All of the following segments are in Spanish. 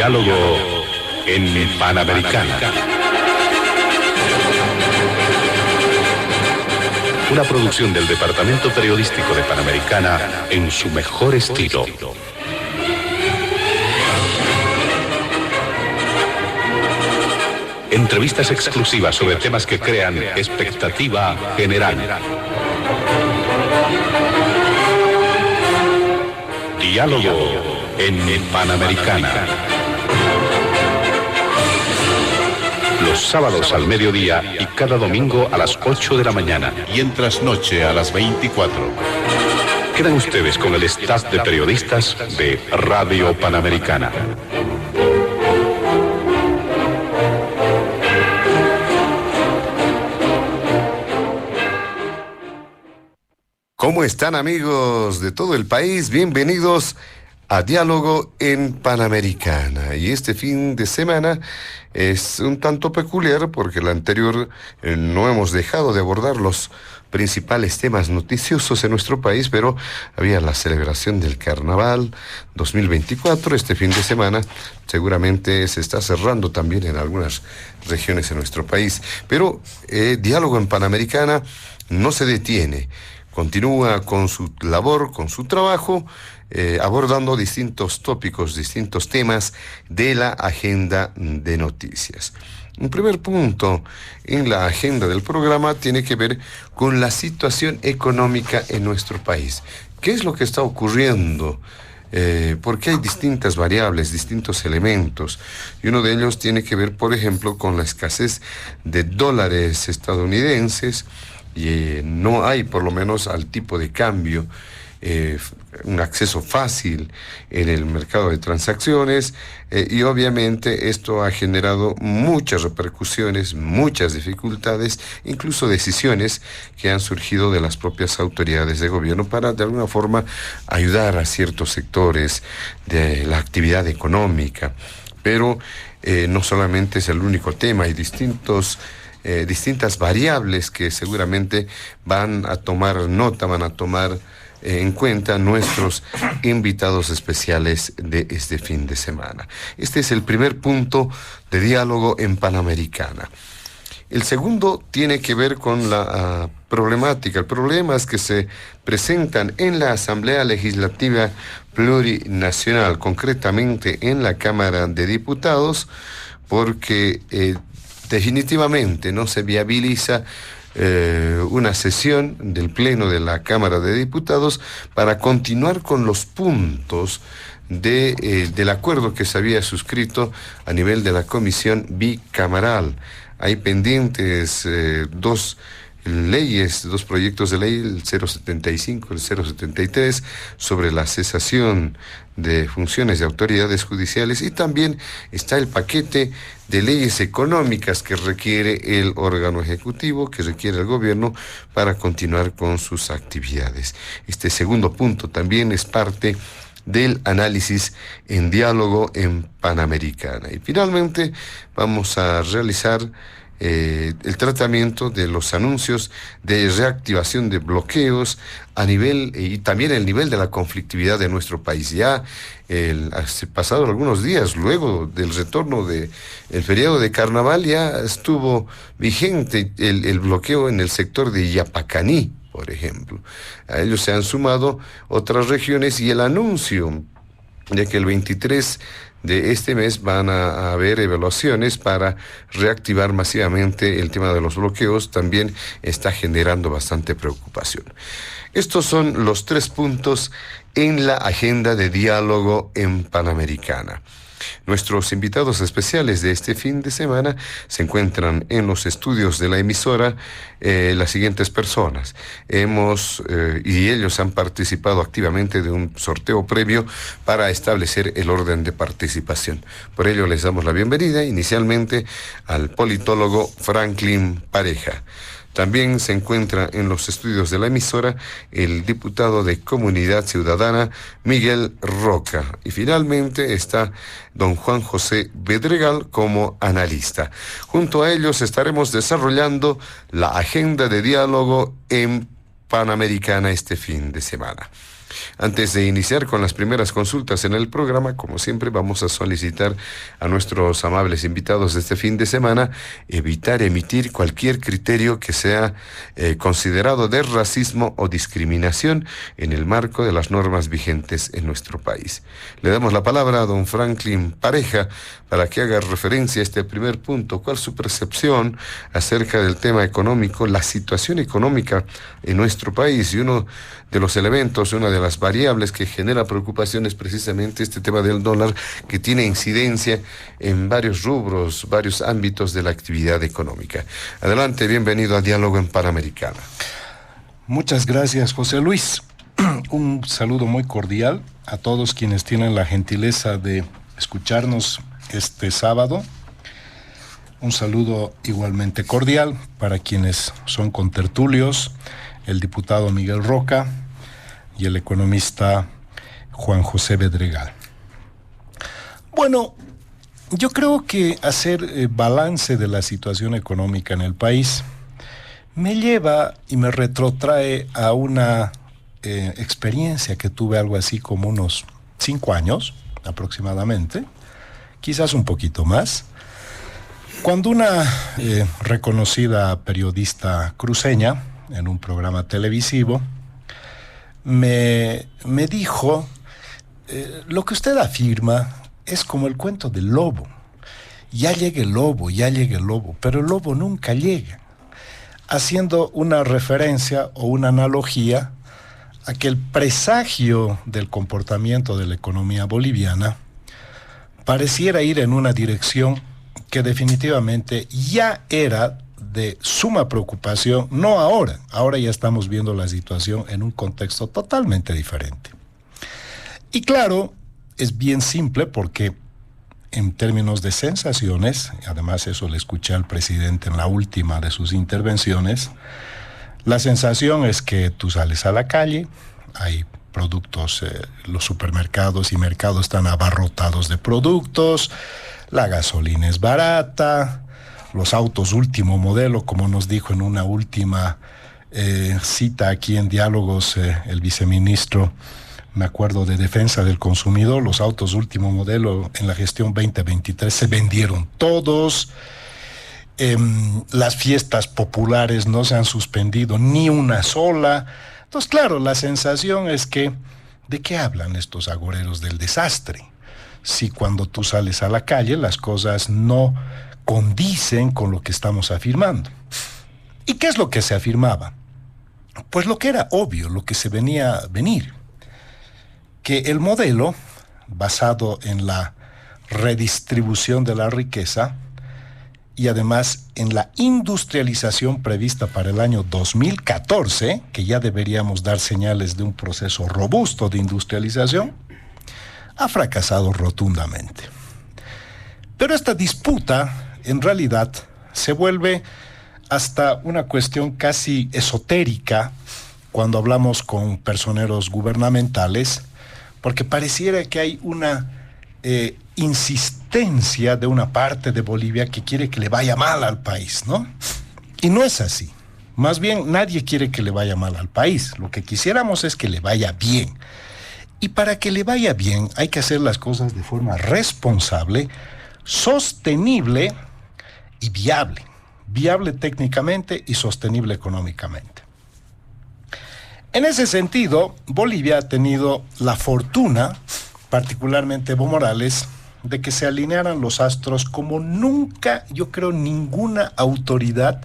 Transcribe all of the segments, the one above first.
Diálogo en Panamericana. Una producción del Departamento Periodístico de Panamericana en su mejor estilo. Entrevistas exclusivas sobre temas que crean expectativa general. Diálogo en Panamericana. Los sábados al mediodía y cada domingo a las 8 de la mañana. Y en trasnoche a las 24. Quedan ustedes con el staff de periodistas de Radio Panamericana. ¿Cómo están, amigos de todo el país? Bienvenidos a Diálogo en Panamericana. Y este fin de semana es un tanto peculiar porque el anterior no hemos dejado de abordar los principales temas noticiosos en nuestro país, pero había la celebración del Carnaval 2024. Este fin de semana seguramente se está cerrando también en algunas regiones de nuestro país. Pero Diálogo en Panamericana no se detiene. Continúa con su labor, con su trabajo, abordando distintos tópicos, distintos temas de la agenda de noticias. Un primer punto en la agenda del programa tiene que ver con la situación económica en nuestro país. ¿Qué es lo que está ocurriendo? Porque hay distintas variables, distintos elementos. Y uno de ellos tiene que ver, por ejemplo, con la escasez de dólares estadounidenses. Y no hay, por lo menos al tipo de cambio, un acceso fácil en el mercado de transacciones, y obviamente esto ha generado muchas repercusiones, muchas dificultades, incluso decisiones que han surgido de las propias autoridades de gobierno para de alguna forma ayudar a ciertos sectores de la actividad económica. Pero no solamente es el único tema, hay distintas variables que seguramente van a tomar nota, van a tomar en cuenta nuestros invitados especiales de este fin de semana. Este es el primer punto de Diálogo en Panamericana. El segundo tiene que ver con la problemática, problemas que se presentan en la Asamblea Legislativa Plurinacional, concretamente en la Cámara de Diputados, porque definitivamente no se viabiliza una sesión del Pleno de la Cámara de Diputados para continuar con los puntos del acuerdo que se había suscrito a nivel de la Comisión Bicameral. Hay pendientes dos proyectos de ley, el 075, el 073, sobre la cesación de funciones de autoridades judiciales, y también está el paquete de leyes económicas que requiere el órgano ejecutivo, que requiere el gobierno para continuar con sus actividades. Este segundo punto también es parte del análisis en Diálogo en Panamericana. Y finalmente vamos a realizar el tratamiento de los anuncios de reactivación de bloqueos a nivel y también el nivel de la conflictividad de nuestro país. Ya hace pasado algunos días, luego del retorno del feriado de Carnaval, ya estuvo vigente el bloqueo en el sector de Yapacaní, por ejemplo. A ellos se han sumado otras regiones y el anuncio de que el 23 de este mes van a haber evaluaciones para reactivar masivamente el tema de los bloqueos, también está generando bastante preocupación. Estos son los tres puntos en la agenda de Diálogo en Panamericana. Nuestros invitados especiales de este fin de semana se encuentran en los estudios de la emisora las siguientes personas. Y ellos han participado activamente de un sorteo previo para establecer el orden de participación. Por ello les damos la bienvenida inicialmente al politólogo Franklin Pareja. También se encuentra en los estudios de la emisora el diputado de Comunidad Ciudadana, Miguel Roca. Y finalmente está don Juan José Bedregal como analista. Junto a ellos estaremos desarrollando la agenda de Diálogo en Panamericana este fin de semana. Antes de iniciar con las primeras consultas en el programa, como siempre, vamos a solicitar a nuestros amables invitados de este fin de semana evitar emitir cualquier criterio que sea considerado de racismo o discriminación en el marco de las normas vigentes en nuestro país. Le damos la palabra a don Franklin Pareja para que haga referencia a este primer punto. ¿Cuál es su percepción acerca del tema económico, la situación económica en nuestro país? Y uno de los elementos, una de las variables que genera preocupación es precisamente este tema del dólar, que tiene incidencia en varios rubros, varios ámbitos de la actividad económica. Adelante, bienvenido a Diálogo en Panamericana. Muchas gracias, José Luis. Un saludo muy cordial a todos quienes tienen la gentileza de escucharnos este sábado. Un saludo igualmente cordial para quienes son contertulios, el diputado Miguel Roca y el economista Juan José Bedregal. Bueno, yo creo que hacer balance de la situación económica en el país me lleva y me retrotrae a una experiencia que tuve algo así como unos 5 años aproximadamente, quizás un poquito más, cuando una reconocida periodista cruceña en un programa televisivo me dijo, lo que usted afirma es como el cuento del lobo. Ya llega el lobo, pero el lobo nunca llega. Haciendo una referencia o una analogía a que el presagio del comportamiento de la economía boliviana pareciera ir en una dirección que definitivamente ya era de suma preocupación, no ahora. Ahora ya estamos viendo la situación en un contexto totalmente diferente. Y claro, es bien simple porque en términos de sensaciones, además eso le escuché al presidente en la última de sus intervenciones, la sensación es que tú sales a la calle, hay productos, los supermercados y mercados están abarrotados de productos, la gasolina es barata, los autos último modelo, como nos dijo en una última cita aquí en Diálogos el viceministro, me acuerdo, de Defensa del Consumidor, los autos último modelo en la gestión 2023 se vendieron todos, las fiestas populares no se han suspendido ni una sola. Entonces, claro, la sensación es que, ¿de qué hablan estos agoreros del desastre? Si cuando tú sales a la calle las cosas no condicen con lo que estamos afirmando. ¿Y qué es lo que se afirmaba? Pues lo que era obvio, lo que se venía a venir, que el modelo basado en la redistribución de la riqueza y además en la industrialización prevista para el año 2014, que ya deberíamos dar señales de un proceso robusto de industrialización, ha fracasado rotundamente. Pero esta disputa en realidad se vuelve hasta una cuestión casi esotérica cuando hablamos con personeros gubernamentales, porque pareciera que hay una insistencia de una parte de Bolivia que quiere que le vaya mal al país, ¿no? Y no es así. Más bien, nadie quiere que le vaya mal al país. Lo que quisiéramos es que le vaya bien. Y para que le vaya bien hay que hacer las cosas de forma responsable, sostenible y viable. Viable técnicamente y sostenible económicamente. En ese sentido, Bolivia ha tenido la fortuna, particularmente Evo Morales, de que se alinearan los astros como nunca, yo creo, ninguna autoridad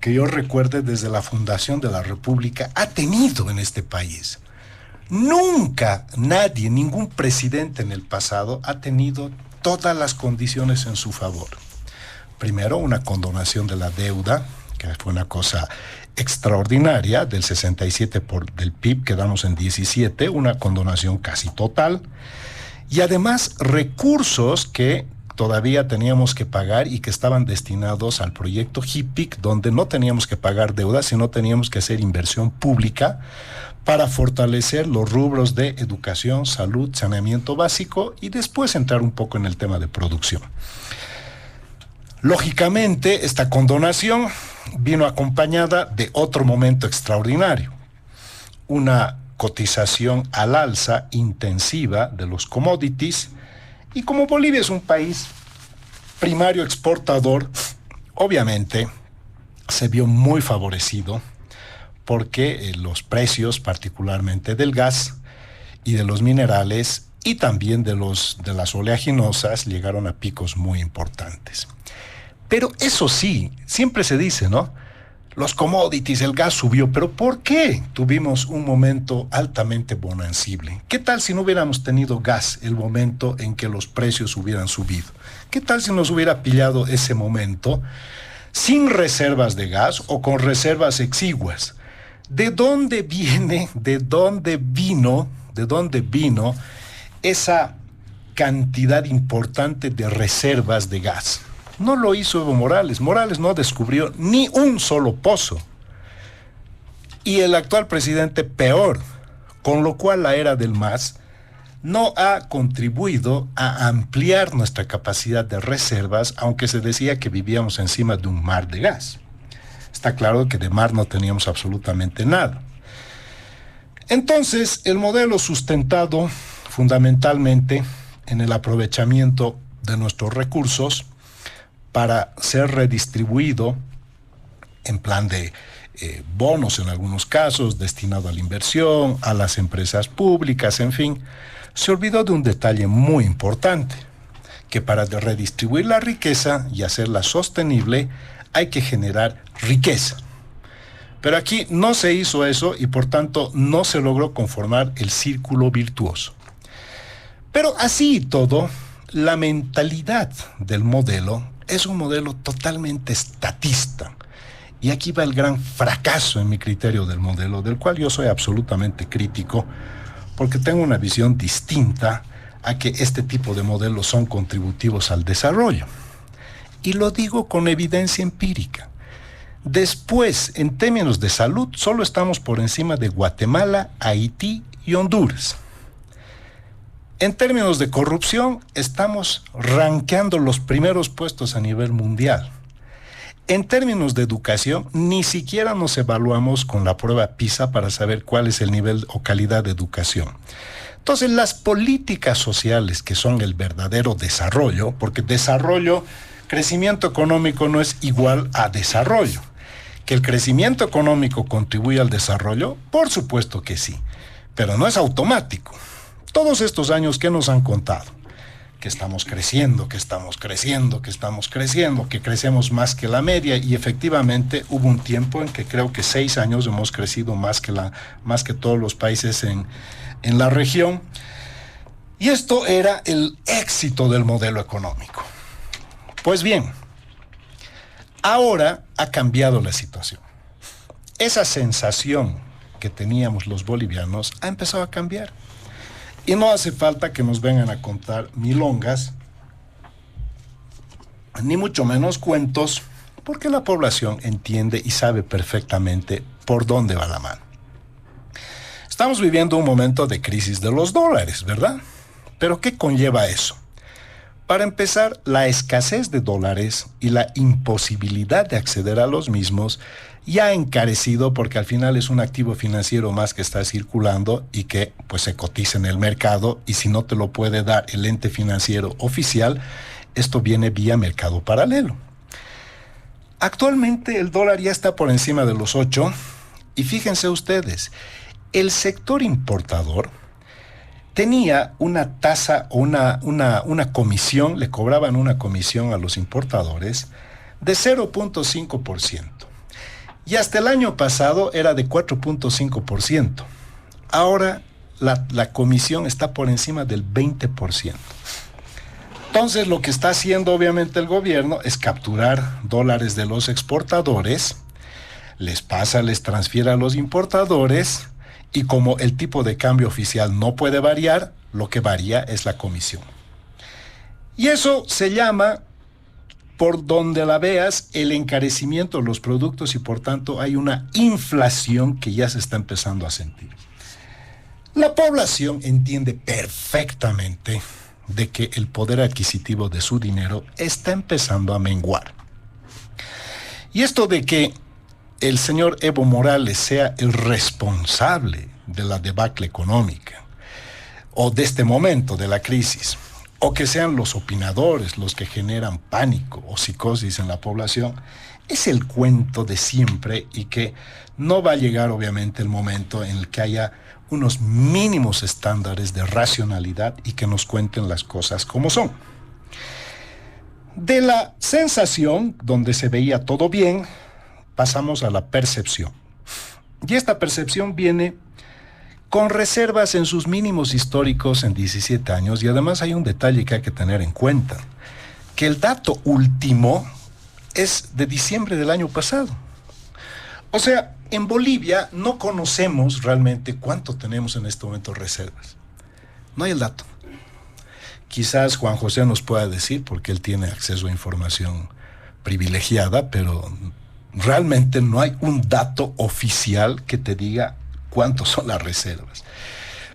que yo recuerde desde la fundación de la República ha tenido en este país. Nunca nadie, ningún presidente en el pasado ha tenido todas las condiciones en su favor. Primero, una condonación de la deuda, que fue una cosa extraordinaria, del 67 del PIB, quedamos en 17, una condonación casi total, y además recursos que todavía teníamos que pagar y que estaban destinados al proyecto HIPIC, donde no teníamos que pagar deuda, sino teníamos que hacer inversión pública para fortalecer los rubros de educación, salud, saneamiento básico y después entrar un poco en el tema de producción. Lógicamente, esta condonación vino acompañada de otro momento extraordinario, una cotización al alza intensiva de los commodities, y como Bolivia es un país primario exportador, obviamente se vio muy favorecido porque los precios, particularmente del gas y de los minerales y también de las oleaginosas, llegaron a picos muy importantes. Pero eso sí, siempre se dice, ¿no? Los commodities, el gas subió, pero ¿por qué tuvimos un momento altamente bonancible? ¿Qué tal si no hubiéramos tenido gas el momento en que los precios hubieran subido? ¿Qué tal si nos hubiera pillado ese momento sin reservas de gas o con reservas exiguas? ¿De dónde vino esa cantidad importante de reservas de gas? No lo hizo Evo Morales. Morales no descubrió ni un solo pozo. Y el actual presidente peor, con lo cual la era del MAS no ha contribuido a ampliar nuestra capacidad de reservas, aunque se decía que vivíamos encima de un mar de gas. Está claro que de mar no teníamos absolutamente nada. Entonces, el modelo sustentado fundamentalmente en el aprovechamiento de nuestros recursos para ser redistribuido en plan de bonos en algunos casos, destinado a la inversión, a las empresas públicas, en fin, se olvidó de un detalle muy importante, que para redistribuir la riqueza y hacerla sostenible hay que generar riqueza. Pero aquí no se hizo eso y por tanto no se logró conformar el círculo virtuoso. Pero así y todo, la mentalidad del modelo es un modelo totalmente estatista. Y aquí va el gran fracaso en mi criterio del modelo, del cual yo soy absolutamente crítico, porque tengo una visión distinta a que este tipo de modelos son contributivos al desarrollo. Y lo digo con evidencia empírica. Después, en términos de salud, solo estamos por encima de Guatemala, Haití y Honduras. En términos de corrupción, estamos rankeando los primeros puestos a nivel mundial. En términos de educación, ni siquiera nos evaluamos con la prueba PISA para saber cuál es el nivel o calidad de educación. Entonces, las políticas sociales, que son el verdadero desarrollo, porque crecimiento económico no es igual a desarrollo. ¿Que el crecimiento económico contribuye al desarrollo? Por supuesto que sí, pero no es automático. Todos estos años, ¿qué nos han contado? Que estamos creciendo, que crecemos más que la media, y efectivamente hubo un tiempo en que creo que 6 años hemos crecido más que todos los países en la región. Y esto era el éxito del modelo económico. Pues bien, ahora ha cambiado la situación. Esa sensación que teníamos los bolivianos ha empezado a cambiar. Y no hace falta que nos vengan a contar milongas, ni mucho menos cuentos, porque la población entiende y sabe perfectamente por dónde va la mano. Estamos viviendo un momento de crisis de los dólares, ¿verdad? ¿Pero qué conlleva eso? Para empezar, la escasez de dólares y la imposibilidad de acceder a los mismos ya ha encarecido, porque al final es un activo financiero más que está circulando y que pues se cotiza en el mercado, y si no te lo puede dar el ente financiero oficial, esto viene vía mercado paralelo. Actualmente el dólar ya está por encima de los 8, y fíjense ustedes, el sector importador tenía una tasa o una comisión, le cobraban una comisión a los importadores de 0.5%. Y hasta el año pasado era de 4.5%. Ahora la comisión está por encima del 20%. Entonces, lo que está haciendo obviamente el gobierno es capturar dólares de los exportadores, les transfiere a los importadores, y como el tipo de cambio oficial no puede variar, lo que varía es la comisión. Y eso se llama, por donde la veas, el encarecimiento de los productos, y por tanto hay una inflación que ya se está empezando a sentir. La población entiende perfectamente de que el poder adquisitivo de su dinero está empezando a menguar. Y esto de que el señor Evo Morales sea el responsable de la debacle económica o de este momento de la crisis, o que sean los opinadores los que generan pánico o psicosis en la población, es el cuento de siempre y que no va a llegar obviamente el momento en el que haya unos mínimos estándares de racionalidad y que nos cuenten las cosas como son. De la sensación, donde se veía todo bien, pasamos a la percepción. Y esta percepción viene con reservas en sus mínimos históricos en 17 años, y además hay un detalle que hay que tener en cuenta, que el dato último es de diciembre del año pasado. O sea, en Bolivia no conocemos realmente cuánto tenemos en este momento reservas. No hay el dato. Quizás Juan José nos pueda decir, porque él tiene acceso a información privilegiada, pero realmente no hay un dato oficial que te diga cuántos son las reservas.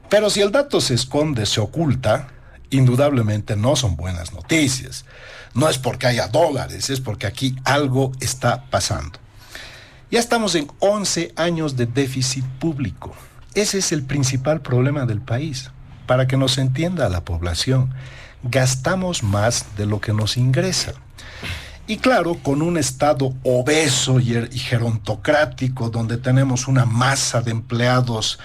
Pero si el dato se esconde, se oculta, indudablemente no son buenas noticias. No es porque haya dólares, es porque aquí algo está pasando. Ya estamos en 11 años de déficit público. Ese es el principal problema del país. Para que nos entienda la población, gastamos más de lo que nos ingresa. Y claro, con un Estado obeso y gerontocrático, donde tenemos una masa de empleados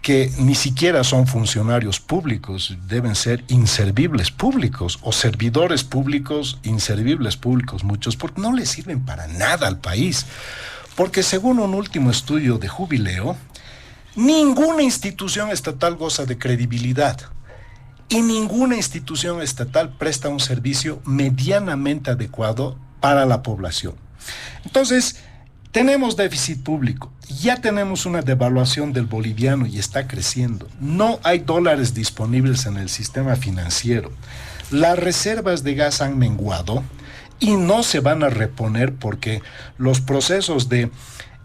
que ni siquiera son funcionarios públicos, deben ser inservibles públicos, o servidores públicos, inservibles públicos, muchos, porque no les sirven para nada al país. Porque según un último estudio de Jubileo, ninguna institución estatal goza de credibilidad. Y ninguna institución estatal presta un servicio medianamente adecuado para la población. Entonces, tenemos déficit público, ya tenemos una devaluación del boliviano y está creciendo. No hay dólares disponibles en el sistema financiero. Las reservas de gas han menguado y no se van a reponer porque los procesos de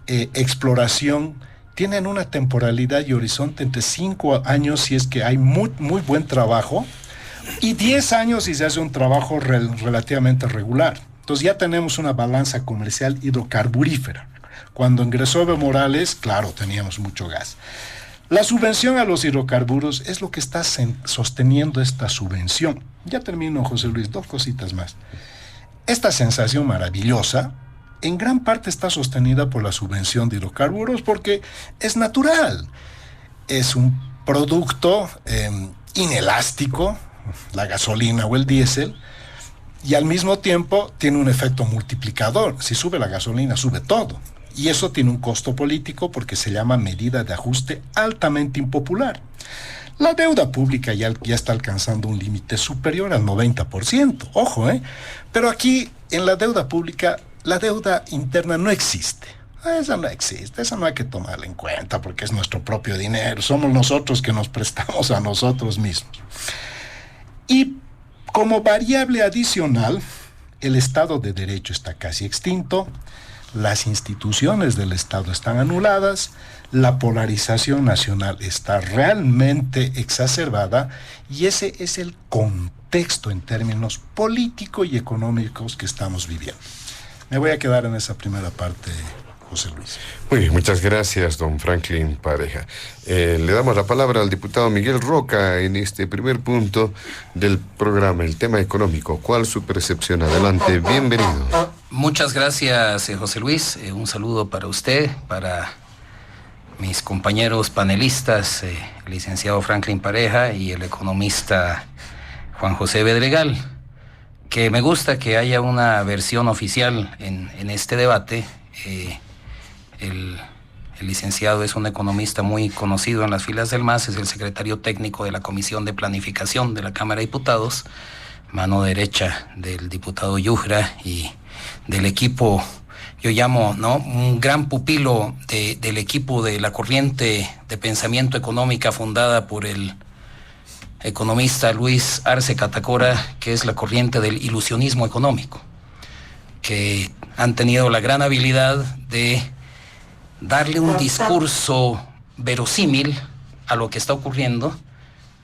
exploración tienen una temporalidad y horizonte entre 5 años si es que hay muy buen trabajo, y 10 años si se hace un trabajo relativamente regular. Entonces ya tenemos una balanza comercial hidrocarburífera. Cuando ingresó Evo Morales, claro, teníamos mucho gas. La subvención a los hidrocarburos es lo que está sosteniendo esta subvención. Ya termino, José Luis, 2 cositas más. Esta sensación maravillosa en gran parte está sostenida por la subvención de hidrocarburos porque es natural. Es un producto inelástico, la gasolina o el diésel, y al mismo tiempo tiene un efecto multiplicador. Si sube la gasolina, sube todo. Y eso tiene un costo político porque se llama medida de ajuste altamente impopular. La deuda pública ya está alcanzando un límite superior al 90%. Ojo, Pero aquí, en la deuda pública, la deuda interna no existe. Esa no existe, esa no hay que tomarla en cuenta porque es nuestro propio dinero. Somos nosotros que nos prestamos a nosotros mismos. Y como variable adicional, el Estado de Derecho está casi extinto, las instituciones del Estado están anuladas, la polarización nacional está realmente exacerbada y ese es el contexto en términos políticos y económicos que estamos viviendo. Me voy a quedar en esa primera parte, José Luis. Muy bien, muchas gracias, don Franklin Pareja. Le damos la palabra al diputado Miguel Roca en este primer punto del programa, el tema económico. ¿Cuál su percepción? Adelante, bienvenido. Muchas gracias, José Luis. Un saludo para usted, para mis compañeros panelistas, el licenciado Franklin Pareja y el economista Juan José Bedregal. Que me gusta que haya una versión oficial en este debate. El licenciado es un economista muy conocido en las filas del MAS, es el secretario técnico de la Comisión de Planificación de la Cámara de Diputados, mano derecha del diputado Yujra y del equipo, yo llamo, ¿no?, un gran pupilo del equipo de la corriente de pensamiento económica fundada por el economista Luis Arce Catacora, que es la corriente del ilusionismo económico, que han tenido la gran habilidad de darle un discurso verosímil a lo que está ocurriendo,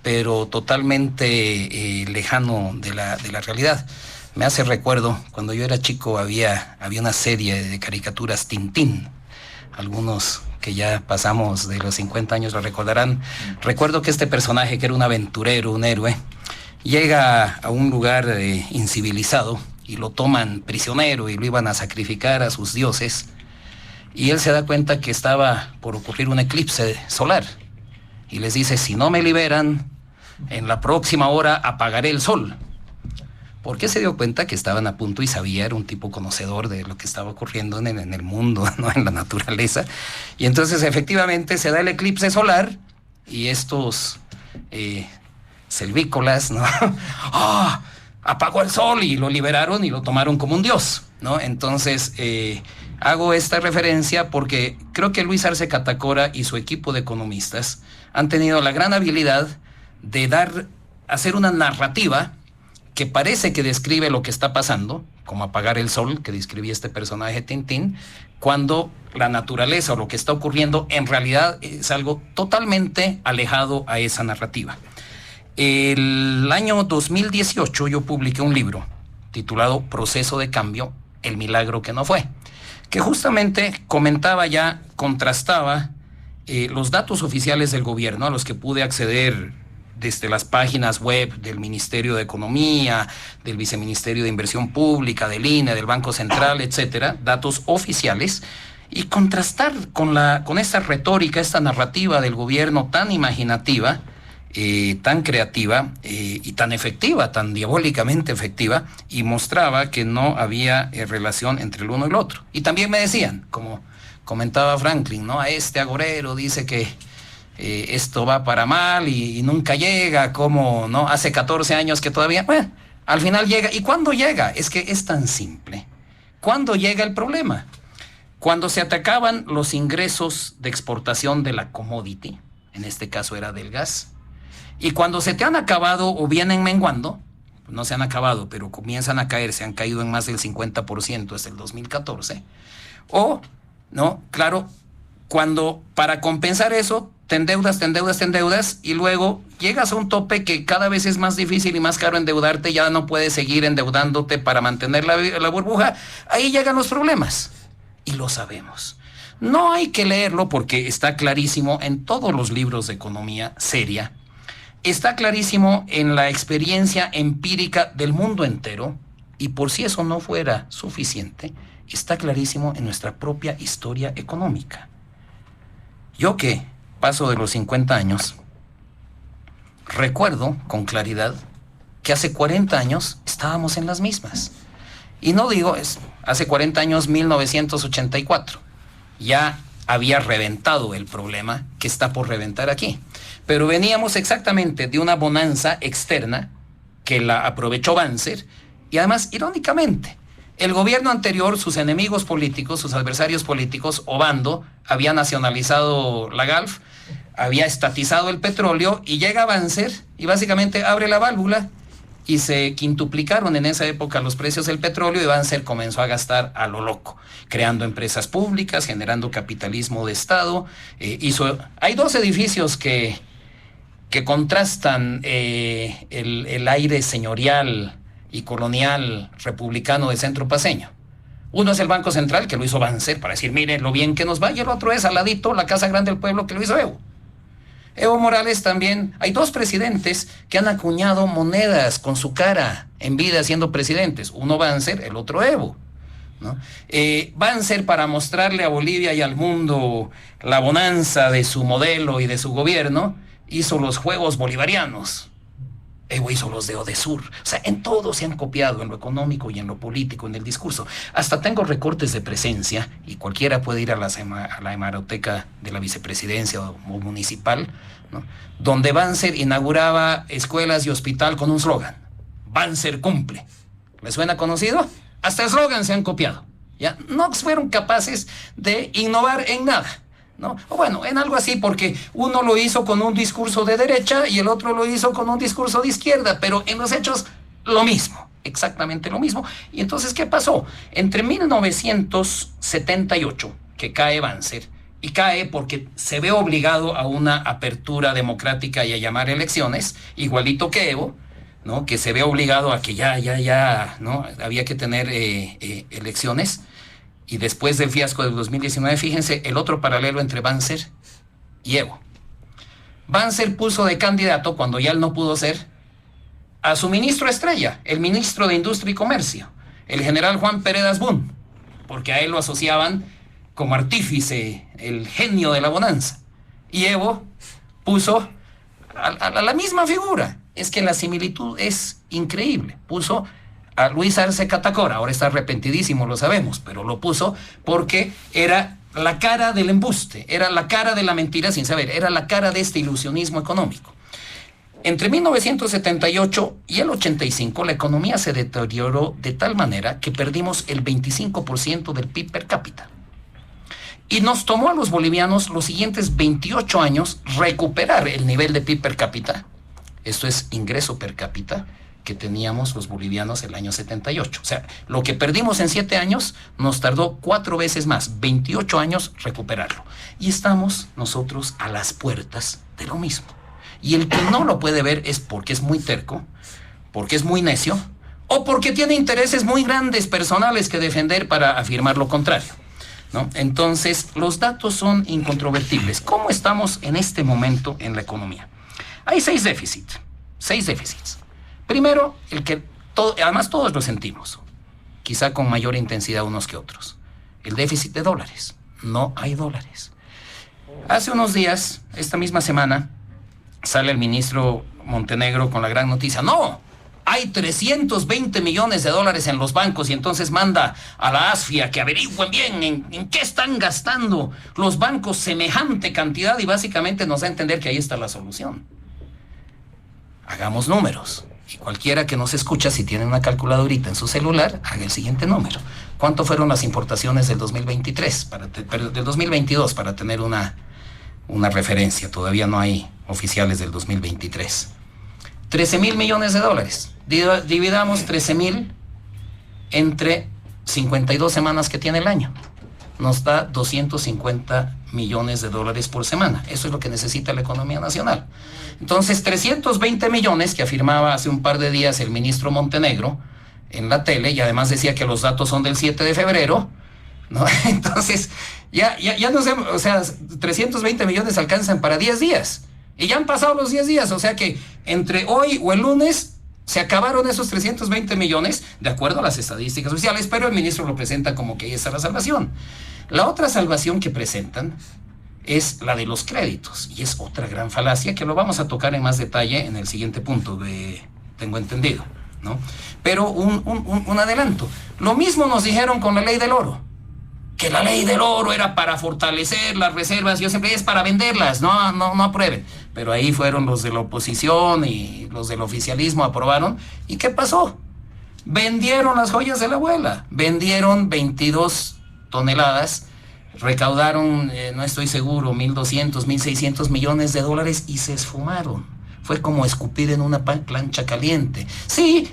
pero totalmente lejano de la realidad. Me hace recuerdo, cuando yo era chico había una serie de caricaturas, Tintín. Algunos que ya pasamos de los 50 años lo recordarán. Recuerdo que este personaje, que era un aventurero, un héroe, llega a un lugar incivilizado y lo toman prisionero y lo iban a sacrificar a sus dioses. Y él se da cuenta que estaba por ocurrir un eclipse solar. Y les dice, si no me liberan, en la próxima hora apagaré el sol. Porque se dio cuenta que estaban a punto y sabía, era un tipo conocedor de lo que estaba ocurriendo en el mundo, ¿no? En la naturaleza. Y entonces efectivamente se da el eclipse solar y estos selvícolas, ¿no? ¡Oh! Apagó el sol y lo liberaron y lo tomaron como un dios, ¿no? Entonces hago esta referencia porque creo que Luis Arce Catacora y su equipo de economistas han tenido la gran habilidad de hacer una narrativa que parece que describe lo que está pasando, como apagar el sol, que describía este personaje Tintín, cuando la naturaleza o lo que está ocurriendo en realidad es algo totalmente alejado a esa narrativa. El año 2018 yo publiqué un libro titulado Proceso de Cambio, el milagro que no fue, que justamente comentaba ya, contrastaba los datos oficiales del gobierno a los que pude acceder desde las páginas web del Ministerio de Economía, del Viceministerio de Inversión Pública, del INE, del Banco Central, etcétera, datos oficiales, y contrastar con esta retórica, esta narrativa del gobierno tan imaginativa, tan creativa y tan efectiva, tan diabólicamente efectiva, y mostraba que no había relación entre el uno y el otro. Y también me decían, como comentaba Franklin, ¿no? A este agorero dice que esto va para mal y nunca llega, como, ¿no? Hace 14 años que todavía, bueno, al final llega. ¿Y cuándo llega? Es que es tan simple. ¿Cuándo llega el problema? Cuando se atacaban los ingresos de exportación de la commodity, en este caso era del gas, y cuando se te han acabado o vienen menguando, no se han acabado, pero comienzan a caer, se han caído en más del 50% desde el 2014, o, ¿no? Claro, cuando para compensar eso te endeudas y luego llegas a un tope que cada vez es más difícil y más caro endeudarte, ya no puedes seguir endeudándote para mantener la burbuja, ahí llegan los problemas y lo sabemos. No hay que leerlo porque está clarísimo en todos los libros de economía seria, está clarísimo en la experiencia empírica del mundo entero, y por si eso no fuera suficiente, está clarísimo en nuestra propia historia económica. Yo que paso de los 50 años, recuerdo con claridad que hace 40 años estábamos en las mismas. Y no digo, hace 40 años, 1984, ya había reventado el problema que está por reventar aquí. Pero veníamos exactamente de una bonanza externa que la aprovechó Banzer, y además, irónicamente, el gobierno anterior, sus enemigos políticos, sus adversarios políticos, Obando, había nacionalizado la Galf, había estatizado el petróleo, y llega Banzer y básicamente abre la válvula y se quintuplicaron en esa época los precios del petróleo, y Banzer comenzó a gastar a lo loco, creando empresas públicas, generando capitalismo de Estado. Hay dos edificios que contrastan el aire señorial y colonial republicano de centro paceño. Uno es el Banco Central, que lo hizo Banzer para decir, mire lo bien que nos va, y el otro es al ladito la Casa Grande del Pueblo, que lo hizo Evo Morales. También hay dos presidentes que han acuñado monedas con su cara en vida siendo presidentes, uno Banzer, el otro Evo, ¿no? Banzer, para mostrarle a Bolivia y al mundo la bonanza de su modelo y de su gobierno, hizo los Juegos Bolivarianos. Evo hizo los de Odesur. O sea, en todo se han copiado, en lo económico y en lo político, en el discurso. Hasta tengo recortes de presencia, y cualquiera puede ir a la hemeroteca de la vicepresidencia o municipal, ¿no? Donde Banzer inauguraba escuelas y hospital con un slogan: Banzer cumple. ¿Les suena conocido? Hasta eslogan se han copiado. ¿Ya? No fueron capaces de innovar en nada, ¿no? O bueno, en algo así, porque uno lo hizo con un discurso de derecha y el otro lo hizo con un discurso de izquierda, pero en los hechos lo mismo, exactamente lo mismo. Y entonces, ¿qué pasó? Entre 1978, que cae Banzer, y cae porque se ve obligado a una apertura democrática y a llamar elecciones, igualito que Evo, ¿no? Que se ve obligado a que ya, ¿no? Había que tener elecciones. Y después del fiasco del 2019, fíjense, el otro paralelo entre Banzer y Evo. Banzer puso de candidato, cuando ya él no pudo ser, a su ministro estrella, el ministro de Industria y Comercio, el general Juan Pereda Asbun, porque a él lo asociaban como artífice, el genio de la bonanza. Y Evo puso a la misma figura. Es que la similitud es increíble. Puso a Luis Arce Catacora, ahora está arrepentidísimo, lo sabemos, pero lo puso porque era la cara del embuste, era la cara de la mentira sin saber, era la cara de este ilusionismo económico. Entre 1978 y el 85 la economía se deterioró de tal manera que perdimos el 25% del PIB per cápita. Y nos tomó a los bolivianos los siguientes 28 años recuperar el nivel de PIB per cápita, esto es ingreso per cápita, que teníamos los bolivianos el año 78. O sea, lo que perdimos en 7 años nos tardó 4 veces más, 28 años recuperarlo. Y estamos nosotros a las puertas de lo mismo. Y el que no lo puede ver es porque es muy terco, porque es muy necio, o porque tiene intereses muy grandes personales que defender para afirmar lo contrario, ¿no? Entonces, los datos son incontrovertibles. ¿Cómo estamos en este momento en la economía? Hay 6 déficits. Primero, además todos lo sentimos, quizá con mayor intensidad unos que otros, el déficit de dólares. No hay dólares. Hace unos días, esta misma semana, sale el ministro Montenegro con la gran noticia. ¡No! Hay 320 millones de dólares en los bancos, y entonces manda a la ASFIA que averigüen bien en qué están gastando los bancos semejante cantidad, y básicamente nos da a entender que ahí está la solución. Hagamos números. Y cualquiera que nos escucha, si tiene una calculadorita en su celular, haga el siguiente número. ¿Cuánto fueron las importaciones del 2023? Del 2022, para tener una referencia. Todavía no hay oficiales del 2023. 13,000 millones de dólares. Dividamos 13,000 entre 52 semanas que tiene el año. Nos da 250 millones de dólares por semana. Eso es lo que necesita la economía nacional. Entonces, 320 millones que afirmaba hace un par de días el ministro Montenegro en la tele, y además decía que los datos son del 7 de febrero, ¿no? Entonces, ya no sé, o sea, 320 millones alcanzan para 10 días. Y ya han pasado los 10 días, o sea que entre hoy o el lunes se acabaron esos 320 millones, de acuerdo a las estadísticas oficiales, pero el ministro lo presenta como que ahí está la salvación. La otra salvación que presentan es la de los créditos, y es otra gran falacia que lo vamos a tocar en más detalle en el siguiente punto, tengo entendido, ¿no? Pero un adelanto. Lo mismo nos dijeron con la ley del oro, que la ley del oro era para fortalecer las reservas. Yo siempre es para venderlas, no aprueben. Pero ahí fueron los de la oposición y los del oficialismo aprobaron. ¿Y qué pasó? Vendieron las joyas de la abuela. Vendieron 22 toneladas, recaudaron, no estoy seguro, 1.200, 1.600 millones de dólares y se esfumaron. Fue como escupir en una plancha caliente. Sí,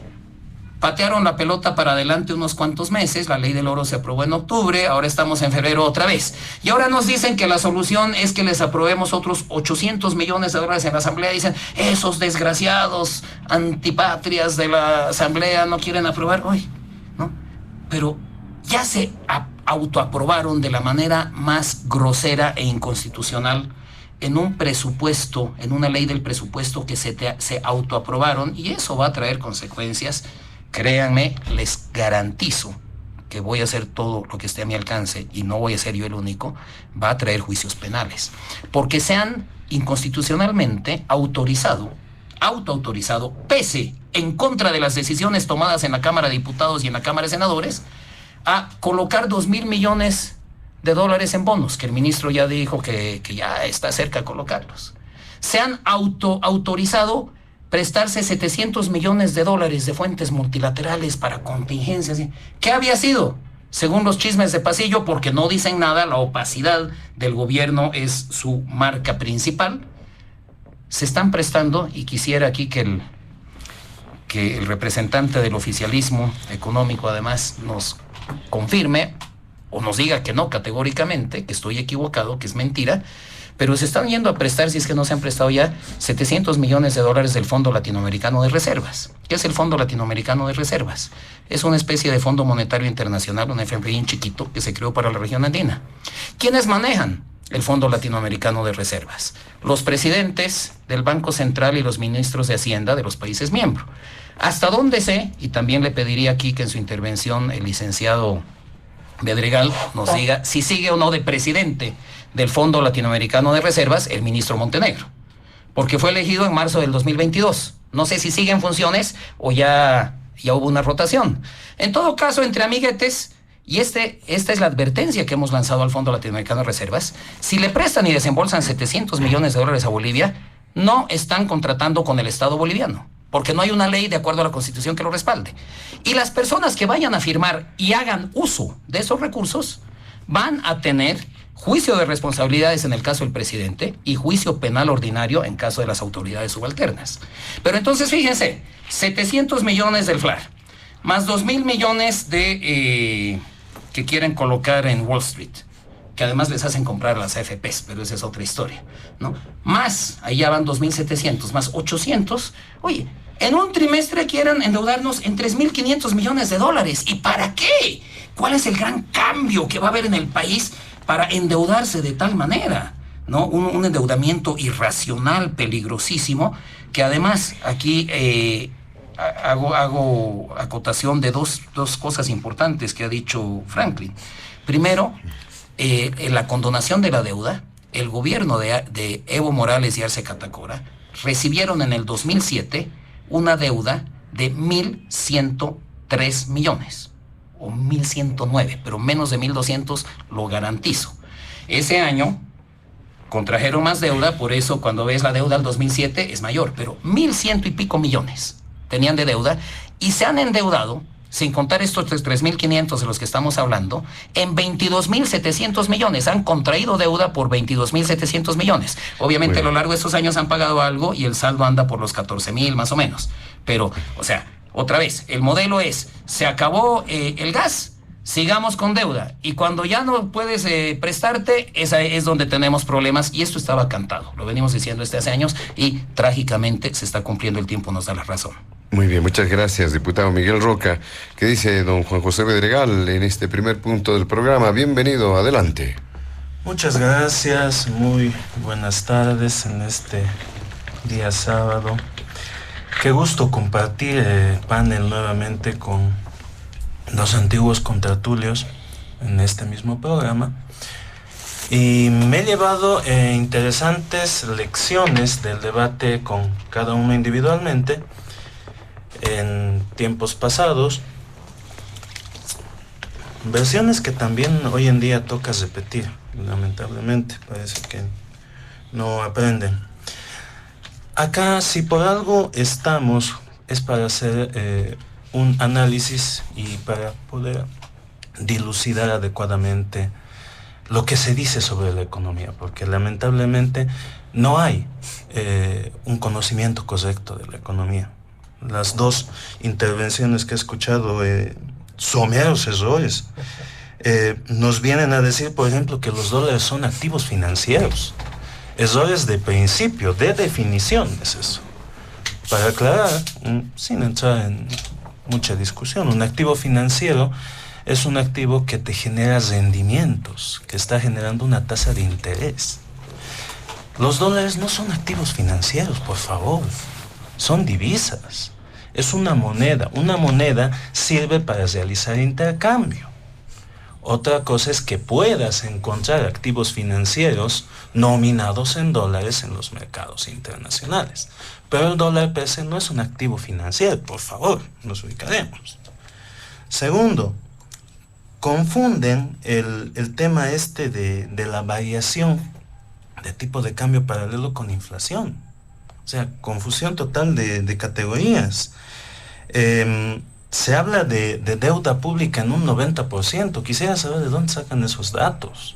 patearon la pelota para adelante unos cuantos meses, la ley del oro se aprobó en octubre, ahora estamos en febrero otra vez. Y ahora nos dicen que la solución es que les aprobemos otros 800 millones de dólares en la asamblea. Dicen, esos desgraciados antipatrias de la asamblea no quieren aprobar hoy, ¿no? Pero ya se autoaprobaron de la manera más grosera e inconstitucional en un presupuesto, en una ley del presupuesto que se autoaprobaron, y eso va a traer consecuencias. Créanme, les garantizo que voy a hacer todo lo que esté a mi alcance, y no voy a ser yo el único, va a traer juicios penales, porque se han inconstitucionalmente autoautorizado, pese en contra de las decisiones tomadas en la Cámara de Diputados y en la Cámara de Senadores, a colocar 2,000 millones de dólares en bonos, que el ministro ya dijo que ya está cerca de colocarlos. Se han autorizado prestarse 700 millones de dólares de fuentes multilaterales para contingencias. ¿Qué había sido? Según los chismes de pasillo, porque no dicen nada, la opacidad del gobierno es su marca principal. Se están prestando, y quisiera aquí que el representante del oficialismo económico además nos confirme, o nos diga que no categóricamente, que estoy equivocado, que es mentira, pero se están yendo a prestar, si es que no se han prestado ya, $700 millones del Fondo Latinoamericano de Reservas. ¿Qué es el Fondo Latinoamericano de Reservas? Es una especie de Fondo Monetario Internacional, un FMI chiquito que se creó para la región andina. ¿Quiénes manejan el Fondo Latinoamericano de Reservas? Los presidentes del Banco Central y los ministros de Hacienda de los países miembros. Hasta donde sé, y también le pediría aquí que en su intervención el licenciado Bedregal nos diga si sigue o no de presidente del Fondo Latinoamericano de Reservas el ministro Montenegro, porque fue elegido en marzo del 2022. No sé si sigue en funciones o ya hubo una rotación. En todo caso, entre amiguetes, y esta es la advertencia que hemos lanzado al Fondo Latinoamericano de Reservas, si le prestan y desembolsan $700 millones a Bolivia, no están contratando con el Estado boliviano, porque no hay una ley de acuerdo a la Constitución que lo respalde. Y las personas que vayan a firmar y hagan uso de esos recursos van a tener juicio de responsabilidades en el caso del presidente y juicio penal ordinario en caso de las autoridades subalternas. Pero entonces fíjense, 700 millones del FLAR, más 2.000 millones que quieren colocar en Wall Street, que además les hacen comprar las AFPs, pero esa es otra historia, ¿no? Más, ahí ya van 2.700, más 800. Oye, en un trimestre quieren endeudarnos en $3.500 millones. ¿Y para qué? ¿Cuál es el gran cambio que va a haber en el país para endeudarse de tal manera? ¿No? Un endeudamiento irracional, peligrosísimo, que además aquí hago acotación de dos cosas importantes que ha dicho Franklin. Primero, en la condonación de la deuda, el gobierno de Evo Morales y Arce Catacora recibieron en el 2007 una deuda de 1.103 millones, o 1.109, pero menos de 1.200 lo garantizo. Ese año contrajeron más deuda, por eso cuando ves la deuda del 2007 es mayor, pero 1.100 y pico millones tenían de deuda y se han endeudado, sin contar estos 3.500 de los que estamos hablando, en 22.700 millones. Han contraído deuda por 22.700 millones. Obviamente a lo largo de estos años han pagado algo y el saldo anda por los 14.000 más o menos. Pero, o sea, otra vez, el modelo es, se acabó el gas, sigamos con deuda. Y cuando ya no puedes prestarte, esa es donde tenemos problemas. Y esto estaba cantado. Lo venimos diciendo desde hace años y trágicamente se está cumpliendo. El tiempo nos da la razón. Muy bien, muchas gracias, diputado Miguel Roca. ¿Qué dice don Juan José Bedregal en este primer punto del programa? Bienvenido, adelante. Muchas gracias, muy buenas tardes en este día sábado. Qué gusto compartir el panel nuevamente con los antiguos contertulios en este mismo programa. Y me he llevado interesantes lecciones del debate con cada uno individualmente en tiempos pasados, versiones que también hoy en día toca repetir, lamentablemente, parece que no aprenden. Acá, si por algo estamos, es para hacer un análisis y para poder dilucidar adecuadamente lo que se dice sobre la economía, porque lamentablemente no hay un conocimiento correcto de la economía. Las dos intervenciones que he escuchado, someros errores, nos vienen a decir, por ejemplo, que los dólares son activos financieros. Errores de principio, de definición es eso. Para aclarar, sin entrar en mucha discusión, un activo financiero es un activo que te genera rendimientos, que está generando una tasa de interés. Los dólares no son activos financieros, por favor. Son divisas. Es una moneda. Una moneda sirve para realizar intercambio. Otra cosa es que puedas encontrar activos financieros nominados en dólares en los mercados internacionales. Pero el dólar per se no es un activo financiero, por favor, nos ubicaremos. Segundo, confunden el tema de la variación de tipo de cambio paralelo con inflación. O sea, confusión total de categorías. Se habla de deuda pública en un 90%. Quisiera saber de dónde sacan esos datos.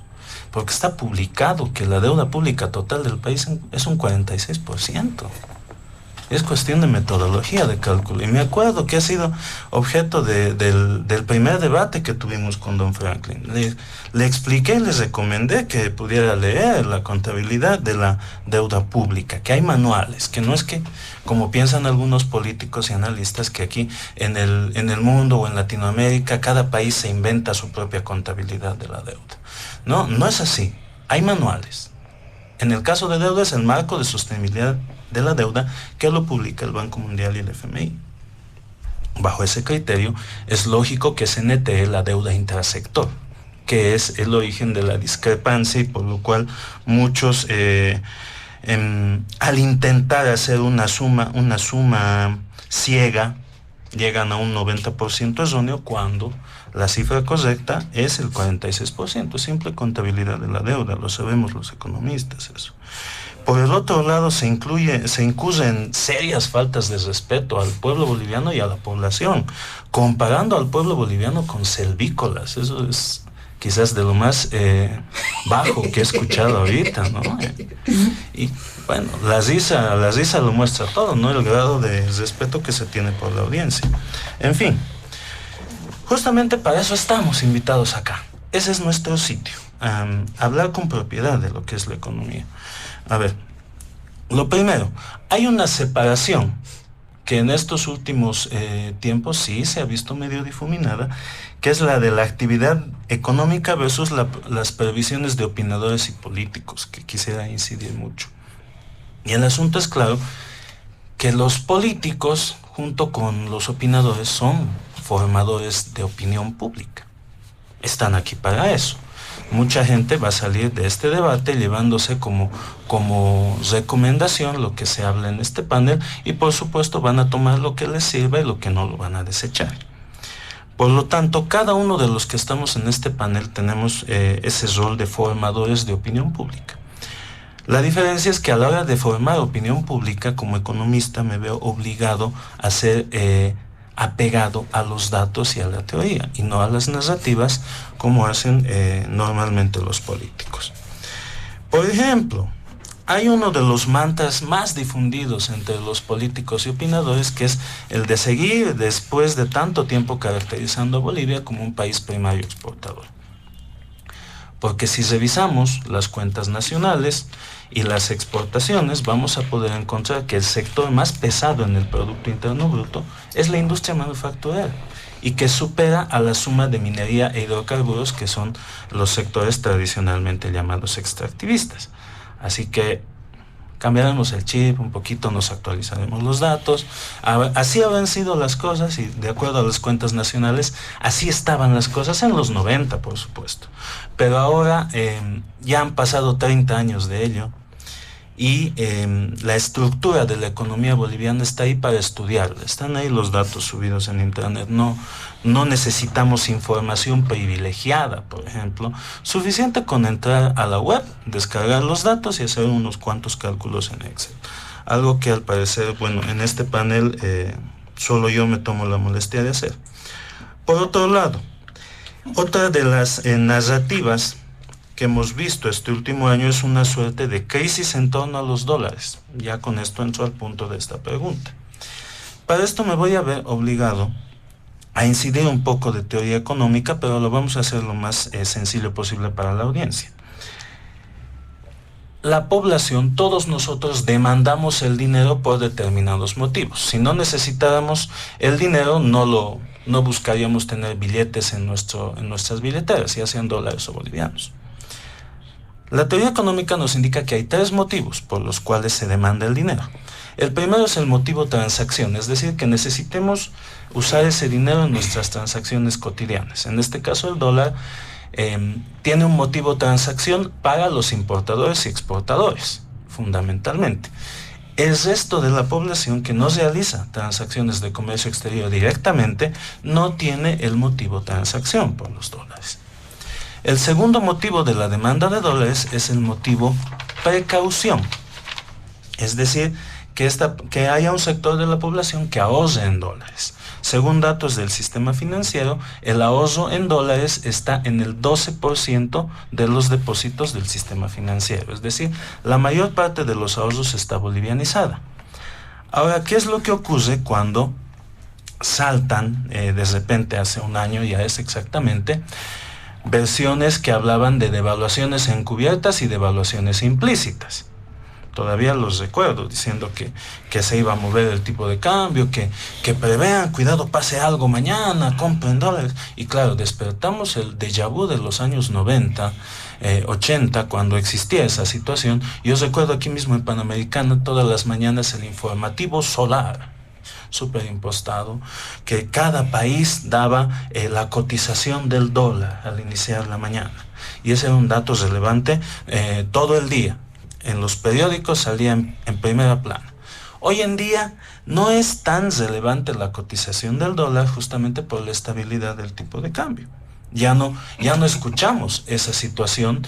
Porque está publicado que la deuda pública total del país es un 46%. Es cuestión de metodología de cálculo. Y me acuerdo que ha sido objeto del primer debate que tuvimos con don Franklin. Le expliqué, les recomendé que pudiera leer la contabilidad de la deuda pública, que hay manuales, que no es que, como piensan algunos políticos y analistas, que aquí en el mundo o en Latinoamérica cada país se inventa su propia contabilidad de la deuda. No, no es así. Hay manuales. En el caso de deuda es el marco de sostenibilidad de la deuda que lo publica el Banco Mundial y el FMI. Bajo ese criterio es lógico que se netee la deuda intrasector, que es el origen de la discrepancia y por lo cual muchos al intentar hacer una suma ciega llegan a un 90% erróneo cuando la cifra correcta es el 46%, simple contabilidad de la deuda, lo sabemos los economistas eso. Por el otro lado se incurre en serias faltas de respeto al pueblo boliviano y a la población, comparando al pueblo boliviano con selvícolas. Eso es quizás de lo más bajo que he escuchado ahorita, ¿no? Y bueno, la risa lo muestra todo, ¿no? El grado de respeto que se tiene por la audiencia. En fin, justamente para eso estamos invitados acá. Ese es nuestro sitio, hablar con propiedad de lo que es la economía. A ver, lo primero, hay una separación que en estos últimos tiempos sí se ha visto medio difuminada, que es la de la actividad económica versus las previsiones de opinadores y políticos, que quisiera incidir mucho. Y el asunto es claro que los políticos, junto con los opinadores, son formadores de opinión pública. Están aquí para eso. Mucha gente va a salir de este debate llevándose como recomendación lo que se habla en este panel y por supuesto van a tomar lo que les sirva y lo que no lo van a desechar. Por lo tanto, cada uno de los que estamos en este panel tenemos ese rol de formadores de opinión pública. La diferencia es que a la hora de formar opinión pública, como economista me veo obligado a ser apegado a los datos y a la teoría y no a las narrativas como hacen normalmente los políticos. Por ejemplo, hay uno de los mantras más difundidos entre los políticos y opinadores, que es el de seguir después de tanto tiempo caracterizando a Bolivia como un país primario exportador. Porque si revisamos las cuentas nacionales y las exportaciones, vamos a poder encontrar que el sector más pesado en el Producto Interno Bruto es la industria manufacturera y que supera a la suma de minería e hidrocarburos, que son los sectores tradicionalmente llamados extractivistas. Así que cambiaremos el chip un poquito, nos actualizaremos los datos. Así habrán sido las cosas y de acuerdo a las cuentas nacionales, así estaban las cosas en los 90, por supuesto. Pero ahora ya han pasado 30 años de ello y la estructura de la economía boliviana está ahí para estudiarla. Están ahí los datos subidos en internet. No necesitamos información privilegiada, por ejemplo. Suficiente con entrar a la web, descargar los datos y hacer unos cuantos cálculos en Excel. Algo que al parecer, bueno, en este panel solo yo me tomo la molestia de hacer. Por otro lado, otra de las narrativas que hemos visto este último año es una suerte de crisis en torno a los dólares. Ya con esto entro al punto de esta pregunta. Para esto me voy a ver obligado a incidir un poco de teoría económica, pero lo vamos a hacer lo más sencillo posible para la audiencia. La población, todos nosotros demandamos el dinero por determinados motivos. Si no necesitáramos el dinero, no buscaríamos tener billetes en nuestras billeteras, ya sean dólares o bolivianos. La teoría económica nos indica que hay 3 motivos por los cuales se demanda el dinero. El primero es el motivo transacción, es decir, que necesitemos usar ese dinero en nuestras transacciones cotidianas. En este caso, el dólar tiene un motivo transacción para los importadores y exportadores, fundamentalmente. El resto de la población que no realiza transacciones de comercio exterior directamente no tiene el motivo transacción por los dólares. El segundo motivo de la demanda de dólares es el motivo precaución, es decir, que haya un sector de la población que ahorre en dólares. Según datos del sistema financiero, el ahorro en dólares está en el 12% de los depósitos del sistema financiero, es decir, la mayor parte de los ahorros está bolivianizada. Ahora, ¿qué es lo que ocurre cuando saltan de repente hace un año, ya es exactamente, versiones que hablaban de devaluaciones encubiertas y devaluaciones implícitas? Todavía los recuerdo diciendo que se iba a mover el tipo de cambio, que prevean, cuidado, pase algo mañana, compren dólares. Y claro, despertamos el déjà vu de los años 90, 80, cuando existía esa situación. Yo recuerdo aquí mismo en Panamericana, todas las mañanas el informativo solar, súper impostado, que cada país daba la cotización del dólar al iniciar la mañana. Y ese era un dato relevante todo el día. En los periódicos salía en primera plana. Hoy en día no es tan relevante la cotización del dólar justamente por la estabilidad del tipo de cambio. Ya no escuchamos esa situación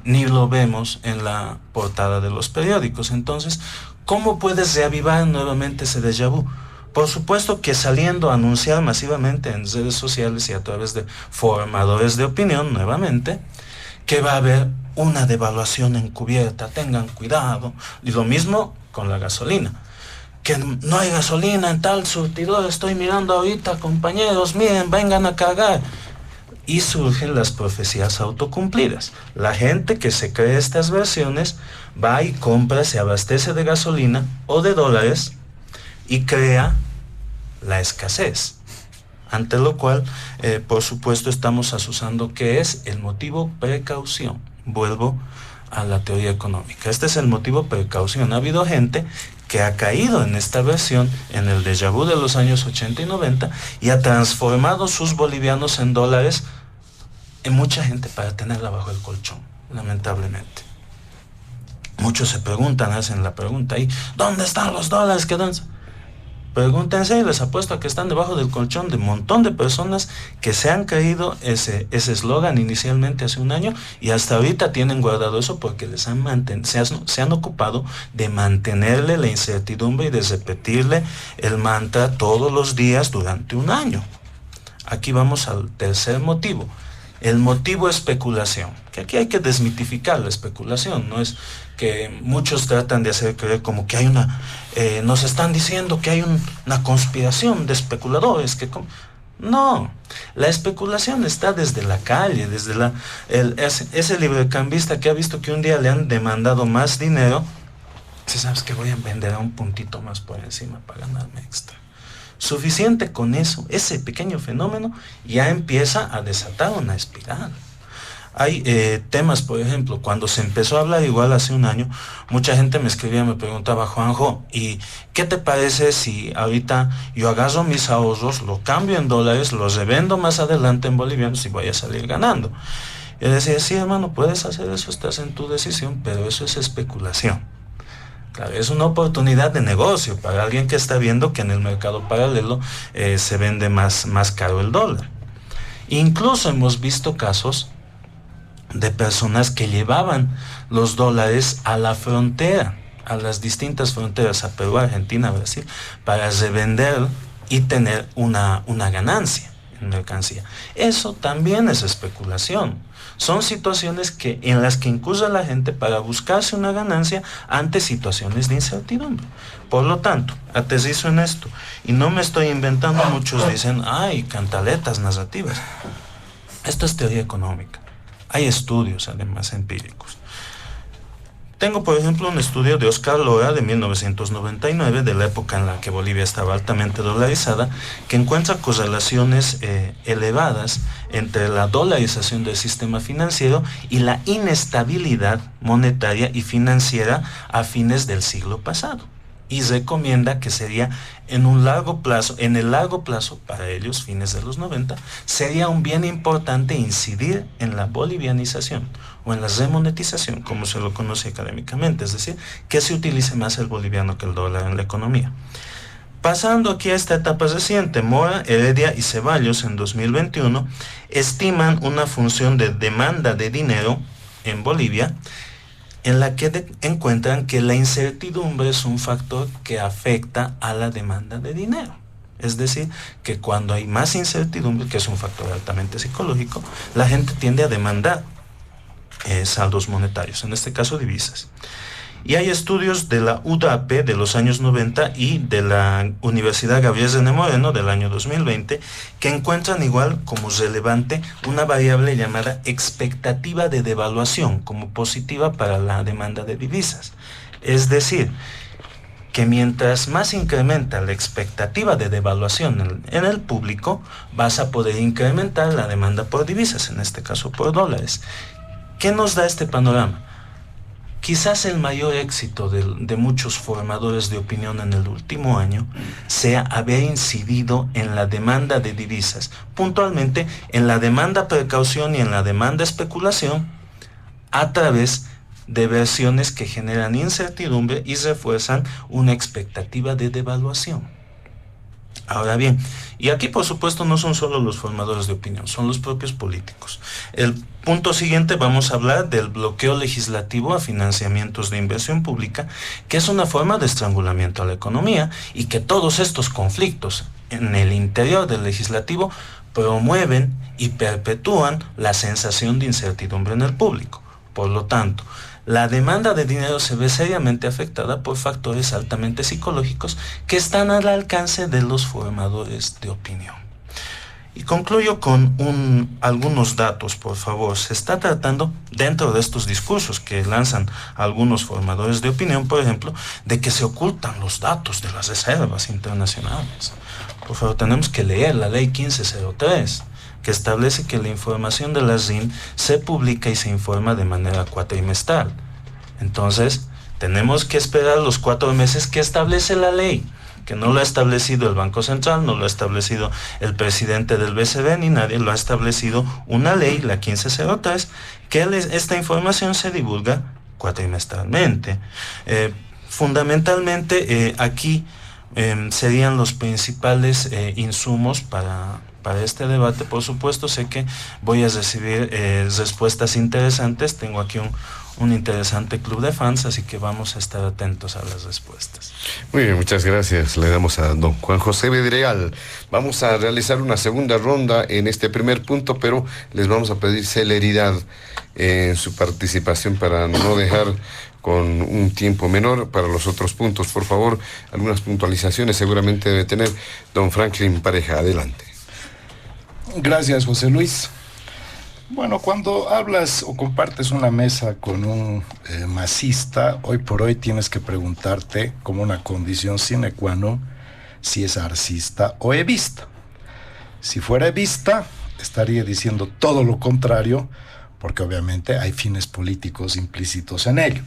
ni lo vemos en la portada de los periódicos. Entonces, ¿cómo puedes reavivar nuevamente ese déjà vu? Por supuesto que saliendo a anunciar masivamente en redes sociales y a través de formadores de opinión nuevamente, que va a haber una devaluación encubierta, tengan cuidado. Y lo mismo con la gasolina, que no hay gasolina en tal surtidor, estoy mirando ahorita, compañeros, miren, vengan a cargar. Y surgen las profecías autocumplidas. La gente que se cree estas versiones va y compra, se abastece de gasolina o de dólares y crea la escasez. Ante lo cual, por supuesto, estamos asusando que es el motivo precaución. Vuelvo a la teoría económica. Este es el motivo precaución. Ha habido gente que ha caído en esta versión, en el déjà vu de los años 80 y 90, y ha transformado sus bolivianos en dólares en mucha gente para tenerla bajo el colchón, lamentablemente. Muchos se preguntan, hacen la pregunta ahí, ¿dónde están los dólares? Pregúntense y les apuesto a que están debajo del colchón de un montón de personas que se han creído ese eslogan inicialmente hace un año y hasta ahorita tienen guardado eso porque se han ocupado de mantenerle la incertidumbre y de repetirle el mantra todos los días durante un año. Aquí vamos al tercer motivo. El motivo especulación, que aquí hay que desmitificar la especulación, no es que muchos tratan de hacer creer como que hay nos están diciendo que hay una conspiración de especuladores, no, la especulación está desde la calle, desde ese librecambista que ha visto que un día le han demandado más dinero, si sabes que voy a vender a un puntito más por encima para ganarme extra. Suficiente con eso, ese pequeño fenómeno ya empieza a desatar una espiral. Hay temas, por ejemplo, cuando se empezó a hablar igual hace un año, mucha gente me escribía, me preguntaba, Juanjo, ¿y qué te parece si ahorita yo agarro mis ahorros, lo cambio en dólares, los revendo más adelante en bolivianos y voy a salir ganando? Yo decía, sí, hermano, puedes hacer eso, estás en tu decisión, pero eso es especulación. Claro, es una oportunidad de negocio para alguien que está viendo que en el mercado paralelo se vende más caro el dólar. Incluso hemos visto casos de personas que llevaban los dólares a la frontera, a las distintas fronteras, a Perú, Argentina, Brasil, para revender y tener una ganancia en mercancía. Eso también es especulación. Son situaciones en las que incurre la gente para buscarse una ganancia ante situaciones de incertidumbre. Por lo tanto, aterrizo en esto. Y no me estoy inventando, muchos dicen, ay, cantaletas narrativas. Esto es teoría económica. Hay estudios, además, empíricos. Tengo, por ejemplo, un estudio de Oscar Lora de 1999, de la época en la que Bolivia estaba altamente dolarizada, que encuentra correlaciones elevadas entre la dolarización del sistema financiero y la inestabilidad monetaria y financiera a fines del siglo pasado. Y recomienda que sería en el largo plazo, para ellos, fines de los 90, sería un bien importante incidir en la bolivianización o en la remonetización, como se lo conoce académicamente, es decir, que se utilice más el boliviano que el dólar en la economía. Pasando aquí a esta etapa reciente, Mora, Heredia y Ceballos en 2021 estiman una función de demanda de dinero en Bolivia, en la que encuentran que la incertidumbre es un factor que afecta a la demanda de dinero. Es decir, que cuando hay más incertidumbre, que es un factor altamente psicológico, la gente tiende a demandar saldos monetarios, en este caso divisas. Y hay estudios de la UDAP de los años 90 y de la Universidad Gabriel René Moreno del año 2020 que encuentran igual como relevante una variable llamada expectativa de devaluación como positiva para la demanda de divisas. Es decir, que mientras más incrementa la expectativa de devaluación en el público, vas a poder incrementar la demanda por divisas, en este caso por dólares. ¿Qué nos da este panorama? Quizás el mayor éxito de muchos formadores de opinión en el último año sea haber incidido en la demanda de divisas, puntualmente en la demanda precaución y en la demanda especulación, a través de versiones que generan incertidumbre y refuerzan una expectativa de devaluación. Ahora bien, y aquí por supuesto no son solo los formadores de opinión, son los propios políticos. El punto siguiente vamos a hablar del bloqueo legislativo a financiamientos de inversión pública, que es una forma de estrangulamiento a la economía y que todos estos conflictos en el interior del legislativo promueven y perpetúan la sensación de incertidumbre en el público. Por lo tanto, la demanda de dinero se ve seriamente afectada por factores altamente psicológicos que están al alcance de los formadores de opinión. Y concluyo con algunos datos, por favor. Se está tratando, dentro de estos discursos que lanzan algunos formadores de opinión, por ejemplo, de que se ocultan los datos de las reservas internacionales. Por favor, tenemos que leer la ley 1503, que establece que la información de la RIN se publica y se informa de manera cuatrimestral. Entonces, tenemos que esperar los 4 meses que establece la ley, que no lo ha establecido el Banco Central, no lo ha establecido el presidente del BCB, ni nadie, lo ha establecido una ley, la 1503, que esta información se divulga cuatrimestralmente. Fundamentalmente, aquí serían los principales insumos para este debate. Por supuesto, sé que voy a recibir respuestas interesantes. Tengo aquí un interesante club de fans, así que vamos a estar atentos a las respuestas. Muy bien, muchas gracias. Le damos a don Juan José Bedreal. Vamos a realizar una segunda ronda en este primer punto, pero les vamos a pedir celeridad en su participación para no dejar con un tiempo menor para los otros puntos. Por favor, algunas puntualizaciones seguramente debe tener don Franklin Pareja. Adelante. Gracias, José Luis. Bueno, cuando hablas o compartes una mesa con un masista, hoy por hoy tienes que preguntarte como una condición sine qua non si es arcista o evista. Si fuera evista, estaría diciendo todo lo contrario, porque obviamente hay fines políticos implícitos en ello.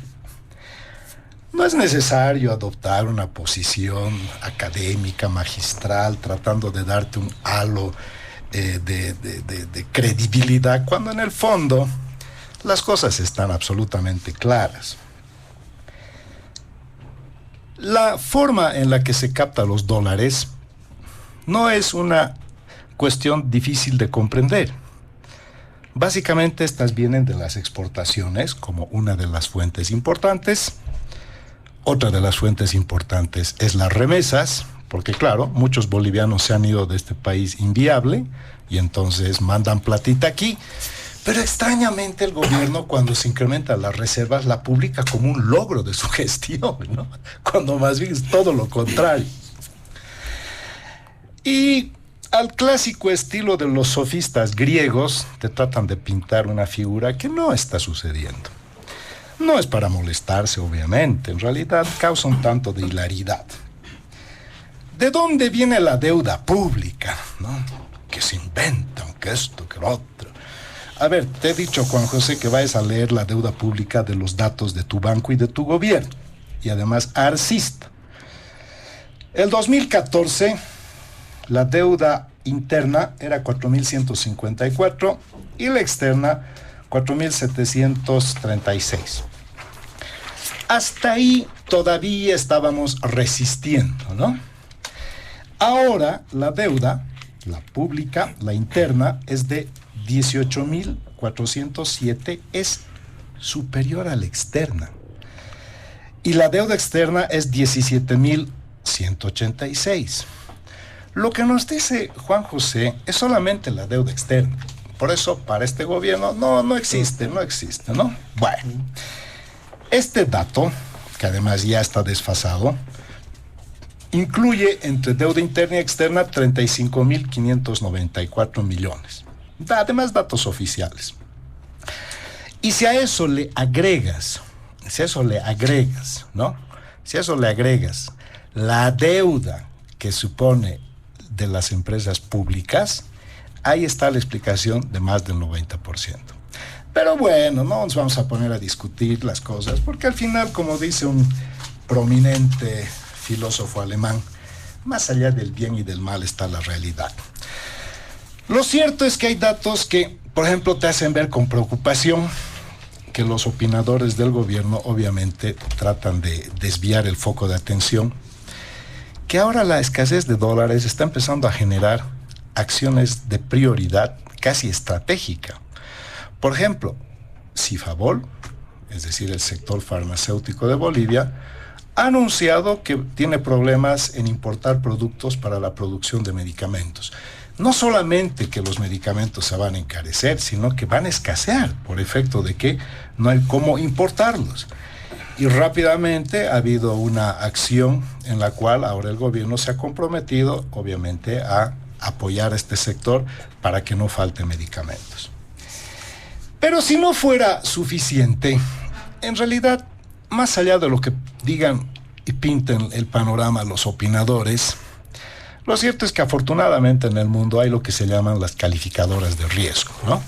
No es necesario adoptar una posición académica, magistral, tratando de darte un halo de credibilidad, cuando en el fondo las cosas están absolutamente claras. La forma en la que se captan los dólares no es una cuestión difícil de comprender. Básicamente estas vienen de las exportaciones como una de las fuentes importantes. Otra de las fuentes importantes es las remesas, porque claro, muchos bolivianos se han ido de este país inviable y entonces mandan platita aquí, pero extrañamente el gobierno, cuando se incrementan las reservas, la publica como un logro de su gestión, ¿no? Cuando más bien es todo lo contrario. Y al clásico estilo de los sofistas griegos, te tratan de pintar una figura que no está sucediendo. No es para molestarse, obviamente, en realidad causa un tanto de hilaridad. ¿De dónde viene la deuda pública? ¿No? Que se inventan, que esto, que lo otro. A ver, te he dicho, Juan José, que vayas a leer la deuda pública de los datos de tu banco y de tu gobierno. Y además, arcista. El 2014, la deuda interna era 4.154 y la externa 4.736. Hasta ahí todavía estábamos resistiendo, ¿no? Ahora la deuda, la pública, la interna, es de 18.407, es superior a la externa. Y la deuda externa es 17.186. Lo que nos dice Juan José es solamente la deuda externa. Por eso, para este gobierno, no existe, ¿no? Bueno, este dato que además ya está desfasado, incluye entre deuda interna y externa 35.594 millones. Además, datos oficiales. Y si a eso le agregas, ¿no? Si a eso le agregas la deuda que supone de las empresas públicas, ahí está la explicación de más del 90%. Pero bueno, no nos vamos a poner a discutir las cosas, porque al final, como dice un prominente filósofo alemán, más allá del bien y del mal está la realidad. Lo cierto es que hay datos que, por ejemplo, te hacen ver con preocupación que los opinadores del gobierno obviamente tratan de desviar el foco de atención, que ahora la escasez de dólares está empezando a generar acciones de prioridad casi estratégica. Por ejemplo, Cifabol, es decir, el sector farmacéutico de Bolivia, ha anunciado que tiene problemas en importar productos para la producción de medicamentos. No solamente que los medicamentos se van a encarecer, sino que van a escasear por efecto de que no hay cómo importarlos. Y rápidamente ha habido una acción en la cual ahora el gobierno se ha comprometido, obviamente, a apoyar a este sector para que no falten medicamentos. Pero si no fuera suficiente, en realidad, más allá de lo que digan y pinten el panorama los opinadores, lo cierto es que afortunadamente en el mundo hay lo que se llaman las calificadoras de riesgo, ¿no?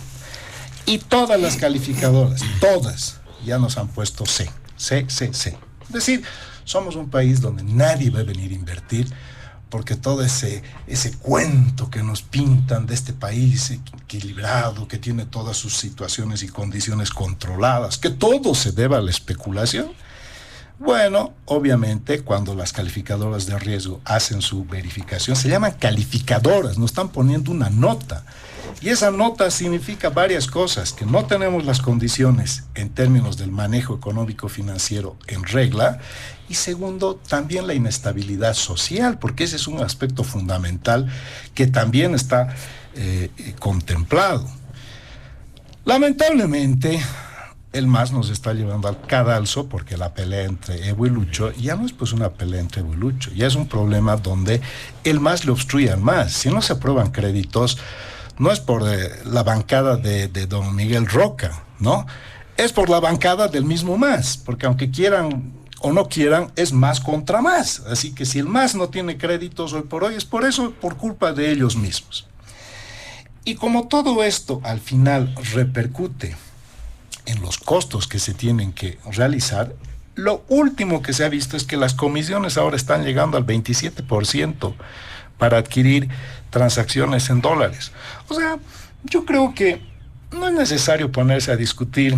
Y todas las calificadoras, todas, ya nos han puesto C. Es decir, somos un país donde nadie va a venir a invertir, porque todo ese cuento que nos pintan de este país equilibrado, que tiene todas sus situaciones y condiciones controladas, que todo se deba a la especulación. Bueno, obviamente cuando las calificadoras de riesgo hacen su verificación, se llaman calificadoras, nos están poniendo una nota. Y esa nota significa varias cosas: que no tenemos las condiciones en términos del manejo económico financiero en regla, y segundo, también la inestabilidad social, porque ese es un aspecto fundamental que también está contemplado. Lamentablemente, el MAS nos está llevando al cadalso, porque la pelea entre Evo y Lucho ya no es pues una pelea entre Evo y Lucho, ya es un problema donde el MAS le obstruye al MAS. Si no se aprueban créditos, no es por la bancada de don Miguel Roca, ¿no? Es por la bancada del mismo MAS, porque aunque quieran o no quieran, es MAS contra MAS. Así que si el MAS no tiene créditos hoy por hoy, es por eso, por culpa de ellos mismos. Y como todo esto al final repercute en los costos que se tienen que realizar, lo último que se ha visto es que las comisiones ahora están llegando al 27% para adquirir transacciones en dólares. O sea, yo creo que no es necesario ponerse a discutir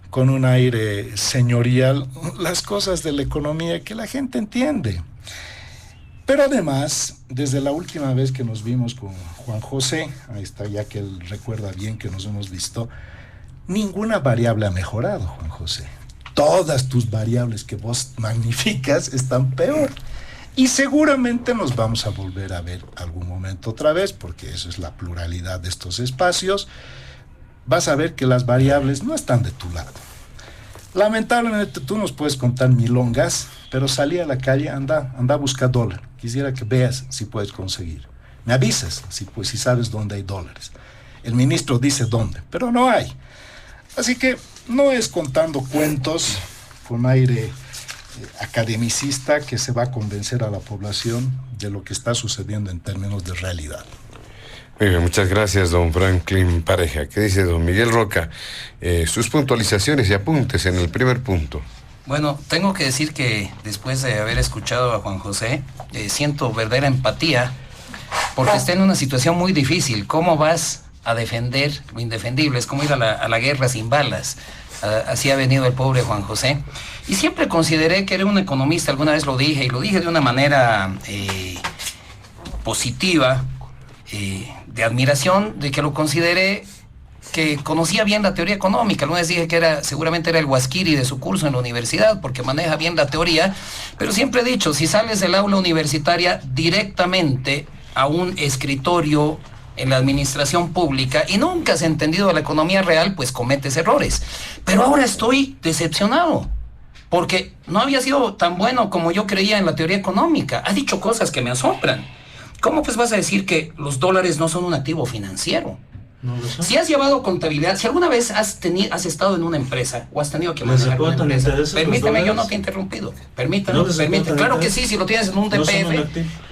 con un aire señorial las cosas de la economía que la gente entiende. Pero además, desde la última vez que nos vimos con Juan José, ahí está, ya que él recuerda bien que nos hemos visto, ninguna variable ha mejorado, Juan José. Todas tus variables que vos magnificas están peor. Y seguramente nos vamos a volver a ver algún momento otra vez, porque eso es la pluralidad de estos espacios. Vas a ver que las variables no están de tu lado. Lamentablemente tú nos puedes contar milongas, pero salí a la calle, anda a buscar dólar. Quisiera que veas si puedes conseguir. Me avisas si sabes dónde hay dólares. El ministro dice dónde, pero no hay. Así que no es contando cuentos con aire academicista que se va a convencer a la población de lo que está sucediendo en términos de realidad. Muy bien, muchas gracias, don Franklin Pareja. ¿Qué dice don Miguel Roca? Sus puntualizaciones y apuntes en el primer punto. Bueno, tengo que decir que después de haber escuchado a Juan José, siento verdadera empatía, porque está en una situación muy difícil. ¿Cómo vas a defender lo indefendible? Es como ir a la guerra sin balas. Así ha venido el pobre Juan José. Y siempre consideré que era un economista, alguna vez lo dije, y lo dije de una manera positiva, de admiración, de que lo consideré que conocía bien la teoría económica. Alguna vez dije que seguramente era el Huasquiri de su curso en la universidad, porque maneja bien la teoría, pero siempre he dicho, si sales del aula universitaria directamente a un escritorio en la administración pública y nunca has entendido la economía real, pues cometes errores. Pero ahora estoy decepcionado. porque no había sido tan bueno como yo creía en la teoría económica. Ha dicho cosas que me asombran. ¿Cómo pues vas a decir que los dólares no son un activo financiero? No lo sé. Si has llevado contabilidad, si alguna vez has estado en una empresa o has tenido que manejar una empresa, permíteme, yo no te he interrumpido. Permítame. Claro que sí, si lo tienes en un DPF,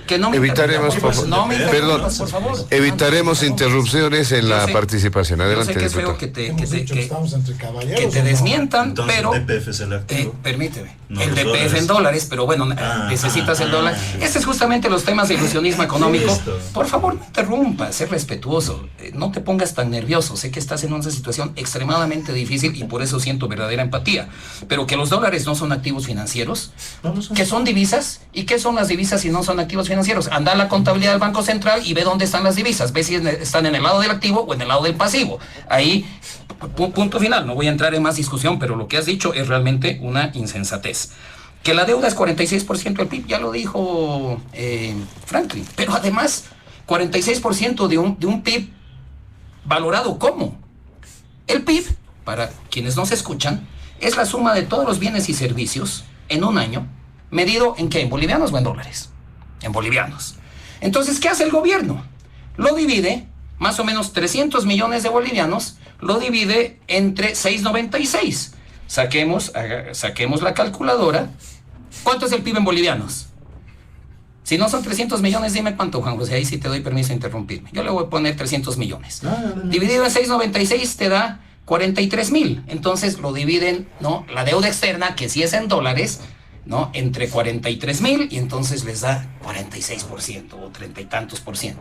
que no me Evitaremos, por favor. No me Perdón, interrumpas, por favor. evitaremos interrupciones en la participación. Adelante, Yo sé que es feo diputado. que te desmientan, Entonces, pero el DPF es el activo. permíteme, No, el los DPF dólares. en dólares, pero bueno, necesitas el dólar. Este es justamente los temas de ilusionismo económico. Listo. Por favor, no interrumpas, sé respetuoso, no te pongas tan nervioso. Sé que estás en una situación extremadamente difícil y por eso siento verdadera empatía. Pero que los dólares no son activos financieros, No lo sé. que son divisas. ¿Y qué son las divisas si no son activos financieros? Anda a la contabilidad del Banco Central y ve dónde están las divisas. Ve si están en el lado del activo o en el lado del pasivo. Ahí, punto final. No voy a entrar en más discusión, pero lo que has dicho es realmente una insensatez. Que la deuda es 46% del PIB, ya lo dijo Franklin. Pero además, 46% de un PIB valorado ¿cómo? El PIB, para quienes no se escuchan, es la suma de todos los bienes y servicios en un año, medido en ¿qué? ¿En bolivianos o en dólares? En bolivianos. Entonces, ¿qué hace el gobierno? Lo divide, más o menos 300 millones de bolivianos, lo divide entre 6.96. Saquemos la calculadora. ¿Cuánto es el PIB en bolivianos? Si no son 300 millones, dime cuánto, Juan José, ahí sí te doy permiso de interrumpirme. Yo le voy a poner 300 millones. Dividido en 6.96 te da 43.000. Entonces lo dividen, ¿no? La deuda externa, que sí es en dólares, ¿no? Entre 43.000 y entonces les da 46% o 30 y tantos %.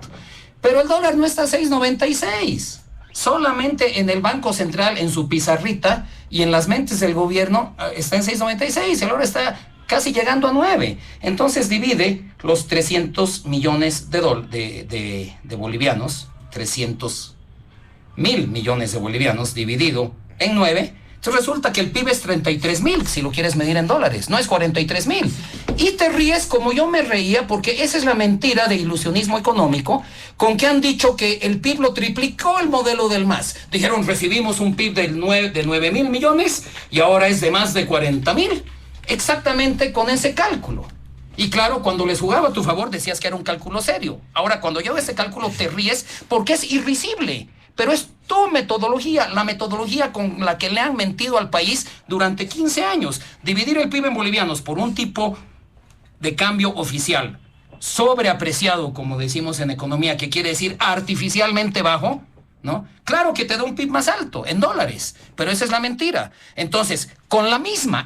Pero el dólar no está a 6.96. Solamente en el Banco Central, en su pizarrita y en las mentes del gobierno está en 6.96. El dólar está casi llegando a 9. Entonces divide los 300 millones de bolivianos, 300.000 millones de bolivianos dividido en 9. Entonces resulta que el PIB es 33.000, si lo quieres medir en dólares, no es 43.000. Y te ríes como yo me reía, porque esa es la mentira de ilusionismo económico, con que han dicho que el PIB lo triplicó el modelo del MAS. Dijeron, recibimos un PIB de 9.000 millones y ahora es de más de 40.000. Exactamente con ese cálculo. Y claro, cuando les jugaba a tu favor decías que era un cálculo serio. Ahora, cuando yo ese cálculo te ríes porque es irrisible. Pero es tu metodología, la metodología con la que le han mentido al país durante 15 años. Dividir el PIB en bolivianos por un tipo de cambio oficial sobreapreciado, como decimos en economía, que quiere decir artificialmente bajo, ¿no? Claro que te da un PIB más alto, en dólares, pero esa es la mentira. Entonces, con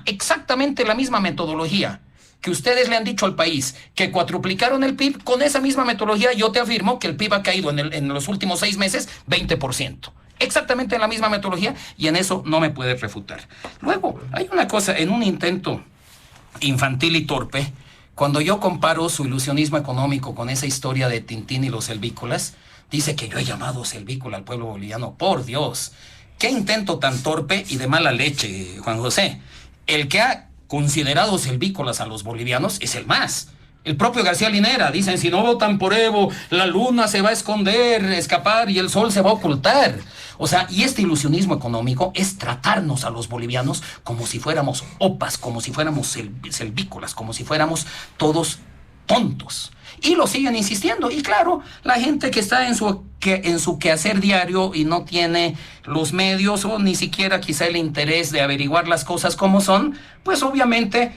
exactamente la misma metodología que ustedes le han dicho al país que cuatruplicaron el PIB, con esa misma metodología yo te afirmo que el PIB ha caído en los últimos 6 meses 20%. Exactamente en la misma metodología y en eso no me puedes refutar. Luego, hay una cosa, en un intento infantil y torpe, cuando yo comparo su ilusionismo económico con esa historia de Tintín y los selvícolas, dice que yo he llamado selvícola al pueblo boliviano. Por Dios, qué intento tan torpe y de mala leche, Juan José. El que ha considerado selvícolas a los bolivianos es el MAS. El propio García Linera, dicen, si no votan por Evo, la luna se va a escapar y el sol se va a ocultar. O sea, y este ilusionismo económico es tratarnos a los bolivianos como si fuéramos opas, como si fuéramos selvícolas, como si fuéramos todos tontos. Y lo siguen insistiendo. Y claro, la gente que está en su quehacer diario y no tiene los medios o ni siquiera quizá el interés de averiguar las cosas como son, pues obviamente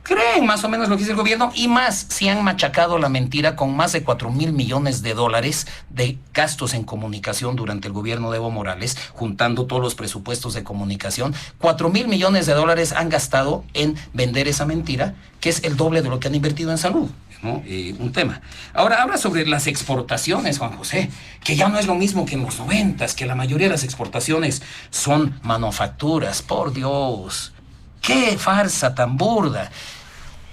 creen más o menos lo que dice el gobierno y más si han machacado la mentira con más de 4.000 millones de dólares de gastos en comunicación durante el gobierno de Evo Morales, juntando todos los presupuestos de comunicación. 4.000 millones de dólares han gastado en vender esa mentira, que es el doble de lo que han invertido en salud, ¿no? Un tema. Ahora habla sobre las exportaciones, Juan José, que ya no es lo mismo que en los 90s, que la mayoría de las exportaciones son manufacturas. Por Dios, qué farsa tan burda.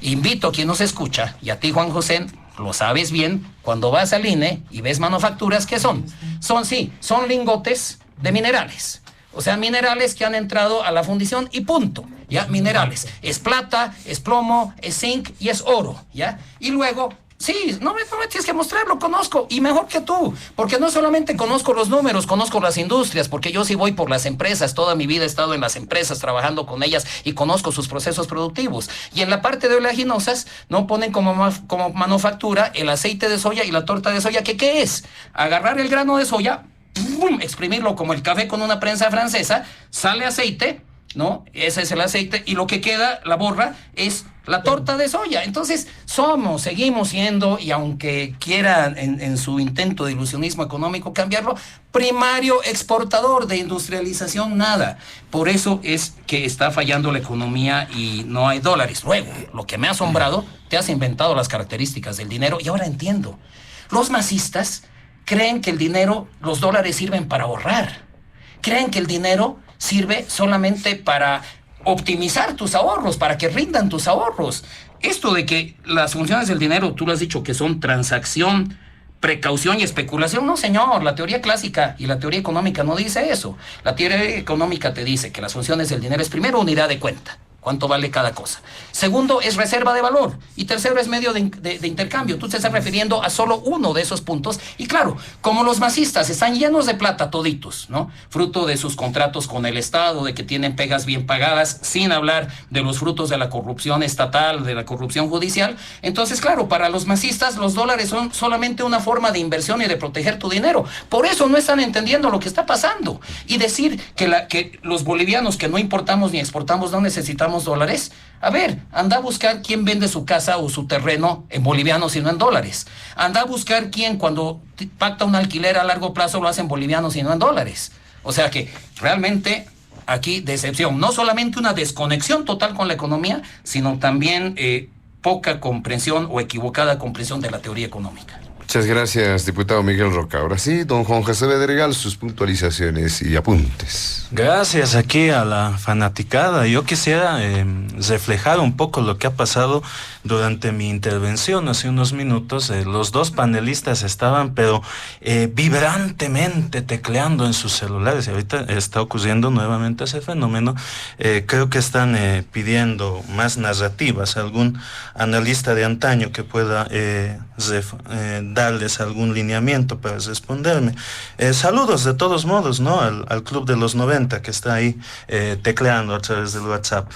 Invito a quien nos escucha, y a ti, Juan José, lo sabes bien, cuando vas al INE y ves manufacturas, ¿qué son? Son lingotes de minerales. O sea, minerales que han entrado a la fundición y punto, ¿ya? Minerales. Es plata, es plomo, es zinc y es oro, ¿ya? Y luego Sí, no me tienes que mostrar, lo conozco, y mejor que tú, porque no solamente conozco los números, conozco las industrias, porque yo sí voy por las empresas, toda mi vida he estado en las empresas trabajando con ellas y conozco sus procesos productivos. Y en la parte de oleaginosas, no ponen como manufactura el aceite de soya y la torta de soya, que ¿qué es? Agarrar el grano de soya, ¡pum!, exprimirlo como el café con una prensa francesa, sale aceite, ¿no? Ese es el aceite, y lo que queda, la borra, es la torta de soya. Entonces, seguimos siendo, y aunque quieran en su intento de ilusionismo económico cambiarlo, primario exportador, de industrialización nada. Por eso es que está fallando la economía y no hay dólares. Luego, lo que me ha asombrado, te has inventado las características del dinero, y ahora entiendo. Los masistas creen que el dinero, los dólares sirven para ahorrar. Creen que el dinero sirve solamente para optimizar tus ahorros, para que rindan tus ahorros. Esto de que las funciones del dinero, tú lo has dicho, que son transacción, precaución y especulación. No, señor, la teoría clásica y la teoría económica no dice eso. La teoría económica te dice que las funciones del dinero es, primero, unidad de cuenta, cuánto vale cada cosa. Segundo, es reserva de valor. Y tercero, es medio de intercambio. Tú te estás refiriendo a solo uno de esos puntos. Y claro, como los masistas están llenos de plata toditos, ¿no? Fruto de sus contratos con el Estado, de que tienen pegas bien pagadas, sin hablar de los frutos de la corrupción estatal, de la corrupción judicial. Entonces, claro, para los masistas los dólares son solamente una forma de inversión y de proteger tu dinero. Por eso no están entendiendo lo que está pasando. Y decir que los bolivianos que no importamos ni exportamos no necesitamos dólares. A ver, anda a buscar quién vende su casa o su terreno en bolivianos y no en dólares. Anda a buscar quién, cuando pacta un alquiler a largo plazo, lo hace en bolivianos y no en dólares. O sea que realmente aquí decepción. No solamente una desconexión total con la economía, sino también poca comprensión o equivocada comprensión de la teoría económica. Muchas gracias, diputado Miguel Roca. Ahora sí, don Juan José Bedregal, sus puntualizaciones y apuntes. Gracias aquí a la fanaticada. Yo quisiera reflejar un poco lo que ha pasado durante mi intervención hace unos minutos. Los dos panelistas estaban, pero vibrantemente tecleando en sus celulares. Y ahorita está ocurriendo nuevamente ese fenómeno. Creo que están pidiendo más narrativas. Algún analista de antaño que pueda darles algún lineamiento para responderme. Saludos de todos modos, ¿no? Al Club de los 90 que está ahí tecleando a través del WhatsApp.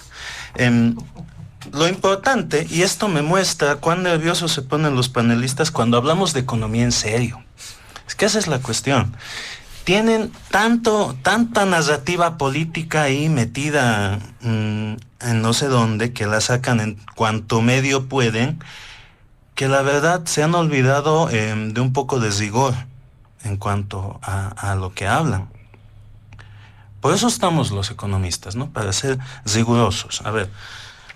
Lo importante, y esto me muestra cuán nerviosos se ponen los panelistas cuando hablamos de economía en serio. Es que esa es la cuestión. Tienen tanta narrativa política ahí metida en no sé dónde, que la sacan en cuanto medio pueden, que la verdad se han olvidado de un poco de rigor en cuanto a lo que hablan. Por eso estamos los economistas, ¿no? Para ser rigurosos. A ver,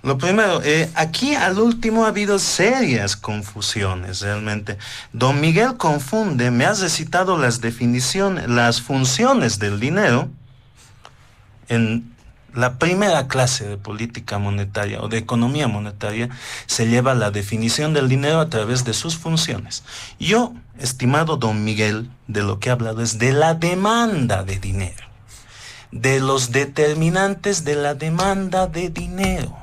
lo primero, aquí al último ha habido serias confusiones realmente. Don Miguel confunde, me has recitado las definiciones, las funciones del dinero en la primera clase de política monetaria o de economía monetaria. Se lleva la definición del dinero a través de sus funciones. Yo, estimado don Miguel, de lo que he hablado es de la demanda de dinero, de los determinantes de la demanda de dinero,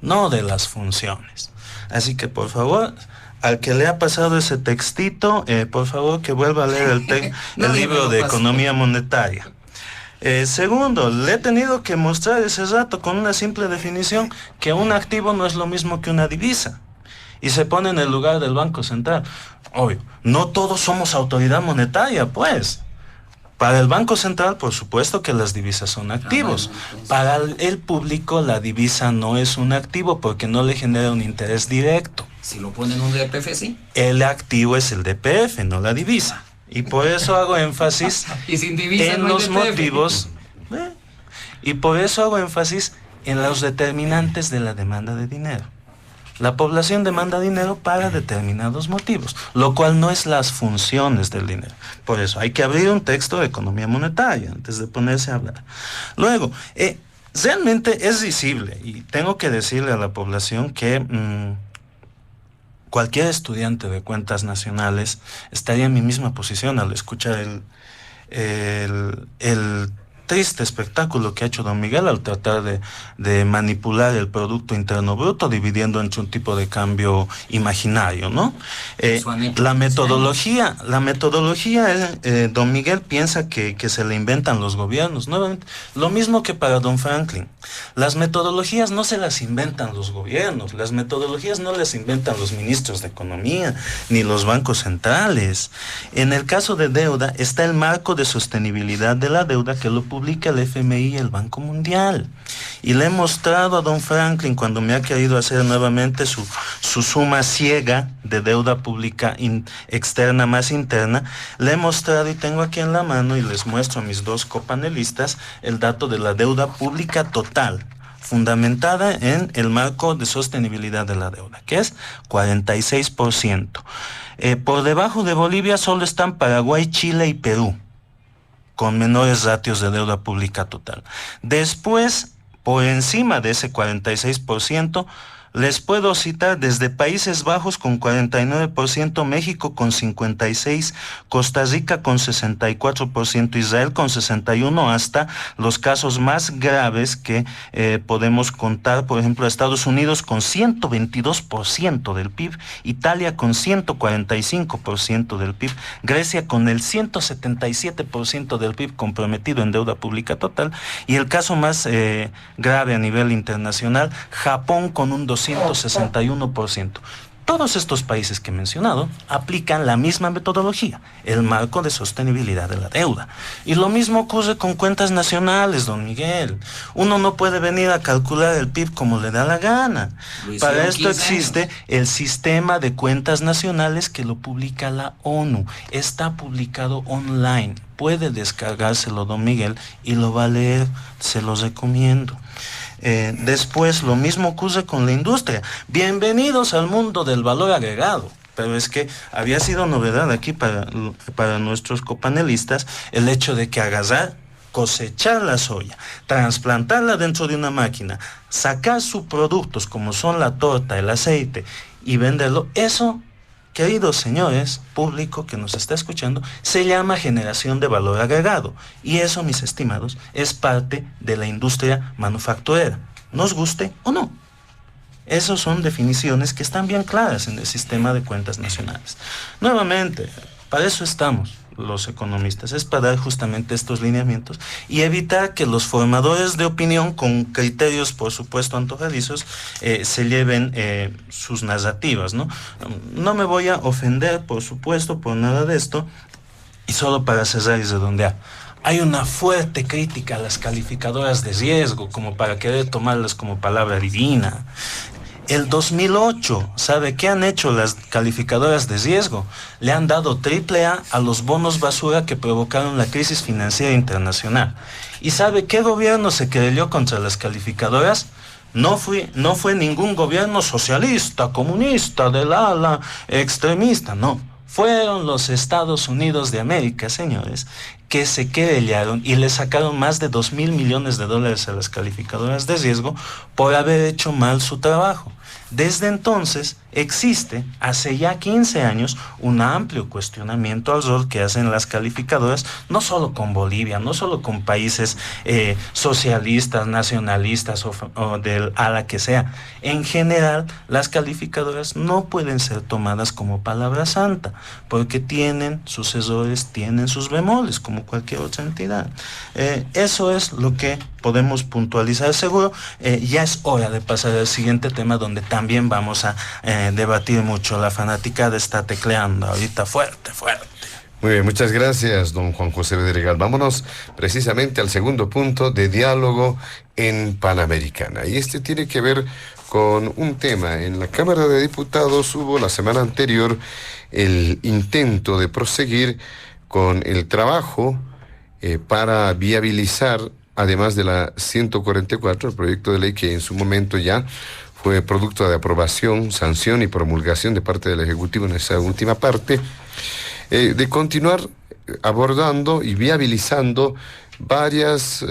no de las funciones. Así que, por favor, al que le ha pasado ese textito, por favor que vuelva a leer el libro de economía monetaria. Segundo, le he tenido que mostrar ese rato con una simple definición que un activo no es lo mismo que una divisa. Y se pone en el lugar del Banco Central. Obvio, no todos somos autoridad monetaria, pues. Para el Banco Central, por supuesto que las divisas son activos. Para el público, la divisa no es un activo porque no le genera un interés directo. Si lo ponen en un DPF, sí. El activo es el DPF, no la divisa. Y por eso hago énfasis y sin divisa en no hay los DPF. motivos. Y por eso hago énfasis en los determinantes de la demanda de dinero. La población demanda dinero para determinados motivos, lo cual no es las funciones del dinero. Por eso hay que abrir un texto de economía monetaria antes de ponerse a hablar. Luego, realmente es visible, y tengo que decirle a la población que cualquier estudiante de cuentas nacionales estaría en mi misma posición al escuchar el triste espectáculo que ha hecho don Miguel al tratar de manipular el Producto Interno Bruto, dividiendo entre un tipo de cambio imaginario, ¿no? La metodología, don Miguel piensa que se le inventan los gobiernos, nuevamente, lo mismo que para don Franklin. Las metodologías no se las inventan los gobiernos, las metodologías no las inventan los ministros de Economía, ni los bancos centrales. En el caso de deuda está el marco de sostenibilidad de la deuda que lo publica el FMI y el Banco Mundial. Y le he mostrado a don Franklin, cuando me ha querido hacer nuevamente su suma ciega de deuda pública externa más interna, le he mostrado y tengo aquí en la mano y les muestro a mis dos copanelistas el dato de la deuda pública total, fundamentada en el marco de sostenibilidad de la deuda, que es 46%. Por debajo de Bolivia solo están Paraguay, Chile y Perú, con menores ratios de deuda pública total. Después, por encima de ese 46%, les puedo citar desde Países Bajos con 49%, México con 56%, Costa Rica con 64%, Israel con 61%, hasta los casos más graves que podemos contar, por ejemplo, Estados Unidos con 122% del PIB, Italia con 145% del PIB, Grecia con el 177% del PIB comprometido en deuda pública total, y el caso más grave a nivel internacional, Japón con un 261%. Todos estos países que he mencionado aplican la misma metodología, el marco de sostenibilidad de la deuda. Y lo mismo ocurre con cuentas nacionales, don Miguel. Uno no puede venir a calcular el PIB como le da la gana. Para esto existe el sistema de cuentas nacionales que lo publica la ONU. Está publicado online. Puede descargárselo, don Miguel, y lo va a leer. Se los recomiendo. Después, lo mismo ocurre con la industria. Bienvenidos al mundo del valor agregado. Pero es que había sido novedad aquí para nuestros copanelistas el hecho de que agarrar, cosechar la soya, trasplantarla dentro de una máquina, sacar sus productos como son la torta, el aceite y venderlo, eso, queridos señores, público que nos está escuchando, se llama generación de valor agregado. Y eso, mis estimados, es parte de la industria manufacturera, nos guste o no. Esas son definiciones que están bien claras en el sistema de cuentas nacionales. Nuevamente, para eso estamos los economistas, es para dar justamente estos lineamientos y evitar que los formadores de opinión con criterios, por supuesto, antojadizos, se lleven sus narrativas, ¿no? No me voy a ofender, por supuesto, por nada de esto, y solo para cerrar y redondear. Hay una fuerte crítica a las calificadoras de riesgo, como para querer tomarlas como palabra divina. El 2008, ¿sabe qué han hecho las calificadoras de riesgo? Le han dado AAA a los bonos basura que provocaron la crisis financiera internacional. ¿Y sabe qué gobierno se querelló contra las calificadoras? No fue ningún gobierno socialista, comunista, del ala extremista, no. Fueron los Estados Unidos de América, señores, que se querellaron y le sacaron más de $2,000 millones a las calificadoras de riesgo por haber hecho mal su trabajo. Desde entonces existe, hace ya 15 años, un amplio cuestionamiento al rol que hacen las calificadoras, no solo con Bolivia, no solo con países socialistas, nacionalistas o del ala que sea. En general, las calificadoras no pueden ser tomadas como palabra santa, porque tienen sus errores, tienen sus bemoles, como cualquier otra entidad. Eso es lo que podemos puntualizar. Seguro, ya es hora de pasar al siguiente tema, donde también vamos a debatir mucho. La fanaticada está tecleando ahorita fuerte. Muy bien, muchas gracias, don Juan José Bedregal. Vámonos precisamente al segundo punto de diálogo en Panamericana. Y este tiene que ver con un tema. En la Cámara de Diputados hubo la semana anterior el intento de proseguir con el trabajo para viabilizar, además de la 144, el proyecto de ley que en su momento ya fue producto de aprobación, sanción y promulgación de parte del Ejecutivo en esa última parte, de continuar abordando y viabilizando varios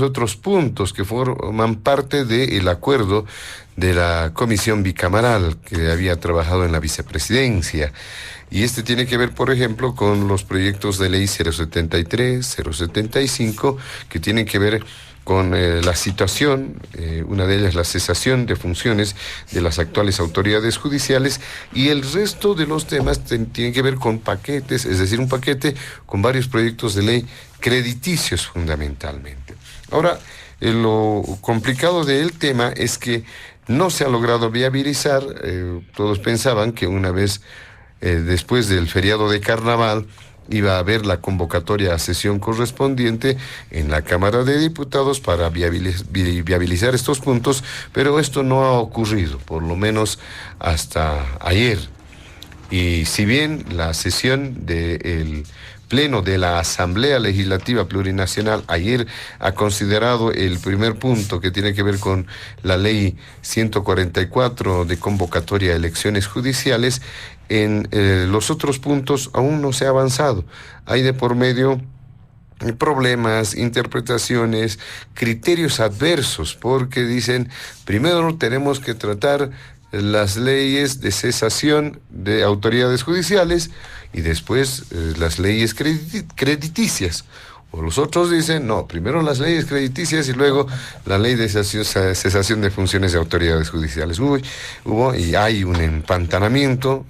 otros puntos que forman parte del acuerdo de la comisión bicameral que había trabajado en la vicepresidencia. Y este tiene que ver, por ejemplo, con los proyectos de ley 073, 075, que tienen que ver con la situación, una de ellas la cesación de funciones de las actuales autoridades judiciales, y el resto de los temas tienen que ver con paquetes, es decir, un paquete con varios proyectos de ley crediticios fundamentalmente. Ahora, lo complicado del tema es que no se ha logrado viabilizar, todos pensaban que una vez después del feriado de carnaval iba a haber la convocatoria a sesión correspondiente en la Cámara de Diputados para viabilizar estos puntos, pero esto no ha ocurrido, por lo menos hasta ayer. Y si bien la sesión del Pleno de la Asamblea Legislativa Plurinacional ayer ha considerado el primer punto que tiene que ver con la ley 144 de convocatoria a elecciones judiciales, en los otros puntos aún no se ha avanzado. Hay de por medio problemas, interpretaciones, criterios adversos, porque dicen, primero tenemos que tratar las leyes de cesación de autoridades judiciales y después las leyes crediticias. O los otros dicen, no, primero las leyes crediticias y luego la ley de cesación de funciones de autoridades judiciales. Hubo y hay un empantanamiento,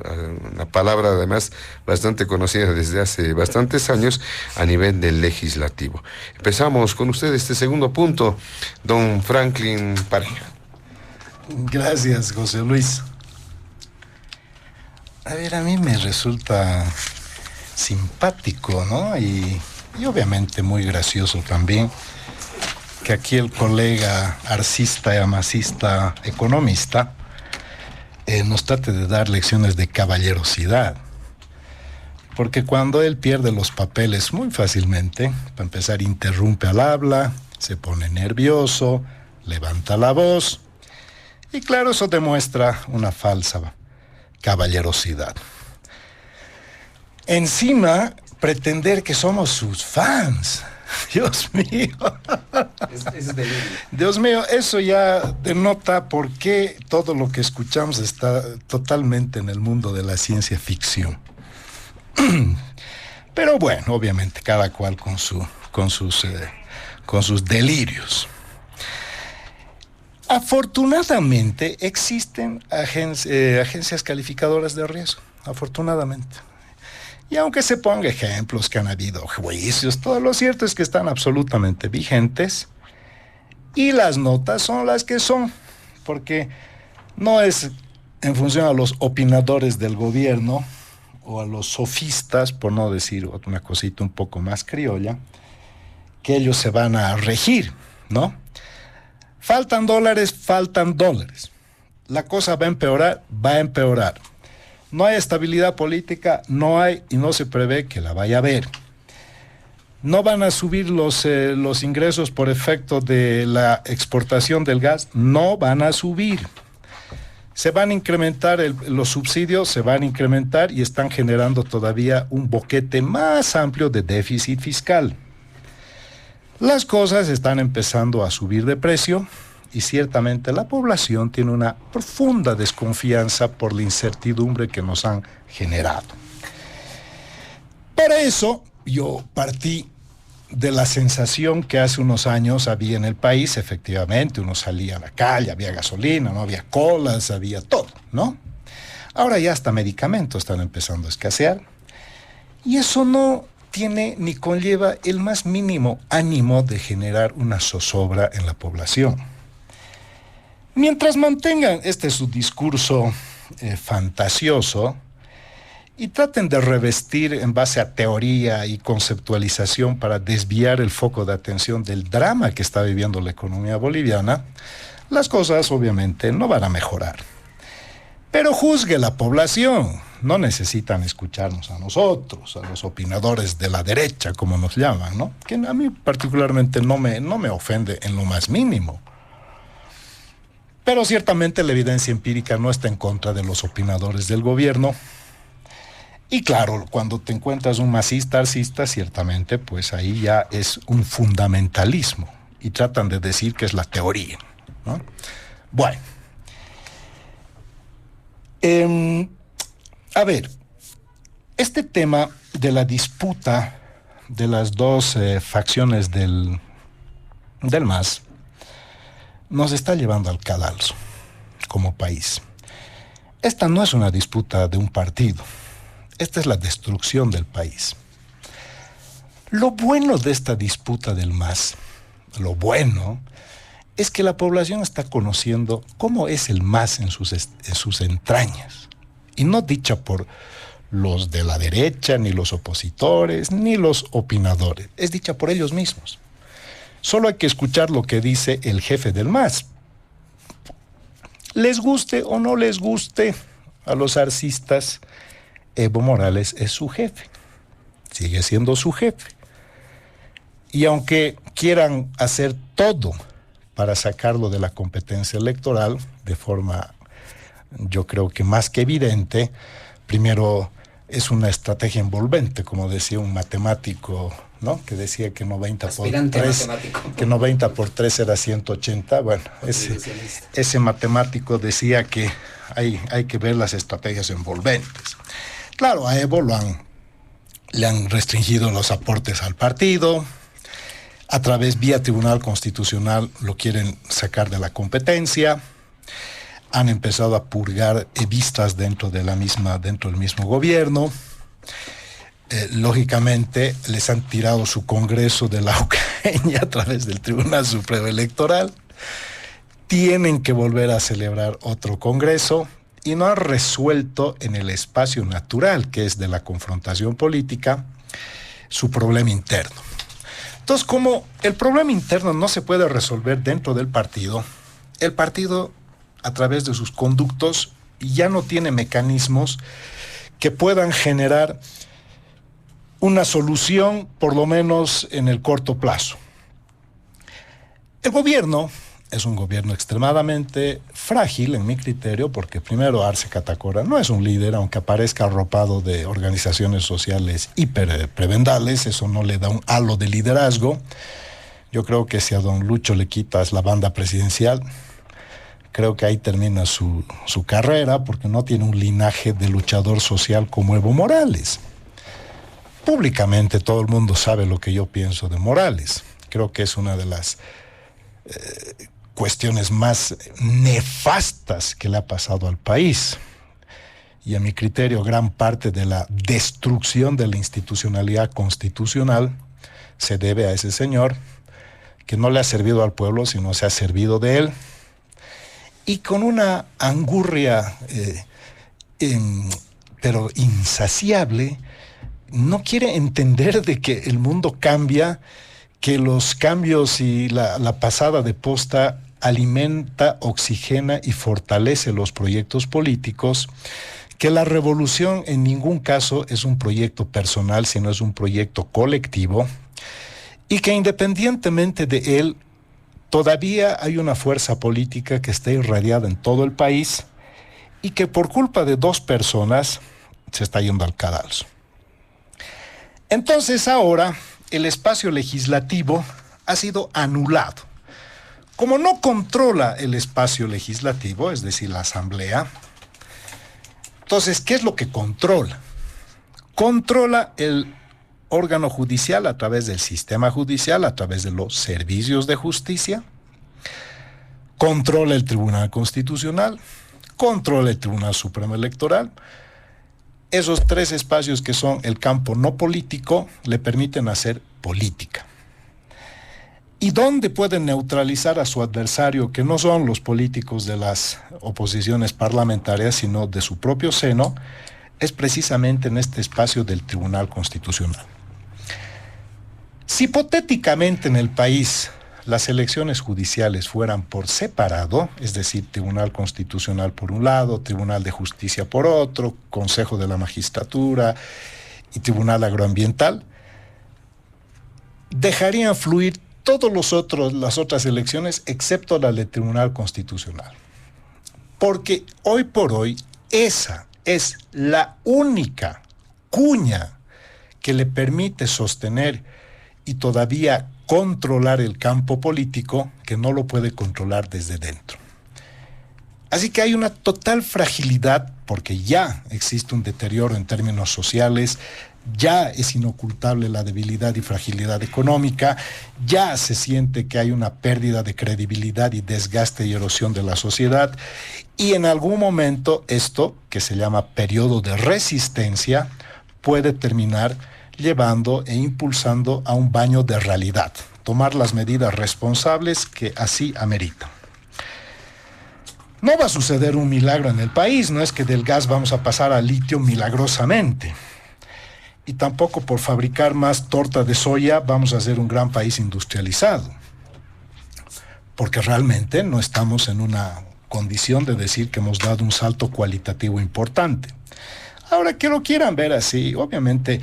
una palabra además bastante conocida desde hace bastantes años a nivel del legislativo. Empezamos con usted este segundo punto, don Franklin Pareja. Gracias, José Luis. A ver, a mí me resulta simpático, ¿no? Y obviamente muy gracioso también que aquí el colega arcista y amasista economista nos trate de dar lecciones de caballerosidad. Porque cuando él pierde los papeles muy fácilmente, para empezar interrumpe al habla, se pone nervioso, levanta la voz, y claro, eso demuestra una falsa caballerosidad. Encima, pretender que somos sus fans. Dios mío. Es delirio. Dios mío, eso ya denota por qué todo lo que escuchamos está totalmente en el mundo de la ciencia ficción. Pero bueno, obviamente cada cual con sus delirios. Afortunadamente existen agencias calificadoras de riesgo, afortunadamente. Y aunque se ponga ejemplos que han habido juicios, todo lo cierto es que están absolutamente vigentes y las notas son las que son, porque no es en función a los opinadores del gobierno o a los sofistas, por no decir una cosita un poco más criolla, que ellos se van a regir, ¿no? Faltan dólares. La cosa va a empeorar. No hay estabilidad política, no hay y no se prevé que la vaya a haber. No van a subir los ingresos por efecto de la exportación del gas, no van a subir. Se van a incrementar los subsidios, se van a incrementar y están generando todavía un boquete más amplio de déficit fiscal. Las cosas están empezando a subir de precio y ciertamente la población tiene una profunda desconfianza por la incertidumbre que nos han generado. Para eso yo partí de la sensación que hace unos años había en el país. Efectivamente, uno salía a la calle, había gasolina, no había colas, había todo, ¿no? Ahora ya hasta medicamentos están empezando a escasear y eso no tiene ni conlleva el más mínimo ánimo de generar una zozobra en la población. Mientras mantengan su discurso fantasioso y traten de revestir en base a teoría y conceptualización para desviar el foco de atención del drama que está viviendo la economía boliviana, las cosas obviamente no van a mejorar. Pero juzgue la población. No necesitan escucharnos a nosotros, a los opinadores de la derecha, como nos llaman, ¿no? Que a mí particularmente no me ofende en lo más mínimo. Pero ciertamente la evidencia empírica no está en contra de los opinadores del gobierno. Y claro, cuando te encuentras un masista, arcista, ciertamente, pues ahí ya es un fundamentalismo. Y tratan de decir que es la teoría, ¿no? Bueno. A ver, este tema de la disputa de las dos facciones del MAS nos está llevando al cadalso como país. Esta no es una disputa de un partido, esta es la destrucción del país. Lo bueno de esta disputa del MAS, lo bueno, es que la población está conociendo cómo es el MAS en sus entrañas, y no dicha por los de la derecha, ni los opositores, ni los opinadores, es dicha por ellos mismos. Solo hay que escuchar lo que dice el jefe del MAS. Les guste o no les guste a los arcistas, Evo Morales es su jefe, sigue siendo su jefe. Y aunque quieran hacer todo para sacarlo de la competencia electoral, de forma, yo creo que más que evidente, primero es una estrategia envolvente, como decía un matemático, ¿no? Que decía que 90 por 3 era 180. Bueno, ese matemático decía que hay que ver las estrategias envolventes. Claro, a Evo le han restringido los aportes al partido, a través vía Tribunal Constitucional lo quieren sacar de la competencia, han empezado a purgar evistas dentro del mismo gobierno. Lógicamente les han tirado su Congreso de la Ucrania a través del Tribunal Supremo Electoral. Tienen que volver a celebrar otro Congreso y no han resuelto en el espacio natural, que es de la confrontación política, su problema interno. Entonces, como el problema interno no se puede resolver dentro del partido, el partido, a través de sus conductos, ya no tiene mecanismos que puedan generar una solución, por lo menos en el corto plazo. El gobierno es un gobierno extremadamente frágil, en mi criterio, porque primero Arce Catacora no es un líder, aunque aparezca arropado de organizaciones sociales hiperprebendales, eso no le da un halo de liderazgo. Yo creo que si a don Lucho le quitas la banda presidencial, creo que ahí termina su carrera, porque no tiene un linaje de luchador social como Evo Morales. Públicamente todo el mundo sabe lo que yo pienso de Morales. Creo que es una de las cuestiones más nefastas que le ha pasado al país. Y a mi criterio, gran parte de la destrucción de la institucionalidad constitucional se debe a ese señor, que no le ha servido al pueblo, sino se ha servido de él, y con una angurria, pero insaciable, no quiere entender de que el mundo cambia, que los cambios y la pasada de posta alimenta, oxigena y fortalece los proyectos políticos, que la revolución en ningún caso es un proyecto personal, sino es un proyecto colectivo, y que independientemente de él, todavía hay una fuerza política que está irradiada en todo el país y que por culpa de dos personas se está yendo al cadalso. Entonces ahora el espacio legislativo ha sido anulado. Como no controla el espacio legislativo, es decir, la Asamblea, entonces, ¿qué es lo que controla? Controla el órgano judicial a través del sistema judicial, a través de los servicios de justicia, controla el Tribunal Constitucional, controla el Tribunal Supremo Electoral. Esos tres espacios, que son el campo no político, le permiten hacer política. ¿Y dónde pueden neutralizar a su adversario, que no son los políticos de las oposiciones parlamentarias, sino de su propio seno? Es precisamente en este espacio del Tribunal Constitucional. Si hipotéticamente en el país las elecciones judiciales fueran por separado, es decir, Tribunal Constitucional por un lado, Tribunal de Justicia por otro, Consejo de la Magistratura y Tribunal Agroambiental, dejarían fluir todas las otras elecciones excepto la del Tribunal Constitucional. Porque hoy por hoy esa es la única cuña que le permite sostener y todavía controlar el campo político, que no lo puede controlar desde dentro. Así que hay una total fragilidad porque ya existe un deterioro en términos sociales, ya es inocultable la debilidad y fragilidad económica, ya se siente que hay una pérdida de credibilidad y desgaste y erosión de la sociedad, y en algún momento esto, que se llama periodo de resistencia, puede terminar llevando e impulsando a un baño de realidad, tomar las medidas responsables que así ameritan. No va a suceder un milagro en el país, no es que del gas vamos a pasar al litio milagrosamente. Y tampoco por fabricar más torta de soya vamos a ser un gran país industrializado. Porque realmente no estamos en una condición de decir que hemos dado un salto cualitativo importante. Ahora, que lo quieran ver así, obviamente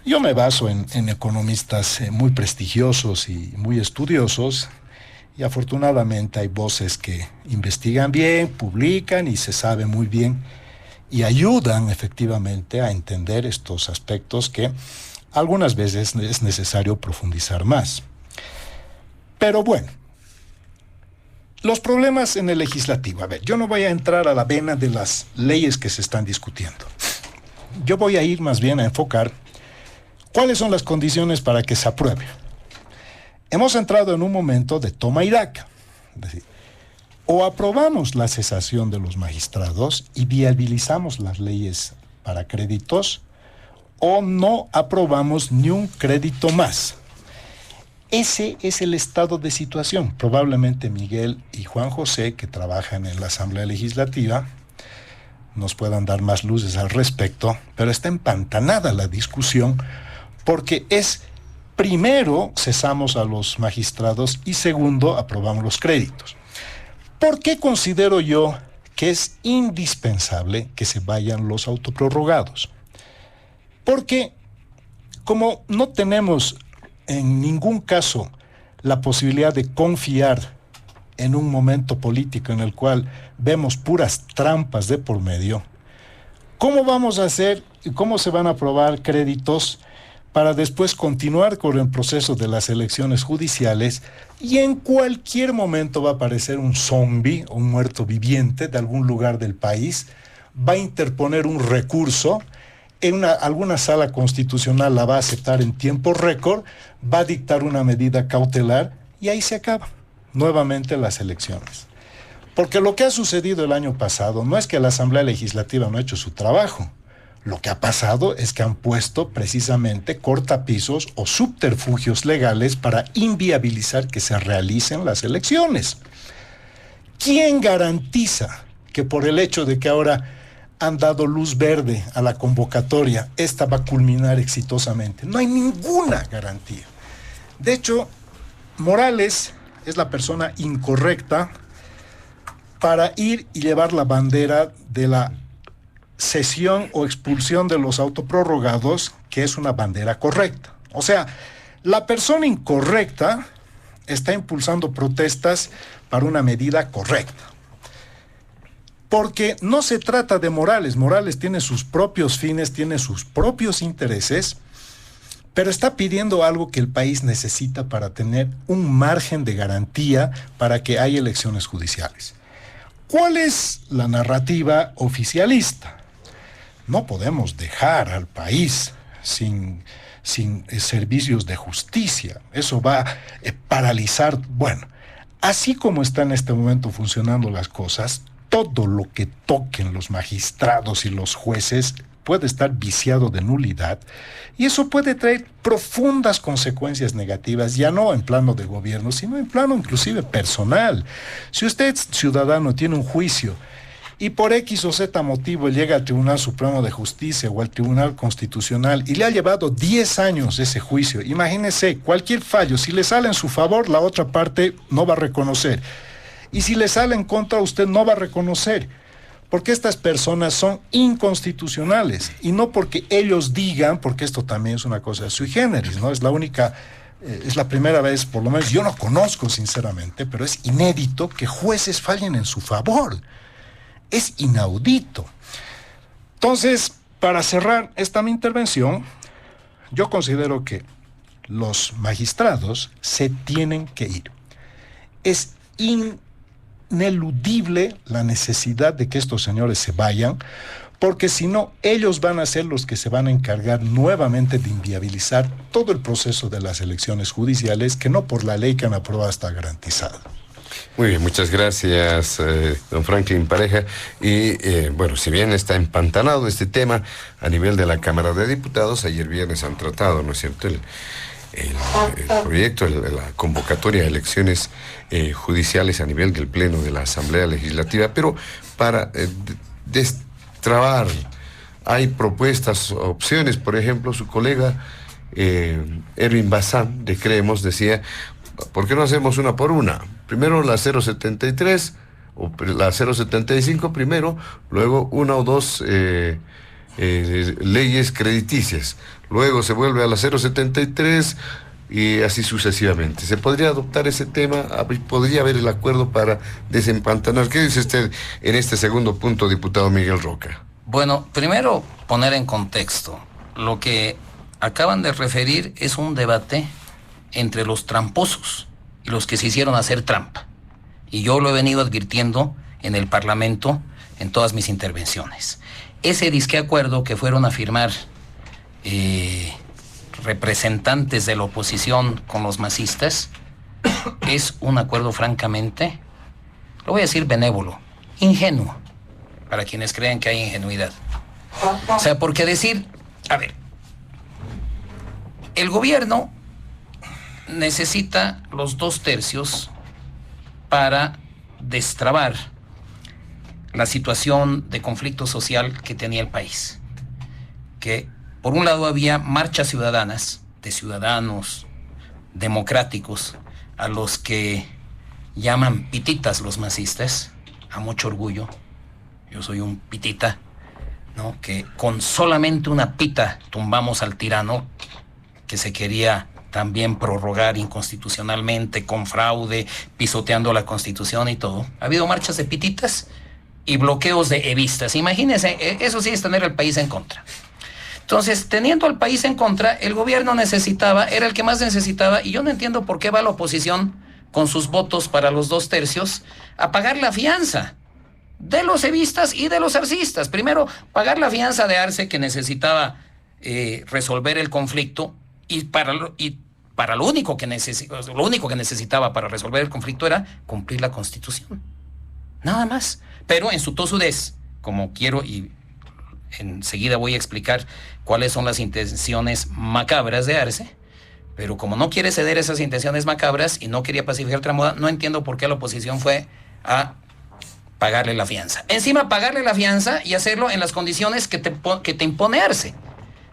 yo me baso en economistas muy prestigiosos y muy estudiosos, y afortunadamente hay voces que investigan bien, publican y se sabe muy bien y ayudan efectivamente a entender estos aspectos que algunas veces es necesario profundizar más. Pero bueno, los problemas en el legislativo. A ver, yo no voy a entrar a la vena de las leyes que se están discutiendo. Yo voy a ir más bien a enfocar cuáles son las condiciones para que se apruebe. Hemos entrado en un momento de toma y daca. Es decir, o aprobamos la cesación de los magistrados y viabilizamos las leyes para créditos, o no aprobamos ni un crédito más. Ese es el estado de situación. Probablemente Miguel y Juan José, que trabajan en la Asamblea Legislativa, nos puedan dar más luces al respecto, pero está empantanada la discusión porque es, primero, cesamos a los magistrados y segundo, aprobamos los créditos. ¿Por qué considero yo que es indispensable que se vayan los autoprorrogados? Porque como no tenemos en ningún caso la posibilidad de confiar en un momento político en el cual vemos puras trampas de por medio, ¿cómo vamos a hacer y cómo se van a aprobar créditos para después continuar con el proceso de las elecciones judiciales y en cualquier momento va a aparecer un zombie o un muerto viviente de algún lugar del país, va a interponer un recurso, alguna sala constitucional la va a aceptar en tiempo récord, va a dictar una medida cautelar y ahí se acaba nuevamente las elecciones? Porque lo que ha sucedido el año pasado no es que la Asamblea Legislativa no ha hecho su trabajo. Lo que ha pasado es que han puesto precisamente cortapisos o subterfugios legales para inviabilizar que se realicen las elecciones. ¿Quién garantiza que por el hecho de que ahora han dado luz verde a la convocatoria, esta va a culminar exitosamente? No hay ninguna garantía. De hecho, Morales es la persona incorrecta para ir y llevar la bandera de la cesión o expulsión de los autoprorrogados, que es una bandera correcta. O sea, la persona incorrecta está impulsando protestas para una medida correcta. Porque no se trata de Morales. Morales tiene sus propios fines, tiene sus propios intereses, pero está pidiendo algo que el país necesita para tener un margen de garantía para que haya elecciones judiciales. ¿Cuál es la narrativa oficialista? No podemos dejar al país sin servicios de justicia. Eso va a paralizar. Bueno, así como están en este momento funcionando las cosas, todo lo que toquen los magistrados y los jueces puede estar viciado de nulidad y eso puede traer profundas consecuencias negativas, ya no en plano de gobierno, sino en plano inclusive personal. Si usted, ciudadano, tiene un juicio y por X o Z motivo llega al Tribunal Supremo de Justicia o al Tribunal Constitucional y le ha llevado 10 años ese juicio, imagínese, cualquier fallo, si le sale en su favor, la otra parte no va a reconocer. Y si le sale en contra, usted no va a reconocer. Porque estas personas son inconstitucionales. Y no porque ellos digan, porque esto también es una cosa sui generis, ¿no? Es la primera vez, por lo menos yo no conozco sinceramente, pero es inédito que jueces fallen en su favor. Es inaudito. Entonces, para cerrar esta mi intervención, yo considero que los magistrados se tienen que ir. Es ineludible la necesidad de que estos señores se vayan, porque si no, ellos van a ser los que se van a encargar nuevamente de inviabilizar todo el proceso de las elecciones judiciales, que no por la ley que han aprobado está garantizado. Muy bien, muchas gracias, don Franklin Pareja. Y bueno, si bien está empantanado este tema a nivel de la Cámara de Diputados, ayer viernes han tratado, ¿no es cierto?, el proyecto, la convocatoria de elecciones judiciales a nivel del Pleno de la Asamblea Legislativa, pero para destrabar, hay propuestas, opciones. Por ejemplo, su colega Erwin Bazán de Creemos decía, ¿por qué no hacemos una por una? Primero la 073 o la 075 primero, luego una o dos leyes crediticias, luego se vuelve a la 073 y así sucesivamente. ¿Se podría adoptar ese tema? ¿Podría haber el acuerdo para desempantanar? ¿Qué dice usted en este segundo punto, diputado Miguel Roca? Bueno, primero poner en contexto. Lo que acaban de referir es un debate entre los tramposos y los que se hicieron hacer trampa. Y yo lo he venido advirtiendo en el Parlamento en todas mis intervenciones. Ese disque acuerdo que fueron a firmar representantes de la oposición con los masistas es un acuerdo francamente, lo voy a decir benévolo, ingenuo, para quienes creen que hay ingenuidad. O sea, porque decir, a ver, el gobierno necesita los 2/3 para destrabar la situación de conflicto social que tenía el país. Que por un lado había marchas ciudadanas, de ciudadanos democráticos, a los que llaman pititas los masistas, a mucho orgullo. Yo soy un pitita, ¿no? Que con solamente una pita tumbamos al tirano que se quería también prorrogar inconstitucionalmente, con fraude, pisoteando la Constitución y todo. Ha habido marchas de pititas y bloqueos de evistas. Imagínense, eso sí es tener al país en contra. Entonces, teniendo al país en contra, el gobierno era el que más necesitaba, y yo no entiendo por qué va la oposición con sus votos para los 2/3 a pagar la fianza de los evistas y de los arcistas. Primero, pagar la fianza de Arce, que necesitaba resolver el conflicto, y para lo único que necesitaba para resolver el conflicto era cumplir la Constitución. Nada más. Pero en su tosudez, como quiero, y enseguida voy a explicar cuáles son las intenciones macabras de Arce, pero como no quiere ceder esas intenciones macabras y no quería pacificar Tramoda, no entiendo por qué la oposición fue a pagarle la fianza. Encima, pagarle la fianza y hacerlo en las condiciones que te impone Arce.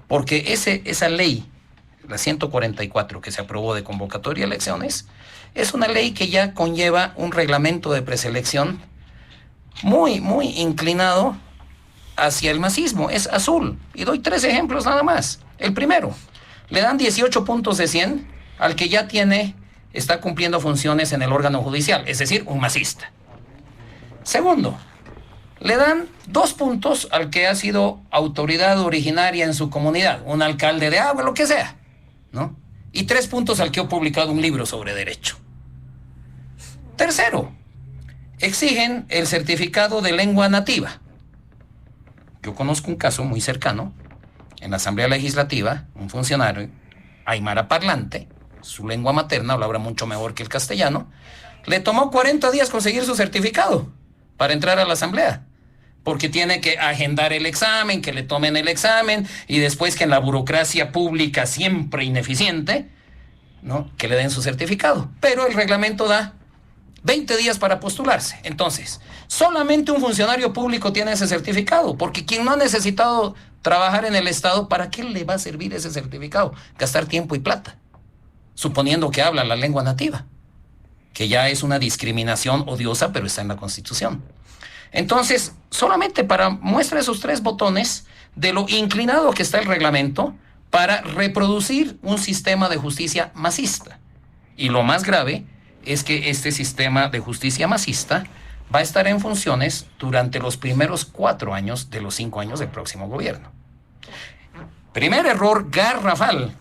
Porque esa ley, la 144 que se aprobó de convocatoria de elecciones, es una ley que ya conlleva un reglamento de preselección muy, muy inclinado hacia el masismo. Es azul. Y doy 3 ejemplos nada más. El primero, le dan 18 puntos de 100 al que ya está cumpliendo funciones en el órgano judicial, es decir, un masista. Segundo, le dan 2 puntos al que ha sido autoridad originaria en su comunidad, un alcalde de agua, lo que sea, ¿no? Y 3 puntos al que ha publicado un libro sobre derecho. Tercero, exigen el certificado de lengua nativa. Yo conozco un caso muy cercano, en la Asamblea Legislativa, un funcionario aymara parlante, su lengua materna, lo habla mucho mejor que el castellano, le tomó 40 días conseguir su certificado para entrar a la Asamblea, porque tiene que agendar el examen, que le tomen el examen, y después que en la burocracia pública siempre ineficiente, ¿no?, que le den su certificado. Pero el reglamento da 20 días para postularse. Entonces, solamente un funcionario público tiene ese certificado, porque quien no ha necesitado trabajar en el Estado, ¿para qué le va a servir ese certificado? Gastar tiempo y plata, suponiendo que habla la lengua nativa, que ya es una discriminación odiosa, pero está en la Constitución. Entonces, solamente para muestra esos 3 botones de lo inclinado que está el reglamento para reproducir un sistema de justicia masista. Y lo más grave es que este sistema de justicia masista va a estar en funciones durante los primeros 4 años de los 5 años del próximo gobierno. Primer error garrafal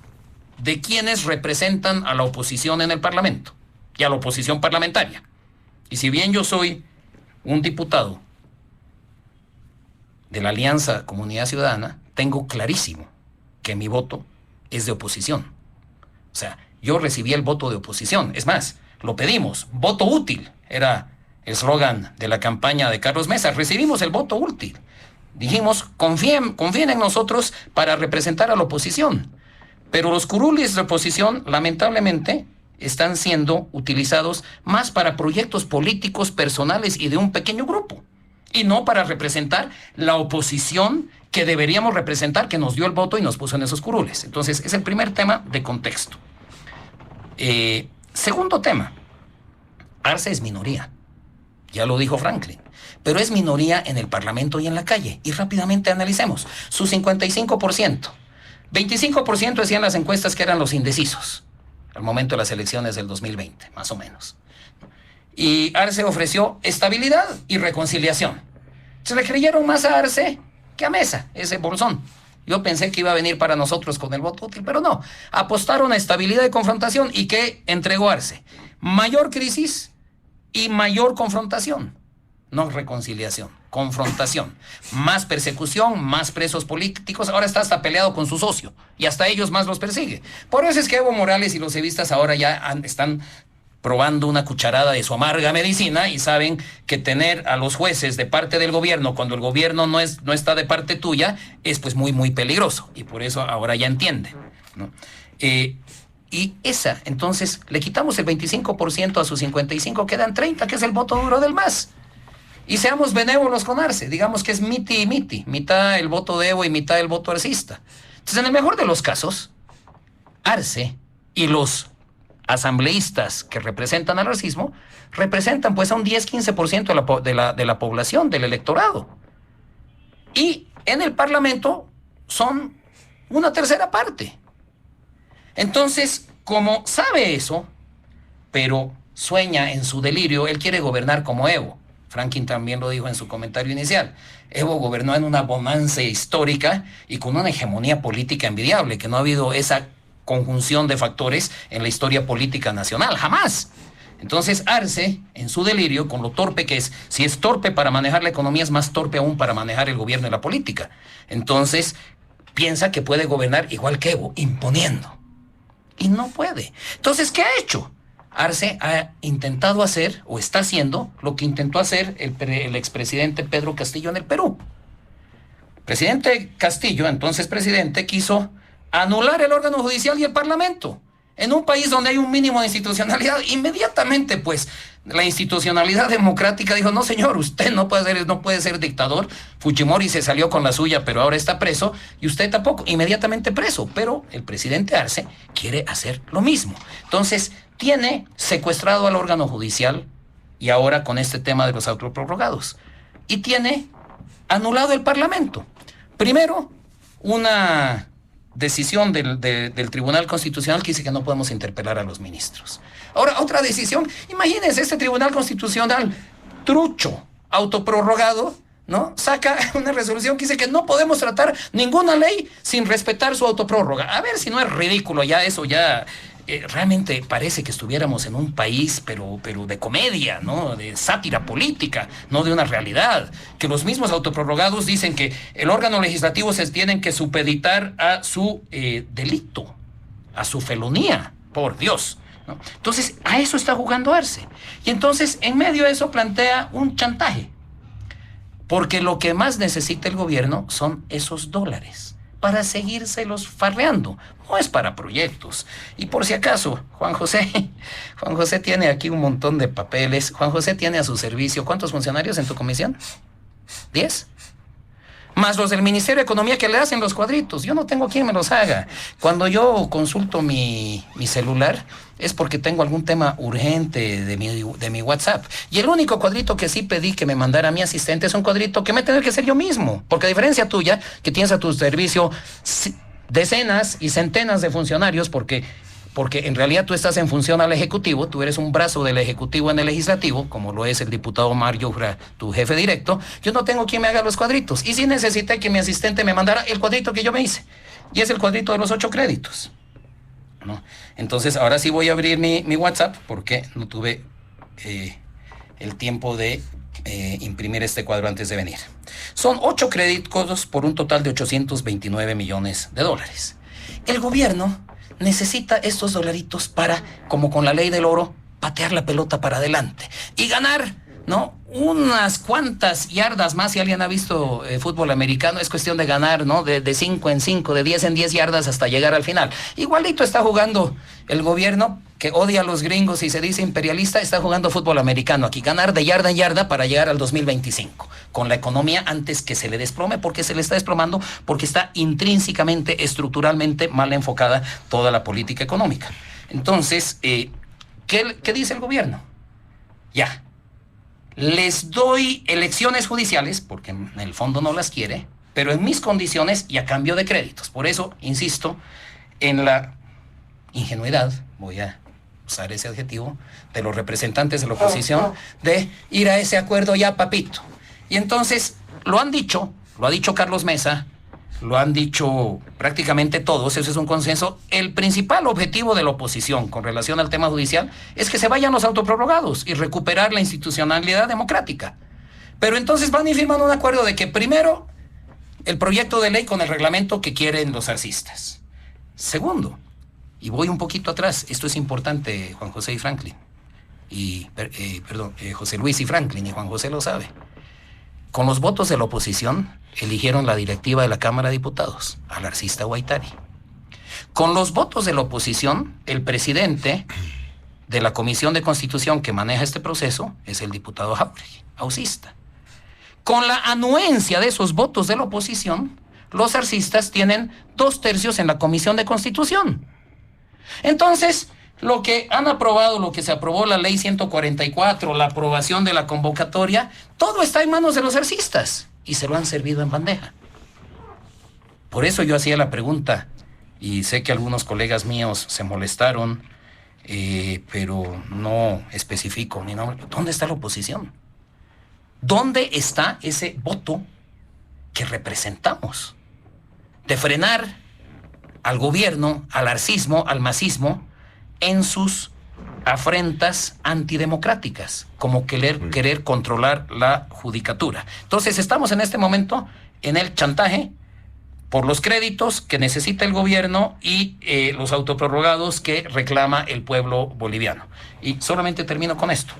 de quienes representan a la oposición en el Parlamento y a la oposición parlamentaria. Y si bien yo soy un diputado de la Alianza Comunidad Ciudadana, tengo clarísimo que mi voto es de oposición. O sea, yo recibí el voto de oposición. Es más, lo pedimos. Voto útil era el eslogan de la campaña de Carlos Mesa. Recibimos el voto útil. Dijimos, confíen en nosotros para representar a la oposición. Pero los curules de oposición, lamentablemente, están siendo utilizados más para proyectos políticos, personales y de un pequeño grupo. Y no para representar la oposición que deberíamos representar, que nos dio el voto y nos puso en esos curules. Entonces, es el primer tema de contexto. Segundo tema, Arce es minoría. Ya lo dijo Franklin. Pero es minoría en el Parlamento y en la calle. Y rápidamente analicemos. Su 55%. 25% decían las encuestas que eran los indecisos al momento de las elecciones del 2020, más o menos. Y Arce ofreció estabilidad y reconciliación. Se le creyeron más a Arce que a Mesa, ese bolsón. Yo pensé que iba a venir para nosotros con el voto útil, pero no. Apostaron a estabilidad y confrontación. ¿Y qué entregó Arce? Mayor crisis y mayor confrontación. No reconciliación, confrontación. Más persecución, más presos políticos. Ahora está hasta peleado con su socio. Y hasta ellos más los persigue. Por eso es que Evo Morales y los evistas ahora ya están probando una cucharada de su amarga medicina y saben que tener a los jueces de parte del gobierno cuando el gobierno no está de parte tuya es pues muy, muy peligroso. Y por eso ahora ya entienden, ¿no? Y esa, entonces, le quitamos el 25% a sus 55%, quedan 30%, que es el voto duro del MAS. Y seamos benévolos con Arce, digamos que es miti y miti, mitad el voto de Evo y mitad el voto arcista. Entonces, en el mejor de los casos, Arce y los asambleístas que representan al racismo representan pues a un 10-15% de la población, del electorado. Y en el Parlamento son una tercera parte. Entonces, como sabe eso, pero sueña en su delirio, él quiere gobernar como Evo. Franklin también lo dijo en su comentario inicial. Evo gobernó en una bonanza histórica y con una hegemonía política envidiable, que no ha habido esa conjunción de factores en la historia política nacional, jamás. Entonces Arce, en su delirio, con lo torpe que es, si es torpe para manejar la economía, es más torpe aún para manejar el gobierno y la política. Entonces piensa que puede gobernar igual que Evo, imponiendo. Y no puede. Entonces, ¿qué ha hecho? Arce ha intentado hacer, o está haciendo, lo que intentó hacer el expresidente Pedro Castillo en el Perú. Presidente Castillo, entonces presidente, quiso anular el órgano judicial y el parlamento. En un país donde hay un mínimo de institucionalidad, inmediatamente, pues, la institucionalidad democrática dijo, no señor, usted no puede ser dictador. Fujimori se salió con la suya, pero ahora está preso, y usted tampoco, inmediatamente preso. Pero el presidente Arce quiere hacer lo mismo. Entonces, tiene secuestrado al órgano judicial, y ahora con este tema de los autoprorrogados, y tiene anulado el parlamento. Primero, una decisión del Tribunal Constitucional que dice que no podemos interpelar a los ministros. Ahora, otra decisión, imagínense, este Tribunal Constitucional, trucho, autoprorrogado, ¿no? Saca una resolución que dice que no podemos tratar ninguna ley sin respetar su autoprórroga. A ver si no es ridículo ya eso, ya realmente parece que estuviéramos en un país, pero de comedia, ¿no? De sátira política, no de una realidad. Que los mismos autoprorrogados dicen que el órgano legislativo se tienen que supeditar a su delito, a su felonía, por Dios, ¿no? Entonces, a eso está jugando Arce. Y entonces, en medio de eso, plantea un chantaje. Porque lo que más necesita el gobierno son esos dólares para seguírselos farreando. No es para proyectos. Y por si acaso, Juan José tiene aquí un montón de papeles. Juan José tiene a su servicio, ¿cuántos funcionarios en tu comisión? ¿10? Más los del Ministerio de Economía que le hacen los cuadritos. Yo no tengo quien me los haga. Cuando yo consulto mi celular es porque tengo algún tema urgente de mi WhatsApp. Y el único cuadrito que sí pedí que me mandara mi asistente es un cuadrito que me tengo que hacer yo mismo. Porque a diferencia tuya, que tienes a tu servicio decenas y centenas de funcionarios, porque en realidad tú estás en función al Ejecutivo, tú eres un brazo del Ejecutivo en el Legislativo, como lo es el diputado Omar Yufra, tu jefe directo. Yo no tengo quien me haga los cuadritos. Y sí necesité que mi asistente me mandara el cuadrito que yo me hice. Y es el cuadrito de los 8 créditos, ¿no? Entonces, ahora sí voy a abrir mi WhatsApp, porque no tuve el tiempo de imprimir este cuadro antes de venir. Son 8 créditos por un total de 829 millones de dólares. El gobierno necesita estos dolaritos para, como con la ley del oro, patear la pelota para adelante y ganar, ¿no?, unas cuantas yardas más. Si alguien ha visto fútbol americano, es cuestión de ganar, ¿no?, de 5 en 5, de 10 en 10 yardas hasta llegar al final. Igualito está jugando el gobierno, que odia a los gringos y se dice imperialista, está jugando fútbol americano aquí, ganar de yarda en yarda para llegar al 2025, con la economía antes que se le desplome, porque se le está desplomando, porque está intrínsecamente, estructuralmente mal enfocada toda la política económica. Entonces, ¿qué dice el gobierno? Ya, les doy elecciones judiciales, porque en el fondo no las quiere, pero en mis condiciones y a cambio de créditos. Por eso, insisto, en la ingenuidad, voy a usar ese adjetivo, de los representantes de la oposición, de ir a ese acuerdo ya, papito. Y entonces, lo han dicho, lo ha dicho Carlos Mesa, lo han dicho prácticamente todos, eso es un consenso. El principal objetivo de la oposición con relación al tema judicial es que se vayan los autoprorrogados y recuperar la institucionalidad democrática. Pero entonces van y firman un acuerdo de que primero el proyecto de ley con el reglamento que quieren los arcistas. Segundo, y voy un poquito atrás, esto es importante, Juan José y Franklin, José Luis y Franklin, y Juan José lo sabe. Con los votos de la oposición, eligieron la directiva de la Cámara de Diputados, al arcista Guaitari. Con los votos de la oposición, el presidente de la Comisión de Constitución que maneja este proceso es el diputado Jáuregui, ausista. Con la anuencia de esos votos de la oposición, los arcistas tienen 2/3 en la Comisión de Constitución. Entonces, lo que han aprobado, lo que se aprobó, la ley 144, la aprobación de la convocatoria, todo está en manos de los arcistas y se lo han servido en bandeja. Por eso yo hacía la pregunta, y sé que algunos colegas míos se molestaron, pero no especifico ni nombre. ¿Dónde está la oposición? ¿Dónde está ese voto que representamos? De frenar al gobierno, al arcismo, al masismo, en sus afrentas antidemocráticas, como querer controlar la judicatura. Entonces estamos en este momento en el chantaje por los créditos que necesita el gobierno y los autoprorrogados que reclama el pueblo boliviano. Y solamente termino con esto.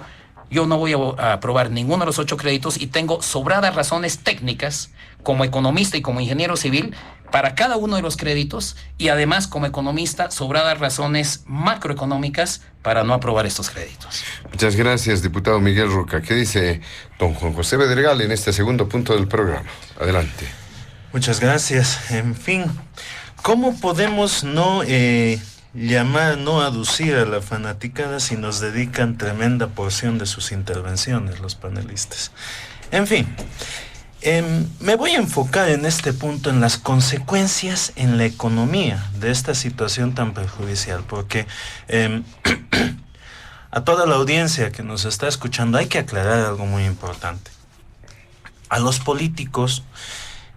Yo no voy a aprobar ninguno de los 8 créditos y tengo sobradas razones técnicas como economista y como ingeniero civil para cada uno de los créditos, y además como economista sobradas razones macroeconómicas para no aprobar estos créditos. Muchas gracias, diputado Miguel Roca. ¿Qué dice don Juan José Bedregal en este segundo punto del programa? Adelante. Muchas gracias. En fin, ¿cómo podemos no aducir a la fanaticada si nos dedican tremenda porción de sus intervenciones los panelistas? En fin, me voy a enfocar en este punto en las consecuencias en la economía de esta situación tan perjudicial, porque a toda la audiencia que nos está escuchando hay que aclarar algo muy importante. A los políticos,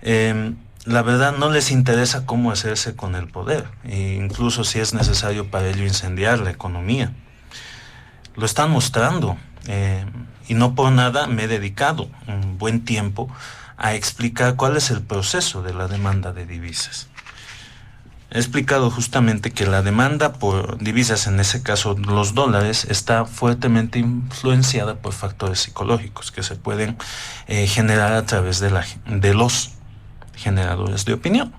la verdad, no les interesa cómo hacerse con el poder, e incluso si es necesario para ello incendiar la economía. Lo están mostrando, y no por nada me he dedicado un buen tiempo a explicar cuál es el proceso de la demanda de divisas. He explicado justamente que la demanda por divisas, en ese caso los dólares, está fuertemente influenciada por factores psicológicos que se pueden generar a través de los generadores de opinión.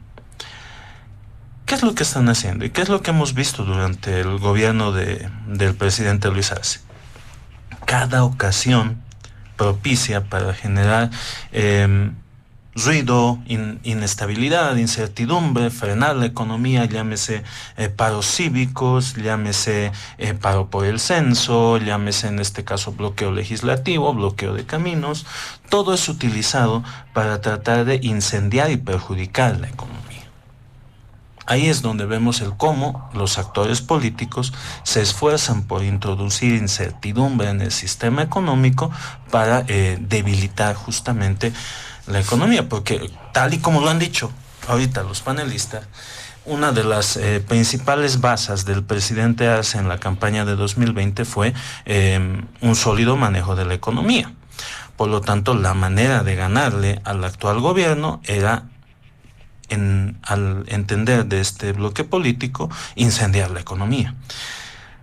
¿Qué es lo que están haciendo? ¿Y qué es lo que hemos visto durante el gobierno del presidente Luis Arce? Cada ocasión propicia para generar ruido, inestabilidad, incertidumbre, frenar la economía, llámese paros cívicos, llámese paro por el censo, llámese en este caso bloqueo legislativo, bloqueo de caminos. Todo es utilizado para tratar de incendiar y perjudicar la economía. Ahí es donde vemos el cómo los actores políticos se esfuerzan por introducir incertidumbre en el sistema económico para debilitar justamente la economía, porque tal y como lo han dicho, ahorita los panelistas, una de las principales bases del presidente Arce en la campaña de 2020 fue un sólido manejo de la economía. Por lo tanto, la manera de ganarle al actual gobierno era, al entender de este bloque político, incendiar la economía.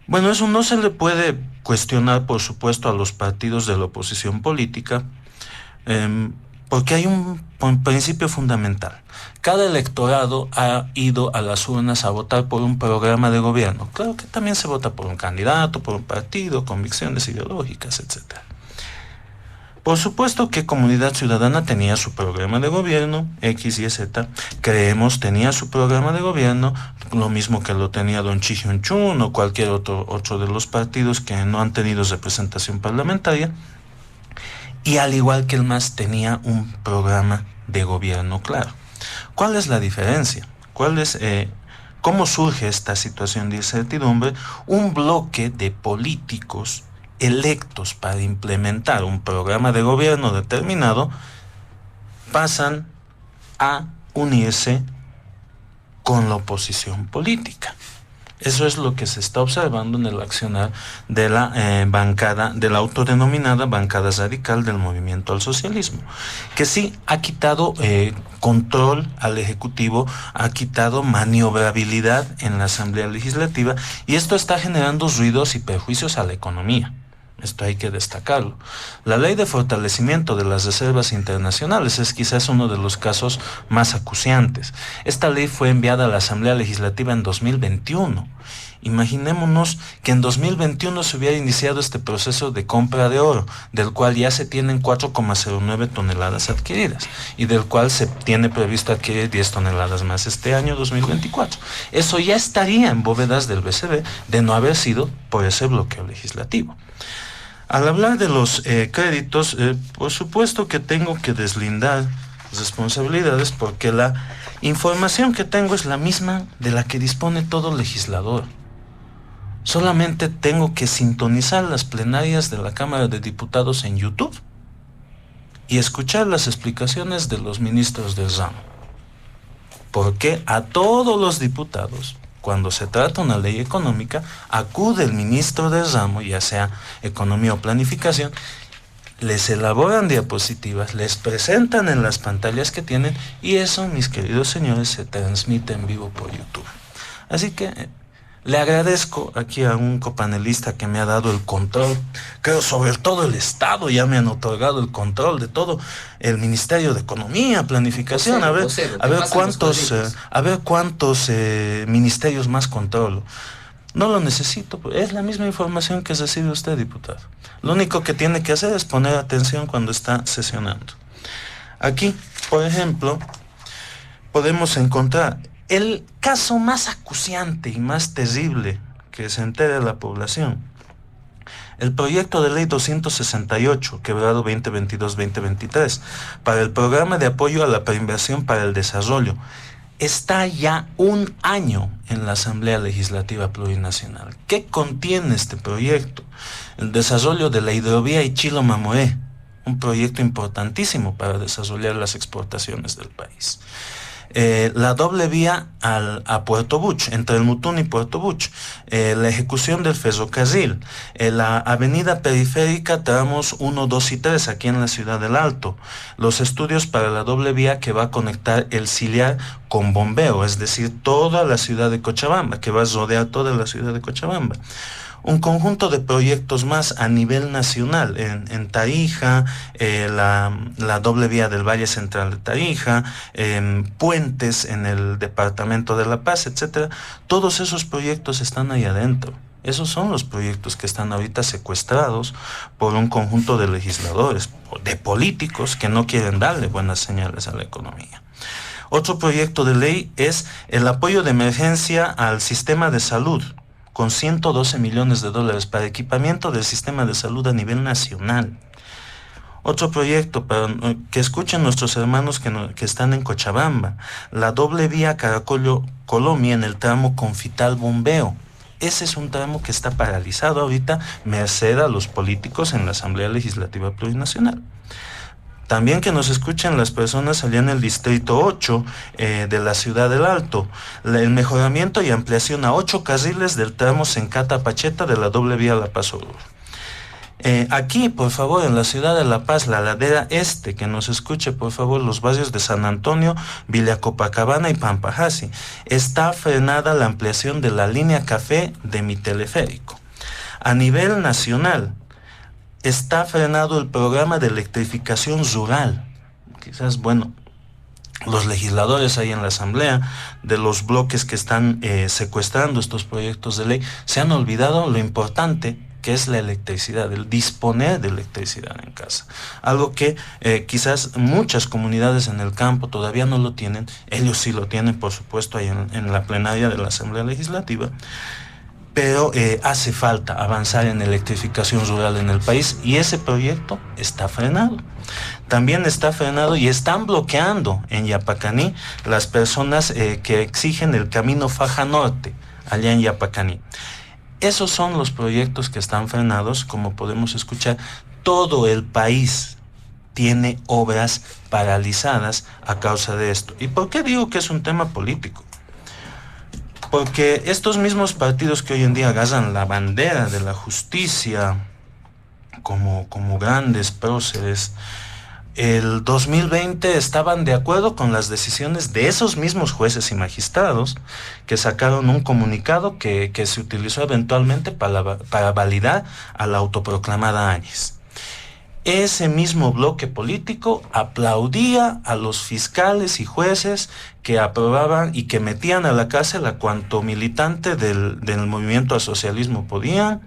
Bueno, eso no se le puede cuestionar, por supuesto, a los partidos de la oposición política, porque hay un principio fundamental. Cada electorado ha ido a las urnas a votar por un programa de gobierno. Claro que también se vota por un candidato, por un partido, convicciones ideológicas, etc. Por supuesto que Comunidad Ciudadana tenía su programa de gobierno, X y Z. Creemos tenía su programa de gobierno, lo mismo que lo tenía Don Chi Hyun-chun o cualquier otro de los partidos que no han tenido representación parlamentaria. Y al igual que el MAS tenía un programa de gobierno claro. ¿Cuál es la diferencia? ¿Cómo surge esta situación de incertidumbre? Un bloque de políticos electos para implementar un programa de gobierno determinado pasan a unirse con la oposición política. Eso es lo que se está observando en el accionar de la bancada, de la autodenominada bancada radical del movimiento al socialismo, que sí ha quitado control al Ejecutivo, ha quitado maniobrabilidad en la Asamblea Legislativa, y esto está generando ruidos y perjuicios a la economía. Esto hay que destacarlo. La ley de fortalecimiento de las reservas internacionales es quizás uno de los casos más acuciantes. Esta ley fue enviada a la Asamblea Legislativa en 2021. Imaginémonos que en 2021 se hubiera iniciado este proceso de compra de oro, del cual ya se tienen 4,09 toneladas adquiridas y del cual se tiene previsto adquirir 10 toneladas más este año 2024. Eso ya estaría en bóvedas del BCB de no haber sido por ese bloqueo legislativo. Al hablar de los créditos, por supuesto que tengo que deslindar responsabilidades porque la información que tengo es la misma de la que dispone todo legislador. Solamente tengo que sintonizar las plenarias de la Cámara de Diputados en YouTube y escuchar las explicaciones de los ministros del ramo. Porque a todos los diputados, cuando se trata una ley económica, acude el ministro del ramo, ya sea Economía o Planificación, les elaboran diapositivas, les presentan en las pantallas que tienen, y eso, mis queridos señores, se transmite en vivo por YouTube. Así que le agradezco aquí a un copanelista que me ha dado el control, creo sobre todo el Estado, ya me han otorgado el control de todo el Ministerio de Economía, Planificación, a ver cuántos ministerios más controlo. No lo necesito, es la misma información que recibe usted, diputado. Lo único que tiene que hacer es poner atención cuando está sesionando. Aquí, por ejemplo, podemos encontrar el caso más acuciante y más terrible que se entere la población. El proyecto de ley 268, quebrado 2022-2023, para el programa de apoyo a la preinversión para el desarrollo, está ya un año en la Asamblea Legislativa Plurinacional. ¿Qué contiene este proyecto? El desarrollo de la hidrovía Ichilo-Mamoré, un proyecto importantísimo para desarrollar las exportaciones del país. La doble vía a Puerto Buch, entre el Mutún y Puerto Buch, la ejecución del ferrocarril, la avenida periférica tramos 1, 2 y 3 aquí en la Ciudad del Alto, los estudios para la doble vía que va a conectar el Ciliar con Bombeo, es decir, toda la ciudad de Cochabamba, que va a rodear toda la ciudad de Cochabamba. Un conjunto de proyectos más a nivel nacional, en Tarija, la doble vía del Valle Central de Tarija, puentes en el departamento de La Paz, etcétera. Todos esos proyectos están ahí adentro. Esos son los proyectos que están ahorita secuestrados por un conjunto de legisladores, de políticos que no quieren darle buenas señales a la economía. Otro proyecto de ley es el apoyo de emergencia al sistema de salud, con 112 millones de dólares para equipamiento del sistema de salud a nivel nacional. Otro proyecto para que escuchen nuestros hermanos que están en Cochabamba, la doble vía Caracollo-Colombia en el tramo Confital-Bombeo. Ese es un tramo que está paralizado ahorita, merced a los políticos en la Asamblea Legislativa Plurinacional. También que nos escuchen las personas allá en el distrito 8 de la ciudad del Alto. El mejoramiento y ampliación a 8 carriles del tramo Sencata-Pacheta de la doble vía La Paz-Oruro. Aquí, por favor, en la ciudad de La Paz, la ladera este, que nos escuche, por favor, los barrios de San Antonio, Villa Copacabana y Pampajasi, está frenada la ampliación de la línea café de mi teleférico. A nivel nacional, está frenado el programa de electrificación rural. Quizás, bueno, los legisladores ahí en la Asamblea, de los bloques que están secuestrando estos proyectos de ley, se han olvidado lo importante que es la electricidad, el disponer de electricidad en casa. Algo que quizás muchas comunidades en el campo todavía no lo tienen. Ellos sí lo tienen, por supuesto, ahí en la plenaria de la Asamblea Legislativa. Pero hace falta avanzar en electrificación rural en el país y ese proyecto está frenado. También está frenado y están bloqueando en Yapacaní las personas que exigen el camino Faja Norte, allá en Yapacaní. Esos son los proyectos que están frenados. Como podemos escuchar, todo el país tiene obras paralizadas a causa de esto. ¿Y por qué digo que es un tema político? Porque estos mismos partidos que hoy en día agarran la bandera de la justicia como grandes próceres, el 2020 estaban de acuerdo con las decisiones de esos mismos jueces y magistrados que sacaron un comunicado que se utilizó eventualmente para validar a la autoproclamada Áñez. Ese mismo bloque político aplaudía a los fiscales y jueces que aprobaban y que metían a la cárcel a cuanto militante del movimiento al socialismo podían,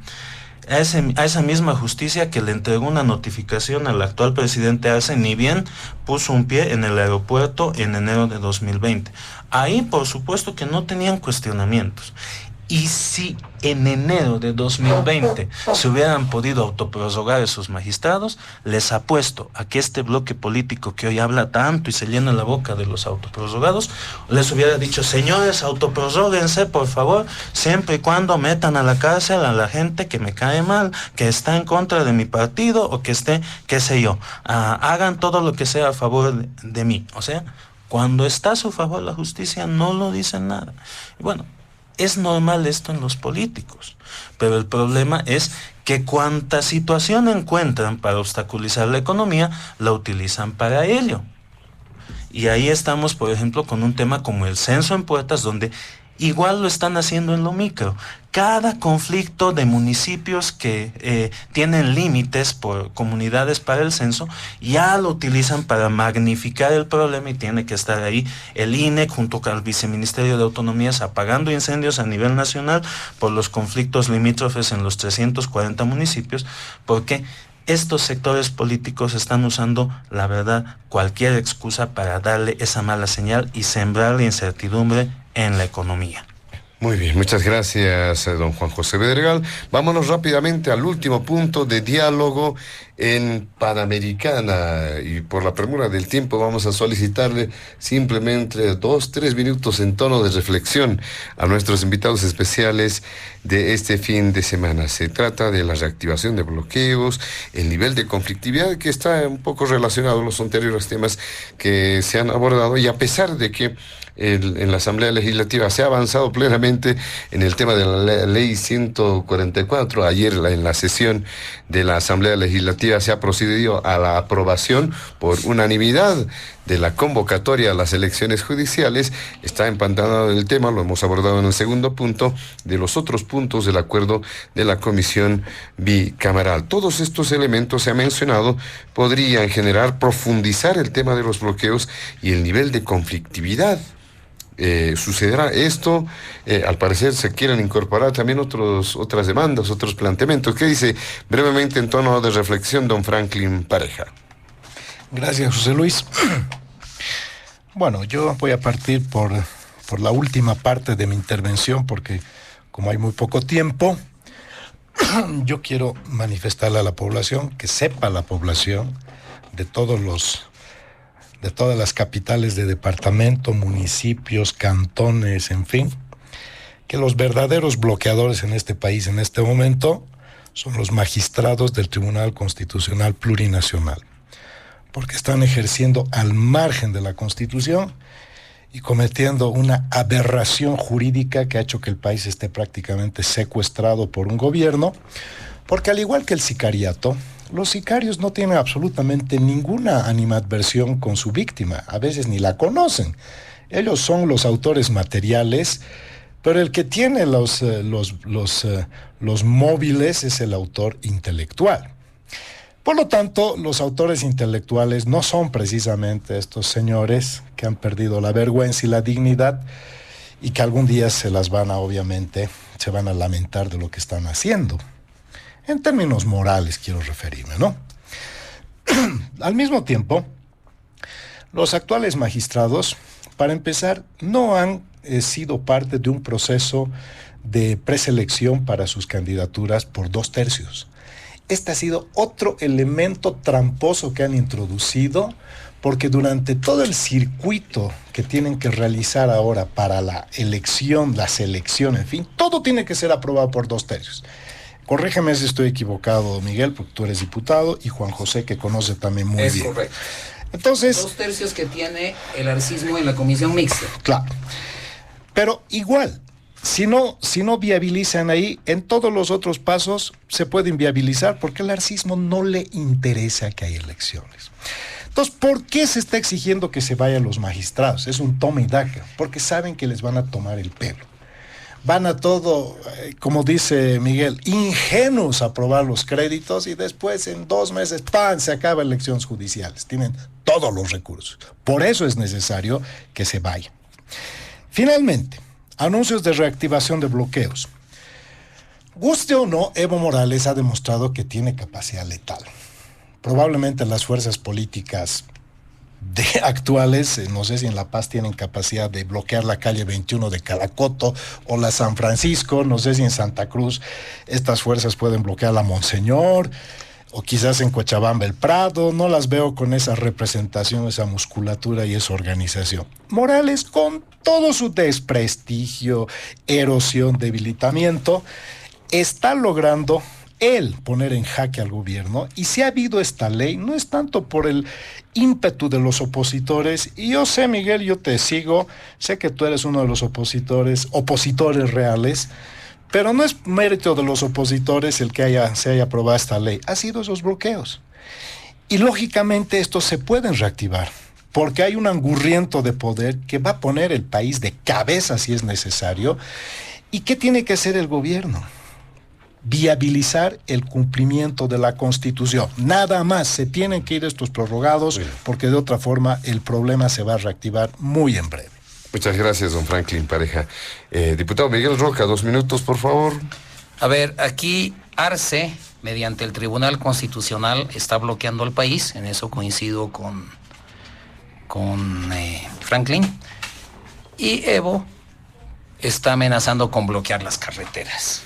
a esa misma justicia que le entregó una notificación al actual presidente Arce, ni bien puso un pie en el aeropuerto en enero de 2020. Ahí, por supuesto, que no tenían cuestionamientos. Y si en enero de 2020 se hubieran podido autoprorrogar esos magistrados, les apuesto a que este bloque político que hoy habla tanto y se llena la boca de los autoprorrogados, les hubiera dicho: señores, autoprorróguense, por favor, siempre y cuando metan a la cárcel a la gente que me cae mal, que está en contra de mi partido o que esté, qué sé yo, hagan todo lo que sea a favor de mí. O sea, cuando está a su favor la justicia, no lo dicen nada. Y bueno, es normal esto en los políticos, pero el problema es que cuanta situación encuentran para obstaculizar la economía, la utilizan para ello. Y ahí estamos, por ejemplo, con un tema como el censo en puertas, donde igual lo están haciendo en lo micro. Cada conflicto de municipios que tienen límites por comunidades para el censo, ya lo utilizan para magnificar el problema y tiene que estar ahí el INEC junto con el Viceministerio de Autonomías apagando incendios a nivel nacional por los conflictos limítrofes en los 340 municipios, porque estos sectores políticos están usando, la verdad, cualquier excusa para darle esa mala señal y sembrar la incertidumbre en la economía. Muy bien, muchas gracias, don Juan José Bedregal. Vámonos rápidamente al último punto de diálogo en Panamericana, y por la premura del tiempo vamos a solicitarle simplemente 2-3 minutos en tono de reflexión a nuestros invitados especiales de este fin de semana. Se trata de la reactivación de bloqueos, el nivel de conflictividad que está un poco relacionado a los anteriores temas que se han abordado, y a pesar de que en la Asamblea Legislativa se ha avanzado plenamente en el tema de la Ley 144. Ayer en la sesión de la Asamblea Legislativa se ha procedido a la aprobación por unanimidad de la convocatoria a las elecciones judiciales. Está empantanado el tema, lo hemos abordado en el segundo punto, de los otros puntos del acuerdo de la comisión bicameral. Todos estos elementos, se ha mencionado, podrían profundizar el tema de los bloqueos y el nivel de conflictividad. Sucederá esto, al parecer se quieren incorporar también otras demandas, otros planteamientos. ¿Qué dice brevemente en tono de reflexión don Franklin Pareja? Gracias, José Luis. Bueno, yo voy a partir por la última parte de mi intervención, porque como hay muy poco tiempo, yo quiero manifestarle a la población, que sepa la población de todas las capitales de departamento, municipios, cantones, en fin, que los verdaderos bloqueadores en este país en este momento son los magistrados del Tribunal Constitucional Plurinacional. porque están ejerciendo al margen de la Constitución y cometiendo una aberración jurídica que ha hecho que el país esté prácticamente secuestrado por un gobierno, porque al igual que el sicariato, los sicarios no tienen absolutamente ninguna animadversión con su víctima, a veces ni la conocen. Ellos son los autores materiales, pero el que tiene los móviles es el autor intelectual. Por lo tanto, los autores intelectuales no son precisamente estos señores que han perdido la vergüenza y la dignidad y que algún día obviamente, se van a lamentar de lo que están haciendo. En términos morales quiero referirme, ¿no? Al mismo tiempo, los actuales magistrados, para empezar, no han sido parte de un proceso de preselección para sus candidaturas por 2/3. Este ha sido otro elemento tramposo que han introducido, porque durante todo el circuito que tienen que realizar ahora para la elección, la selección, en fin, todo tiene que ser aprobado por 2/3. Corrígeme si estoy equivocado, Miguel, porque tú eres diputado, y Juan José, que conoce también muy bien. Es correcto. Entonces, 2/3 que tiene el arcismo en la comisión mixta. claro. Pero igual, si no viabilizan ahí, en todos los otros pasos se puede inviabilizar, porque al arcismo no le interesa que haya elecciones. Entonces, ¿por qué se está exigiendo que se vayan los magistrados? Es un toma y daca, porque saben que les van a tomar el pelo. Van a todo, como dice Miguel, ingenuos a aprobar los créditos y después en 2 meses, ¡pam!, se acaban elecciones judiciales. Tienen todos los recursos. Por eso es necesario que se vayan. Finalmente, anuncios de reactivación de bloqueos. Guste o no, Evo Morales ha demostrado que tiene capacidad letal. Probablemente las fuerzas políticas actuales, no sé si en La Paz tienen capacidad de bloquear la calle 21 de Calacoto o la San Francisco, no sé si en Santa Cruz estas fuerzas pueden bloquear la Monseñor, o quizás en Cochabamba el Prado. No las veo con esa representación, esa musculatura y esa organización. Morales, con todo su desprestigio, erosión, debilitamiento, está logrando él poner en jaque al gobierno, y si ha habido esta ley, no es tanto por el ímpetu de los opositores, y yo sé, Miguel, yo te sigo, sé que tú eres uno de los opositores reales, pero no es mérito de los opositores el que se haya aprobado esta ley, ha sido esos bloqueos. Y lógicamente estos se pueden reactivar, porque hay un angurriento de poder que va a poner el país de cabeza si es necesario. ¿Y qué tiene que hacer el gobierno? Viabilizar el cumplimiento de la Constitución. Nada más, se tienen que ir estos prorrogados, porque de otra forma el problema se va a reactivar muy en breve. Muchas gracias, don Franklin Pareja. Diputado Miguel Roca, 2 minutos, por favor. A ver, aquí Arce, mediante el Tribunal Constitucional, está bloqueando al país. En eso coincido con Franklin. Y Evo está amenazando con bloquear las carreteras.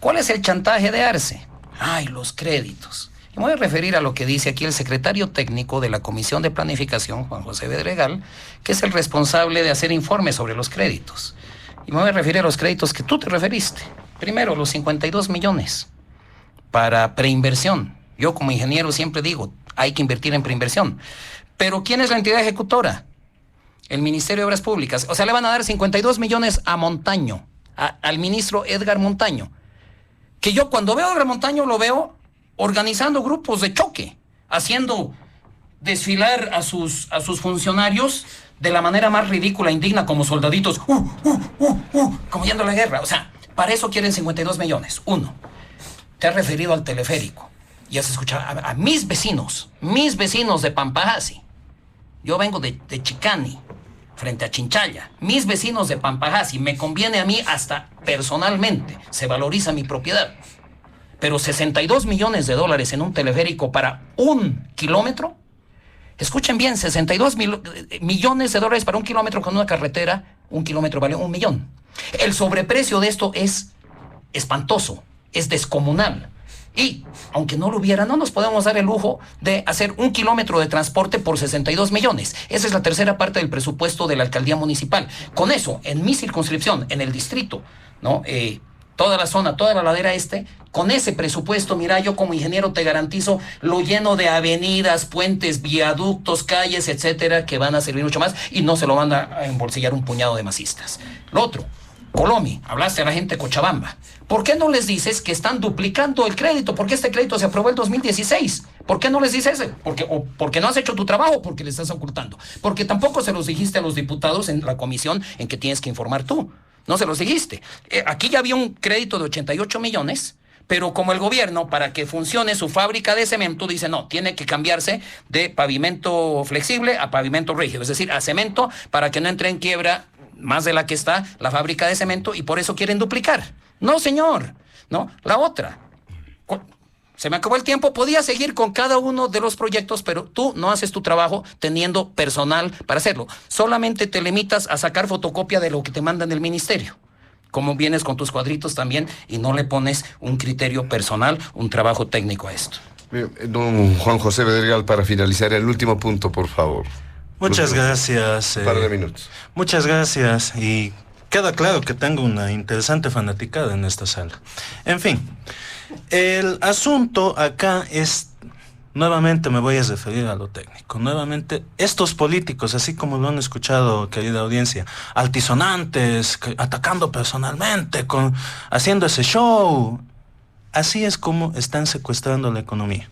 ¿Cuál es el chantaje de Arce? Ay, los créditos. Y me voy a referir a lo que dice aquí el secretario técnico de la Comisión de Planificación, Juan José Bedregal, que es el responsable de hacer informes sobre los créditos. Y me voy a referir a los créditos que tú te referiste. Primero, los 52 millones para preinversión. Yo como ingeniero siempre digo, hay que invertir en preinversión. Pero ¿quién es la entidad ejecutora? El Ministerio de Obras Públicas. O sea, le van a dar 52 millones a Montaño, al ministro Edgar Montaño. Que yo cuando veo a Edgar Montaño lo veo organizando grupos de choque, haciendo desfilar a sus funcionarios de la manera más ridícula, indigna, como soldaditos, como yendo a la guerra. O sea, para eso quieren 52 millones. Uno, te has referido al teleférico y has escuchado a mis vecinos de Pampajasi. Yo vengo de Chicani, frente a Chinchalla. Mis vecinos de Pampajasi, me conviene a mí hasta personalmente, se valoriza mi propiedad. Pero 62 millones de dólares en un teleférico para 1 kilómetro. Escuchen bien, 62 millones de dólares para 1 kilómetro con una carretera. 1 kilómetro vale 1 millón. El sobreprecio de esto es espantoso, es descomunal. Y, aunque no lo hubiera, no nos podemos dar el lujo de hacer 1 kilómetro de transporte por 62 millones. Esa es la tercera parte del presupuesto de la alcaldía municipal. Con eso, en mi circunscripción, en el distrito, ¿no? Toda la zona, toda la ladera este, con ese presupuesto, mira, yo como ingeniero te garantizo lo lleno de avenidas, puentes, viaductos, calles, etcétera, que van a servir mucho más y no se lo van a embolsillar un puñado de masistas. Lo otro, Colomi, hablaste a la gente de Cochabamba. ¿Por qué no les dices que están duplicando el crédito? Porque este crédito se aprobó en 2016. ¿Por qué no les dices eso? Porque no has hecho tu trabajo o porque le estás ocultando. Porque tampoco se los dijiste a los diputados en la comisión en que tienes que informar tú. No se los dijiste. Aquí ya había un crédito de 88 millones, pero como el gobierno, para que funcione su fábrica de cemento, dice no, tiene que cambiarse de pavimento flexible a pavimento rígido, es decir, a cemento para que no entre en quiebra más de la que está la fábrica de cemento y por eso quieren duplicar. No, señor. No, la otra. Se me acabó el tiempo, podía seguir con cada uno de los proyectos, pero tú no haces tu trabajo teniendo personal para hacerlo. Solamente te limitas a sacar fotocopia de lo que te mandan del ministerio. Como vienes con tus cuadritos también y no le pones un criterio personal, un trabajo técnico a esto. Bien, don Juan José Bedregal, para finalizar el último punto, por favor. Muchas gracias. Un par de minutos. Muchas gracias y queda claro que tengo una interesante fanaticada en esta sala. En fin, el asunto acá es, nuevamente me voy a referir a lo técnico, nuevamente estos políticos, así como lo han escuchado, querida audiencia, altisonantes, atacando personalmente, haciendo ese show, así es como están secuestrando la economía.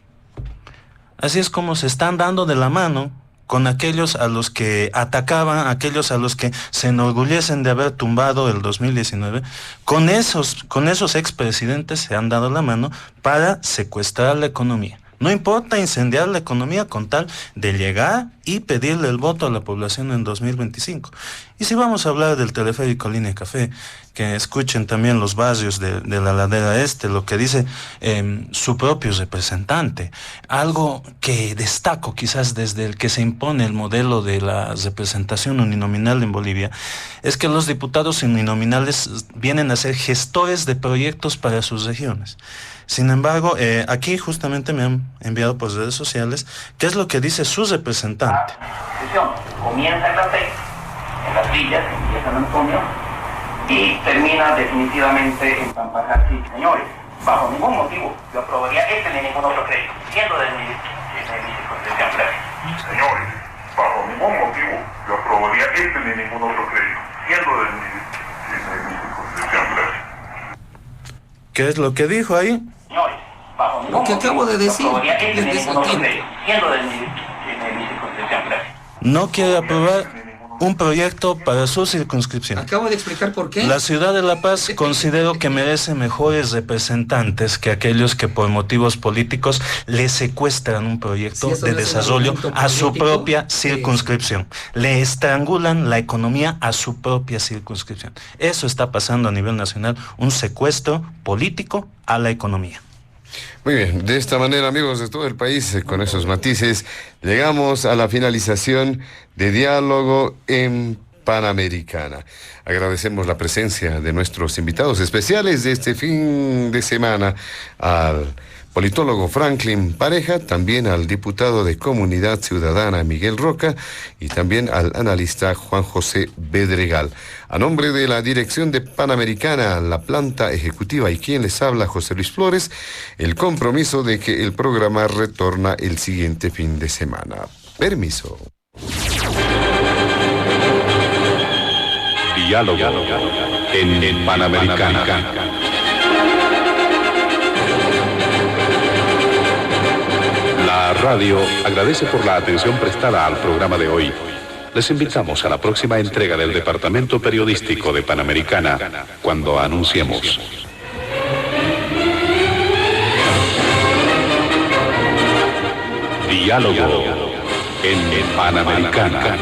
Así es como se están dando de la mano con aquellos a los que atacaban, aquellos a los que se enorgullecen de haber tumbado el 2019, con esos expresidentes se han dado la mano para secuestrar la economía. No importa incendiar la economía con tal de llegar y pedirle el voto a la población en 2025. Y si vamos a hablar del teleférico Línea Café, que escuchen también los barrios de la ladera este, lo que dice su propio representante. Algo que destaco quizás desde el que se impone el modelo de la representación uninominal en Bolivia, es que los diputados uninominales vienen a ser gestores de proyectos para sus regiones. Sin embargo, aquí justamente me han enviado por redes sociales qué es lo que dice su representante. Comienza en las 6, en las villas, en San Antonio, y termina definitivamente en Pampajachi. Señores, bajo ningún motivo yo aprobaría este ni ningún otro crédito, siendo de mi circunscripción previa. Señores, bajo ningún motivo yo aprobaría este ni ningún otro crédito, siendo de mi circunscripción previa. ¿Qué es lo que dijo ahí? Señores, bajo ningún Lo que motivo acabo de decir, yo aprobaría este ni desde ningún otro ese crédito, siendo de mi circunscripción previa. No quiere aprobar un proyecto para su circunscripción. Acabo de explicar por qué. La ciudad de La Paz considero que merece mejores representantes que aquellos que por motivos políticos le secuestran un proyecto de desarrollo a su propia circunscripción. Le estrangulan la economía a su propia circunscripción. Eso está pasando a nivel nacional, un secuestro político a la economía. Muy bien, de esta manera, amigos de todo el país, con esos matices, llegamos a la finalización de Diálogo en Panamericana. Agradecemos la presencia de nuestros invitados especiales de este fin de semana, al politólogo Franklin Pareja, también al diputado de Comunidad Ciudadana Miguel Roca y también al analista Juan José Bedregal. A nombre de la dirección de Panamericana, la planta ejecutiva y quien les habla, José Luis Flores, el compromiso de que el programa retorna el siguiente fin de semana. Permiso. Diálogo en Panamericana. La radio agradece por la atención prestada al programa de hoy. Les invitamos a la próxima entrega del Departamento Periodístico de Panamericana, cuando anunciemos. Diálogo en Panamericana.